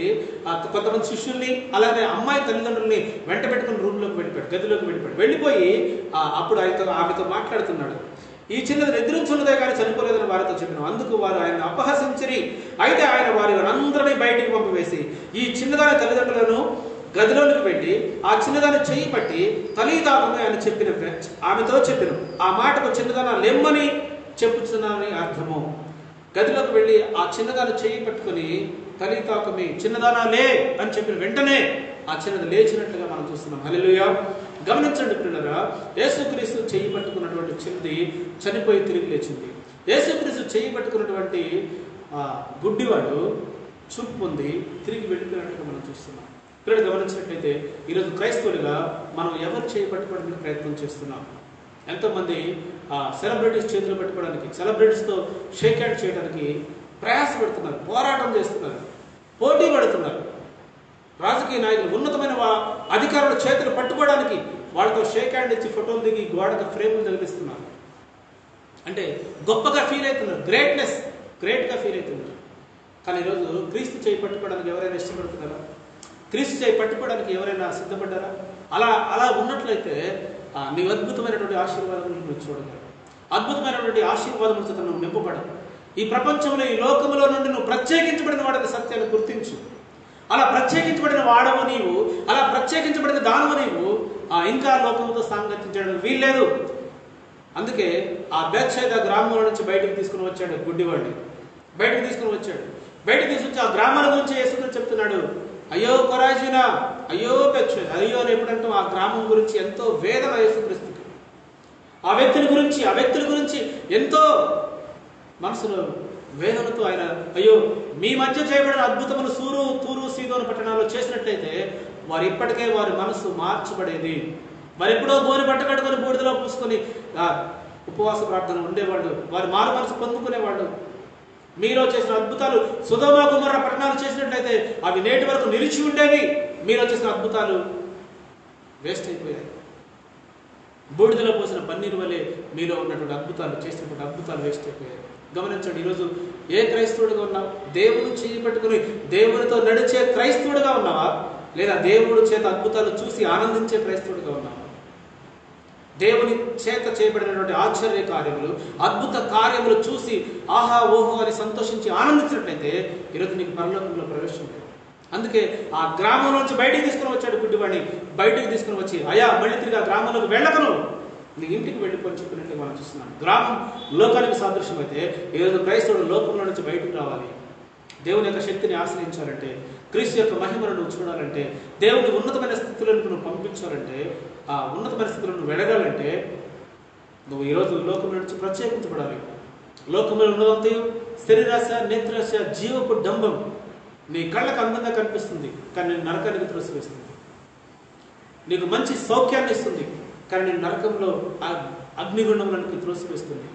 కొంతమంది శిష్యుల్ని అలాగే అమ్మాయి తల్లిదండ్రుల్ని వెంట పెట్టుకుని రూమ్లోకి వెళ్ళిపోయాడు, గదిలోకి వెళ్ళిపోయి అప్పుడు ఆమెతో మాట్లాడుతున్నాడు. ఈ చిన్నది నిద్రించున్నదే కానీ చనిపోలేదని వారితో చెప్పినాం. అందుకు వారు ఆయన అపహసించిరి. అయితే ఆయన వారి అందరినీ బయటికి పంపివేసి ఈ చిన్నదాని తల్లిదండ్రులను గదిలోనికి పెట్టి ఆ చిన్నదాన్ని చెయ్యి పట్టి తల్లిదాకమే ఆయన ఆమెతో చెప్పిన ఆ మాటకు చిన్నదాన లెమ్మని చెప్పుచున్నానని అర్థము. గదిలోకి వెళ్ళి ఆ చిన్నదాన్ని చెయ్యి పట్టుకుని తల్లిదాకమే చిన్నదానా లే అని చెప్పిన వెంటనే ఆ చిన్నది లేచినట్లుగా మనం చూస్తున్నాం. హల్లెలూయా. గమనించండి పిల్లరా, యేసుక్రీస్తు చెయ్యి పట్టుకున్నటువంటి చిన్నది చనిపోయి తిరిగి లేచింది. యేసుక్రీస్తు చెయ్యి పట్టుకున్నటువంటి గుడ్డివాడు చూపు పొంది తిరిగి వెళ్ళిపోయినట్టుగా మనం చూస్తున్నాం. పిల్లలు గమనించినట్లయితే ఈరోజు క్రైస్తవులుగా మనం ఎవరు చేయి పట్టుకోవడానికి ప్రయత్నం చేస్తున్నాం? ఎంతోమంది సెలబ్రిటీస్ చేతులు పెట్టుకోవడానికి, సెలబ్రిటీస్తో షేక్ హ్యాండ్ చేయడానికి ప్రయాసపడుతున్నారు, పోరాటం చేస్తున్నారు, పోటీ పడుతున్నారు. రాజకీయ నాయకులు ఉన్నతమైన అధికారుల చేతులు పట్టుకోవడానికి వాళ్ళతో షేక్ హ్యాండ్ ఇచ్చి ఫోటోలు దిగి గోడకు ఫ్రేములు తగిలిస్తున్నారు. అంటే గొప్పగా ఫీల్ అవుతున్నారు, గ్రేట్గా ఫీల్ అవుతున్నారు. కానీ ఈరోజు క్రీస్తు చేయి పట్టుకోవడానికి ఎవరైనా ఇష్టపడుతున్నారా? క్రీస్తు చేయి పట్టుకోవడానికి ఎవరైనా సిద్ధపడ్డారా? అలా ఉన్నట్లయితే నీవు అద్భుతమైనటువంటి ఆశీర్వాదములు నువ్వు చూడగలవు. అద్భుతమైనటువంటి ఆశీర్వాదములతో నువ్వు నింపబడవు. ఈ ప్రపంచంలో, ఈ లోకంలో నుండి నువ్వు ప్రత్యేకించబడిన వాడని సత్యాన్ని గుర్తించు. అలా ప్రత్యేకించబడిన వాడవు నీవు, అలా ప్రత్యేకించబడిన దానవు నీవు ఇంకా లోకంతో సాంగత్యం వీల్లేదు. అందుకే ఆ బేత్షెదా గ్రామంలో నుంచి బయటకు తీసుకుని వచ్చాడు గుడ్డివాడిని. బయటకు తీసుకొచ్చి ఆ గ్రామాల గురించి యేసుక్రీస్తు చెప్తున్నాడు. అయ్యో కొరాజీనా, అయ్యో బేత్షెదా, అయ్యో అని ఎప్పుడంటే ఆ గ్రామం గురించి ఎంతో వేదన యేసుక్రీస్తుకి. ఆ వ్యక్తుల గురించి ఎంతో మనసులో వేదనతో ఆయన, అయ్యో మీ మధ్య చేయబడిన అద్భుతములు తూరు సీదోను పట్టణాల్లో చేసినట్లయితే వారు ఇప్పటికే వారి మనసు మార్చబడేది. మరి ఎప్పుడో గోరి బట్ట కట్టుకొని బూడిదలో పూసుకొని ఉపవాస ప్రార్థన ఉండేవాళ్ళు, వారి మారు మనసు పొందుకునేవాళ్ళు. మీలో చేసిన అద్భుతాలు సొదొమ గొమొర్రా పట్టణాలు చేసినట్లయితే అవి నేటి వరకు నిలిచి ఉండేవి. మీలో చేసిన అద్భుతాలు వేస్ట్ అయిపోయాయి. బూడిదలో పోసిన పన్నీరు వలె మీలో ఉన్నటువంటి చేసినటువంటి అద్భుతాలు వేస్ట్ అయిపోయాయి. గమనించండి, ఈరోజు ఏ క్రైస్తవుడిగా ఉన్నావు? దేవుని చేయి పట్టుకుని దేవునితో నడిచే క్రైస్తవుడిగా ఉన్నావా? లేదా దేవుడు చేత అద్భుతాలు చూసి ఆనందించే క్రైస్తవుడిగా ఉన్నావా? దేవుని చేత చేయబడినటువంటి ఆశ్చర్య కార్యములు, అద్భుత కార్యములు చూసి ఆహా ఓహో అని సంతోషించి ఆనందించినట్లయితే ఈరోజు నీకు పరలోకంలో ప్రవేశం లేదు. అందుకే ఆ గ్రామం నుంచి బయటికి తీసుకుని వచ్చాడు గుడ్డివాడిని. బయటికి తీసుకుని వచ్చి, అయ్యా మళ్ళీ తిరిగి ఆ గ్రామంలోకి వెళ్ళకను, నీ ఇంటికి వెళ్ళిపోని చెప్పినట్టు మనం చూస్తున్నాం. గ్రామం లోకానికి సాదృశ్యం అయితే ఈరోజు క్రైస్తవుడు లోకంలో నుంచి బయటకు రావాలి. దేవుని యొక్క శక్తిని ఆశ్రయించాలంటే, క్రీస్తు యొక్క మహిమను నువ్వు చూడాలంటే, దేవుని ఉన్నతమైన స్థితులను నువ్వు పంపించాలంటే, ఆ ఉన్నతమైన స్థితులను నువ్వు వెడగాలంటే నువ్వు ఈరోజు లోకంలో నుంచి ప్రత్యేకించబడాలి. లోకంలో ఉన్నదంతయు శరీరాశ, నేత్రాశ, జీవపు డంబం నీ కళ్ళకు అందంగా కనిపిస్తుంది, కానీ నేను నరకానికి త్రోసివేస్తుంది. నీకు మంచి సౌఖ్యాన్ని ఇస్తుంది, కానీ నేను నరకంలో అగ్నిగుండములకు త్రోసివేస్తుంది.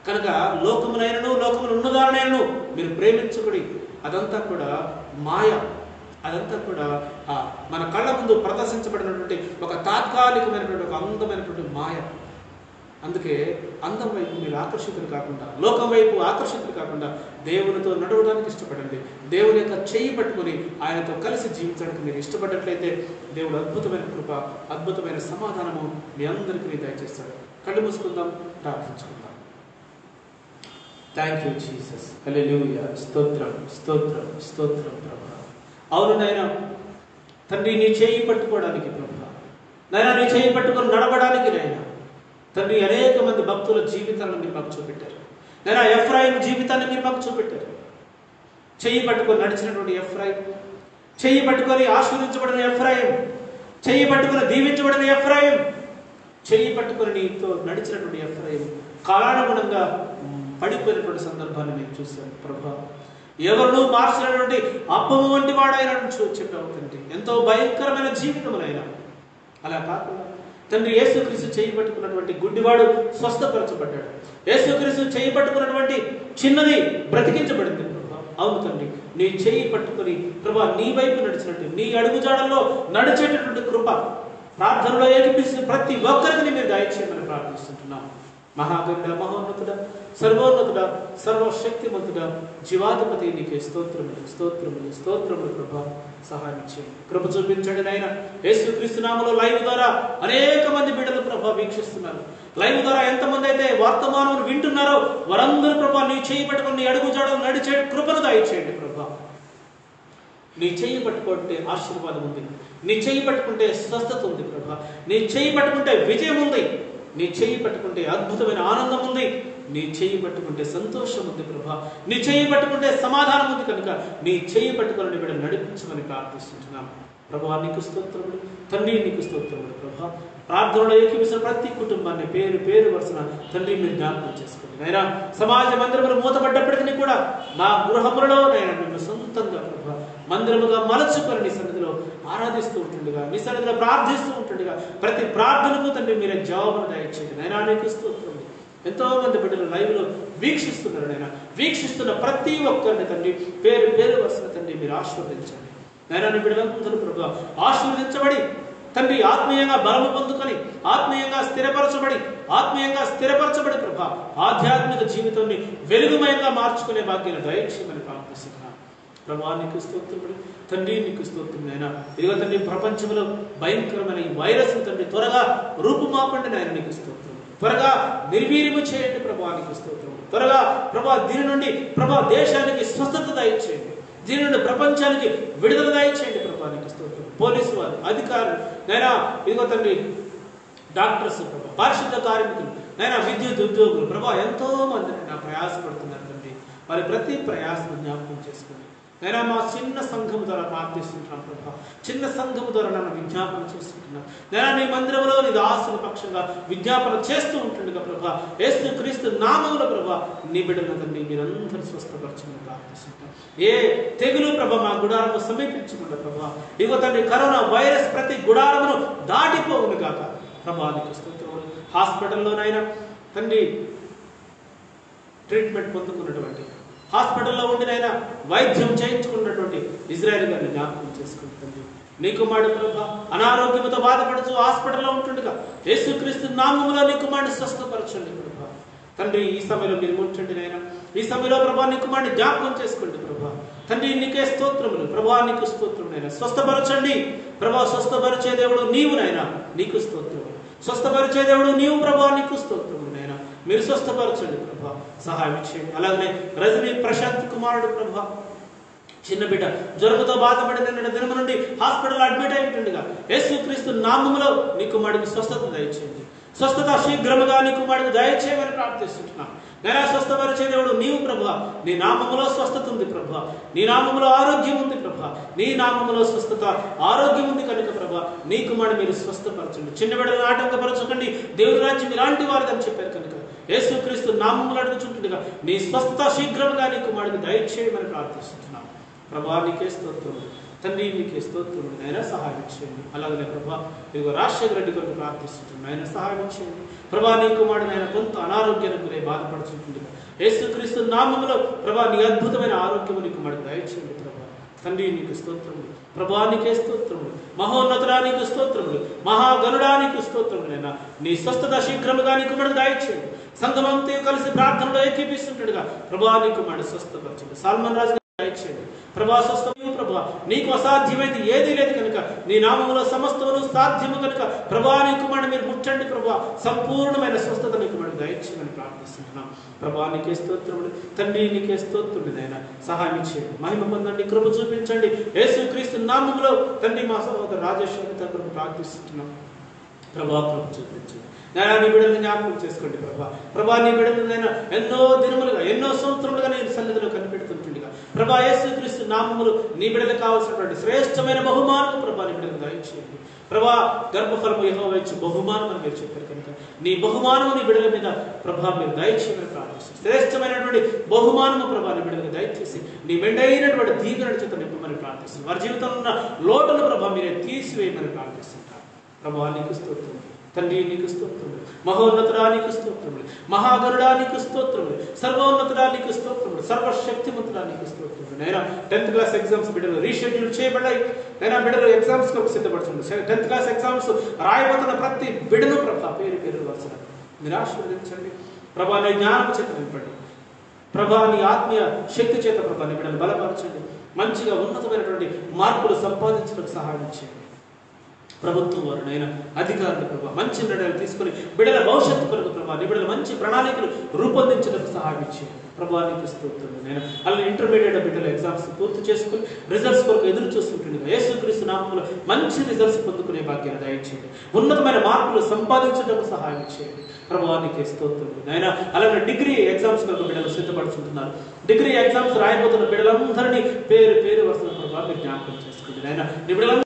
కనుక లోకమునైనను లోకములు ఉన్నదానైనను మీరు ప్రేమించబడి, అదంతా కూడా మాయ, అదంతా కూడా మన కళ్ళ ముందు ప్రదర్శించబడినటువంటి ఒక తాత్కాలికమైనటువంటి ఒక అందమైనటువంటి మాయ. అందుకే అందం వైపు మీరు ఆకర్షితులు కాకుండా, లోకం వైపు ఆకర్షితులు కాకుండా దేవునితో నడవడానికి ఇష్టపడండి. దేవుని యొక్క చేయి పట్టుకొని ఆయనతో కలిసి జీవించడానికి మీరు ఇష్టపడ్డట్లయితే దేవుడు అద్భుతమైన కృప, అద్భుతమైన సమాధానము మీ అందరికీ దయచేస్తాడు. కళ్ళు మూసుకుందాం, ప్రార్థించుకుందాం. Thank you Jesus. హల్లెలూయా. స్తోత్రం స్తోత్రం స్తోత్రం ప్రభా. అవును నాయన తండ్రి, నీ చేయి పట్టుకోవడానికి ప్రభా, నాయన నీ చేయి పట్టుకొని నడవడానికి నాయన తండ్రి అనేక మంది భక్తుల జీవితాలను మీరు మాకు చూపెట్టారు. నాయన ఎఫ్రాయిం జీవితాన్ని మీరు మాకు చూపెట్టారు. చెయ్యి పట్టుకొని నడిచినటువంటి ఎఫ్రాయిం, చెయ్యి పట్టుకొని ఆశీర్వించబడిన ఎఫ్రాయిం, చెయ్యి పట్టుకొని దీవించబడిన ఎఫ్రాయిం, చెయ్యి పట్టుకొని నీతో నడిచినటువంటి ఎఫ్రాయిం కాలానుగుణంగా పడిపోయినటువంటి సందర్భాన్ని మేము చూసాం ప్రభా. ఎవరినూ మార్చినటువంటి అప్పము వంటి వాడైనా చెప్పావు తండ్రి. ఎంతో భయంకరమైన జీవితమునైనా అలా కాకుండా తండ్రి యేసుక్రీస్తు చేయి పట్టుకున్నటువంటి గుడ్డివాడు స్వస్థపరచబడ్డాడు. యేసుక్రీస్తు చేయి పట్టుకున్నటువంటి చిన్నది బ్రతికించబడింది ప్రభా. అవును తండ్రి, నీ చేయి పట్టుకుని ప్రభా నీ వైపు నడిచినట్టు, నీ అడుగుజాడల్లో నడిచేటటువంటి కృప ప్రార్థనలో ఏకీపిస్తున్న ప్రతి ఒక్కరికి మీరు దయచేయమని ప్రార్థిస్తుంటున్నాం. మహాగరుడ, మహోన్నతుడ, సర్వోన్నతుడ, సర్వశక్తిమంతుడ, జీవాధిపతి నీకే స్తోత్రములు స్తోత్రములు స్తోత్రములు ప్రభా. సహాయం చేయండి, కృప చూపించండి నాయన. యేసుక్రీస్తు నామములో లైవ్ ద్వారా అనేక మంది బిడ్డలు ప్రభా వీక్షిస్తున్నారు. లైవ్ ద్వారా ఎంతమంది అయితే వర్తమానం వింటున్నారో వారందరూ ప్రభా నీ చేయి పట్టుకొని నీ అడుగు జాడలు నడిచే కృపను దయచేయండి ప్రభా. నీ చెయ్యి పట్టుకుంటే ఆశీర్వాదం ఉంది, నీ చెయ్యి పట్టుకుంటే స్వస్థత ఉంది ప్రభా, నీ చెయ్యి పట్టుకుంటే విజయం ఉంది, నీ చెయ్యి పట్టుకుంటే అద్భుతమైన ఆనందం ఉంది, నీ చెయ్యి పట్టుకుంటే సంతోషం ఉంది ప్రభా, నీ చెయ్యి పట్టుకుంటే సమాధానం ఉంది. కనుక నీ చెయ్యి పట్టుకొని బిడ్డ నడిపించమని ప్రార్థిస్తున్నాం ప్రభా. నీకు స్తోత్రములు తండ్రి, నీకు స్తోత్రములు ప్రభా. ప్రార్థనలో ఏకీపిస్తున్న ప్రతి కుటుంబాన్ని పేరు పేరు వరుసన తండ్రి మీరు జ్ఞాపకం చేసుకోండి నైనా. సమాజ మందిరములు మూతపడ్డప్పటికీ కూడా మా గృహములలో నైనా మేము సొంతంగా ప్రభా మందిరముగా మలచుకొని నీ సన్నిధిలో ఆరాధిస్తూ ఉంటుండగా, నీ సన్నిధిలో ప్రార్థిస్తూ ఉంటుండగా ప్రతి ప్రార్థనకు తండ్రి మీరే జవాబును దయచేయండి నైనా. నీకు స్తోత్రములు. ఎంతో మంది బిడ్డలు లైవ్ లో వీక్షిస్తున్నారు నైనా. వీక్షిస్తున్న ప్రతి ఒక్కరిని తండ్రి పేరు పేరు వరుసన తండ్రి మీరు ఆశీర్వదించండి నైనా. నీ బిడ్డలందరూ ప్రభా ఆశీర్వదించబడి తండ్రి ఆత్మీయంగా బలము పొందుకొని, ఆత్మీయంగా స్థిరపరచబడి ప్రభా ఆధ్యాత్మిక జీవితాన్ని వెలుగుమయంగా మార్చుకునే భాగ్యాన్ని దయచేయమని ప్రార్థిస్తున్నాను ప్రభా. నీకు స్తోత్రములు తండ్రి, నీకు స్తోత్రములు అయినా. ఇదిగో తండ్రి ప్రపంచంలో భయంకరమైన ఈ వైరస్ తండ్రి త్వరగా రూపుమాపండి నాయన. నీకు స్తోత్రం. త్వరగా నిర్వీర్యము చేయండి ప్రభా. నీకు స్తోత్రం. త్వరగా ప్రభా దీని నుండి ప్రభా దేశానికి స్వస్థత దయచేయండి, దీని నుండి ప్రపంచానికి విడుదల దయచేయండి ప్రభా. నీకు స్తోత్రం. పోలీసు వారు, అధికారులు నైనా, ఇదిగో తండ్రి డాక్టర్స్ ప్రభా, పారిశుద్ధ కార్మికులు నైనా, విద్యుత్ ఉద్యోగులు ప్రభా ఎంతో మంది నైనా ప్రయాసపడుతున్నారు తండ్రి. వారి ప్రతి ప్రయాసను జ్ఞాపకం చేసుకోండి నైనా. మా చిన్న సంఘం ద్వారా ప్రార్థిస్తుంటున్నాం ప్రభా. చిన్న సంఘం ద్వారా నన్ను విజ్ఞాపన చేసుకుంటున్నాం నైనా. నీ మందిరంలో నీ దాసుల పక్షంగా విజ్ఞాపన చేస్తూ ఉంటుండగా ప్రభా యేసుక్రీస్తు నామములో ప్రభా నీ బిడ్డల తండ్రి మీరందరూ స్వస్థపరచమని ప్రార్థిస్తుంటాం. ఏ తెగులు ప్రభా మా గుడారము సమీపించకుండా ప్రభా ఇగో తండ్రి కరోనా వైరస్ ప్రతి గుడారమును దాటిపోవును గాక ప్రభా. నీకు స్తోత్రములు. హాస్పిటల్లోనైనా తండ్రి ట్రీట్మెంట్ పొందుకున్నటువంటి, హాస్పిటల్లో ఉండినైనా వైద్యం చేయించుకున్నటువంటి ఇజ్రాయెల్ గారిని జ్ఞాపకం చేసుకుంటుంది. నీ కుమారుడు ప్రభా అనారోగ్యంతో బాధపడుతూ హాస్పిటల్లో ఉంటుండగా యేసుక్రీస్తు నామములో నీ కుమారుడు స్వస్థపరచండి ప్రభా తండ్రి. ఈ సమయంలో మీరు ముట్టండి నైనా. ఈ సమయంలో ప్రభా నీ కుమారుడిని జ్ఞాపకం చేసుకోండి ప్రభా తండ్రి. నీకే స్తోత్రములు ప్రభా. నీకు స్తోత్రమునైనా. స్వస్థపరచండి ప్రభా. స్వస్థపరిచే దేవుడు నీవు నైనా. నీకు స్తోత్రములు. స్వస్థపరిచే దేవుడు నీవు ప్రభా. నీకు స్తోత్రములు నైనా. మీరు స్వస్థపరచండి ప్రభా. సహాయం చేయండి. అలాగనే రజనీ ప్రశాంత్ కుమారుడు ప్రభా చిన్న బిడ్డ జ్వరముతో బాధపడిన దినము నుండి హాస్పిటల్ అడ్మిట్ అయి ఉంటుండగా యేసుక్రీస్తు నామములో నీ కుమారుడికి స్వస్థత దయచేయండి. స్వస్థత శీఘ్రముగా నీ కుమారుడికి దయచేయమని ప్రార్థిస్తున్నాం నైనా. స్వస్థపరిచే దేవుడు నీవు ప్రభా. నీ నామములో స్వస్థత ఉంది ప్రభా. నీ నామములో ఆరోగ్యం ఉంది ప్రభా. నీ నామములో స్వస్థత ఆరోగ్యం ఉంది కనుక ప్రభా నీ కుమారుడు మీరు స్వస్థపరచండి. చిన్న బిడ్డలను ఆటంకపరచకండి. దేవుడి రాజ్యం ఇలాంటి వారిదని చెప్పారు కనుక యేసుక్రీస్తు నామములో అడుగుచుంటుండగా నీ స్వస్థత శీఘ్రముగా నీ కుమారుడికి దయచేయమని ప్రార్థిస్తున్నాం ప్రభా. నీకే స్తోత్రములు తండ్రి. నీకే స్తోత్రములు నైనా. సహాయం చేయండి. అలాగనే ప్రభా ఇదిగో రాజశేఖర రెడ్డి కొరకు ప్రార్థిస్తున్నాం నైనా. సహాయం చేయండి ప్రభా. నీ కుమారుడు ఆయన కొంత అనారోగ్యానికి గురై బాధపడుతుంటుండగా యేసుక్రీస్తు నామములో ప్రభా నీ అద్భుతమైన ఆరోగ్యము నీ కుమారుడికి దయచేయండి ప్రభా తండ్రి. నీకు స్తోత్రములు ప్రభా. నీకే స్తోత్రములు. మహోన్నతుడా నీకు స్తోత్రములు. మహాగణుడా నీకు స్తోత్రములైనా. నీ స్వస్థత శీఘ్రముగా నీ కుమారుడికి దయచేయండి. సంఘమంతా కలిసి ప్రార్థనలో ఏకీపిస్తుంటాడుగా ప్రభా నీ కుమారుడు స్వస్థపరచండి. సాల్మన్ రాజు దయచేయండి. ప్రభా స్వస్థమయ్యు ప్రభా నీకు అసాధ్యమైంది ఏదీ లేదు కనుక నీ నామములో సమస్తమును సాధ్యము కనుక ప్రభా నీ కుమారుని మీరు ముట్టండి ప్రభా, సంపూర్ణమైన స్వస్థత నీ కుమారుని దయచేయమని ప్రార్థిస్తున్నాం. ప్రభా నీకే స్తోత్రములు తండ్రి, నీకే స్తోత్రములు నాయన. సహాయం ఇచ్చేయండి, మహిమ పొందండి, కృప చూపించండి. యేసుక్రీస్తు నామములో తండ్రి మా సహోదరు రాజేష్ కొరకు ప్రార్థిస్తున్నాం. ప్రభా కృప చూపించండి నాయన. నీ బిడ్డలను జ్ఞాపకం చేసుకోండి ప్రభా. ప్రభా నీ బిడ్డలనైనా ఎన్నో దినములుగా ఎన్నో సంవత్సరములుగా నేను సన్నిధిలో కనిపెడుతుంటుండగా ప్రభా యేసుక్రీస్తు నామములు నీ బిడ్డలకు కావాల్సినటువంటి శ్రేష్టమైన బహుమానం ప్రభా నీ బిడ్డలకు దయచేయండి. ప్రభా గర్భఫలము యెహోవా ఇచ్చు బహుమానం అని మీరు చెప్పారు కనుక నీ బహుమానము నీ బిడ్డల మీద ప్రభా మీరు దయచేయమని ప్రార్థిస్తాం. శ్రేష్టమైనటువంటి బహుమానము ప్రభా నీ బిడ్డలకు దయచేసి నీ మెండైనటువంటి దీవెనల చేత నింపమని ప్రార్థిస్తాం. వారి జీవితంలో ఉన్న లోటును ప్రభా మీరే తీసివేయమని ప్రార్థిస్తుంటారు. ప్రభా నీకు స్తోత్రం తండ్రి, నీకు స్తోత్రములు. మహోన్నతుడా నీకు స్తోత్రములు. మహాగరుడా నీకు స్తోత్రములు. సర్వోన్నతుడా నీకు స్తోత్రములు. సర్వశక్తిమంతుడా నీకు స్తోత్రములు. నైనా 10th క్లాస్ ఎగ్జామ్స్ బిడ్డలు రీషెడ్యూల్ చేయబడ్డాయి. నైనా బిడ్డలు ఎగ్జామ్స్ కొరకు సిద్ధపడుతుంది. 10th క్లాస్ ఎగ్జామ్స్ రాయబోతున్న ప్రతి బిడ్డను ప్రభా పేరు పేరు వరుసన మీరు ఆశీర్వదించండి. ప్రభా నీ జ్ఞానం చేత నింపండి. ప్రభా నీ ఆత్మీయ శక్తి చేత ప్రభా నీ బిడ్డలు బలపరచండి. మంచిగా ఉన్నతమైనటువంటి మార్పులు సంపాదించడానికి సహాయం చేయండి. ప్రభుత్వం వారునైనా అధికారులు ప్రభావ మంచి నిర్ణయాలు తీసుకుని బిడ్డల భవిష్యత్తు కొరకు ప్రభావ నీ బిడ్డల మంచి ప్రణాళికలు రూపొందించడానికి సహాయం ఇచ్చేయండి. ప్రభావ నీకు స్తోత్రం నేను. అలా ఇంటర్మీడియట్ బిడ్డల ఎగ్జామ్స్ పూర్తి చేసుకుని రిజల్ట్స్ కొరకు ఎదురు చూస్తుంటుంది. యేసుక్రీస్తు నామములో మంచి రిజల్ట్స్ పొందుకునే భాగ్యాన్ని దయచేయండి. ఉన్నతమైన మార్పులు సంపాదించడానికి సహాయం చేయండి. ప్రభావ నీకే స్తోత్రం నాయన. అలాగే డిగ్రీ ఎగ్జామ్స్ కొరకు బిడ్డలు సిద్ధపడుతుంటున్నారు. డిగ్రీ ఎగ్జామ్స్ రాయబోతున్న బిడ్డలందరినీ పేరు పేరు వరుసన ప్రభావ మీరు జ్ఞాపకం చేసుకోండి నాయన. నీ బిడ్డలందరూ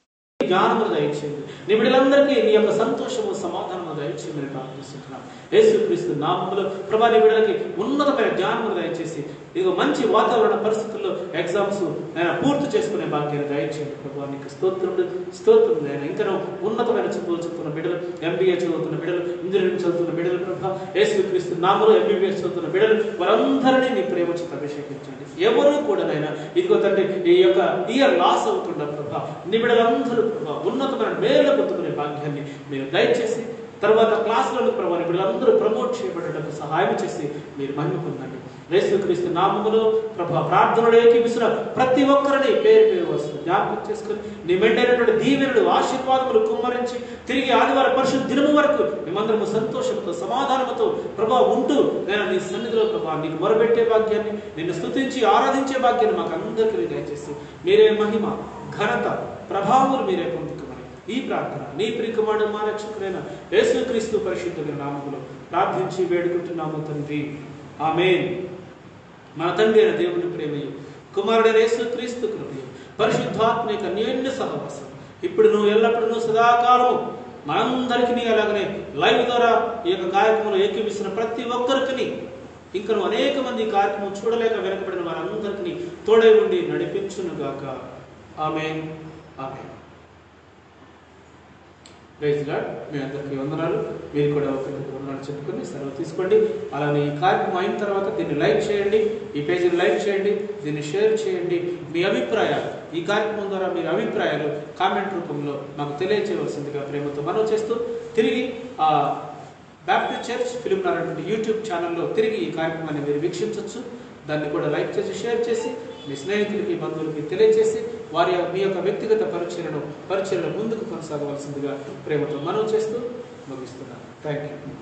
జ్ఞానము దయచేయండి. నీ బిడ్డలందరికీ నీ యొక్క సంతోషము సమాధానము దయచేయమని ప్రార్థిస్తున్నాం. యేసుక్రీస్తు నామములో ప్రభా నీ బిడ్డలకి ఉన్నతమైన జ్ఞానము దయచేసి ఇదిగో మంచి వాతావరణ పరిస్థితుల్లో ఎగ్జామ్స్ నేను పూర్తి చేసుకునే భాగ్యాన్ని దయచేయండి. ప్రభా నీకు స్తోత్రములు స్తోత్రం నేను. ఇంకా ఉన్నతమైన చదువులు చదువుతున్న బిడ్డలు, ఎంబీఏ చదువుతున్న బిడ్డలు, ఇంజనీరింగ్ చదువుతున్న బిడ్డలు ప్రభా యేసుక్రీస్తు నామములో ఎంబీబీఎస్ చదువుతున్న బిడ్డలు వారందరినీ నీ ప్రేమ చేత అభిషేకించండి. ఎవరు కూడా నైనా ఇదిగో తండ్రి ఈ యొక్క ఇయర్ లాస్ అవుతున్న ప్రభా నీ బిడ్డలందరూ ప్రభా ఉన్నతమైన మేలు పొందుకునే భాగ్యాన్ని మీరు దయచేసి తర్వాత క్లాసులలో ప్రభా నీ బిడ్డలందరూ ప్రమోట్ చేయబడడానికి సహాయం చేసి మీరు మహిమ పొందండి. యేసుక్రీస్తు నామములో ప్రభా ప్రార్థనలు ఏకీవిస్తున్న ప్రతి ఒక్కరిని పేరు పేరు వస్తుంది జ్ఞాపకం చేసుకుని నీ మెండైనటువంటి దీవెనలు ఆశీర్వాదములు కుమ్మరించి తిరిగి ఆదివారం పరిశుద్ధ దినము వరకు మేమందరము సంతోషంతో సమాధానంతో ప్రభా ఉంటూ నేను నీ సన్నిధిలో ప్రభా నీకు మొరబెట్టే భాగ్యాన్ని, నిన్ను స్తుతించి ఆరాధించే భాగ్యాన్ని మాకు అందరికీ దయచేసి మీరే మహిమ ఘనత ప్రభావములు మీరే పొందుకోమని ఈ ప్రార్థన నీ ప్రియకుమారుడు మా రక్షకుడైన యేసుక్రీస్తు పరిశుద్ధుల నామములో ప్రార్థించి వేడుకుంటున్నాము తండ్రి. ఆమేన్. మన తండ్రి అయిన దేవుని ప్రేమయు కుమారుడైన యేసుక్రీస్తు కృపయు పరిశుద్ధాత్మిక అన్యోన్య సహవాసం ఇప్పుడు నువ్వు ఎల్లప్పుడూ సదాకాలము మనందరికీ అలాగనే లైవ్ ద్వారా ఈ యొక్క కార్యక్రమంలో ఏకీవిస్తున్న ప్రతి ఒక్కరికి ఇంకా నువ్వు అనేక మంది కార్యక్రమం చూడలేక వెనకబడిన వారందరికీ తోడై ఉండి నడిపించునుగాక. ఆమేన్. ఆమేన్. Praise lord. మీ అందరికీ వందనాలు. మీరు కూడా ఒకరికి వందనాలు చెప్పుకొని సెలవు తీసుకోండి. అలానే ఈ కార్యక్రమం అయిన తర్వాత దీన్ని లైక్ చేయండి, ఈ పేజీని లైక్ చేయండి, దీన్ని షేర్ చేయండి. మీ అభిప్రాయాలు ఈ కార్యక్రమం ద్వారా మీ అభిప్రాయాలు కామెంట్ రూపంలో మాకు తెలియజేయవలసిందిగా ప్రేమతో మనవి చేస్తూ తిరిగి Baptist church film Narayana YouTube ఛానల్లో తిరిగి ఈ కార్యక్రమాన్ని మీరు వీక్షించవచ్చు. దాన్ని కూడా లైక్ చేసి షేర్ చేసి మీ స్నేహితులకి బంధువులకి తెలియజేసి వారి మీ యొక్క వ్యక్తిగత పరిచయను ముందుకు కొనసాగవలసిందిగా ప్రేమతో మనవి చేస్తూ ముగిస్తున్నాను. Thank you.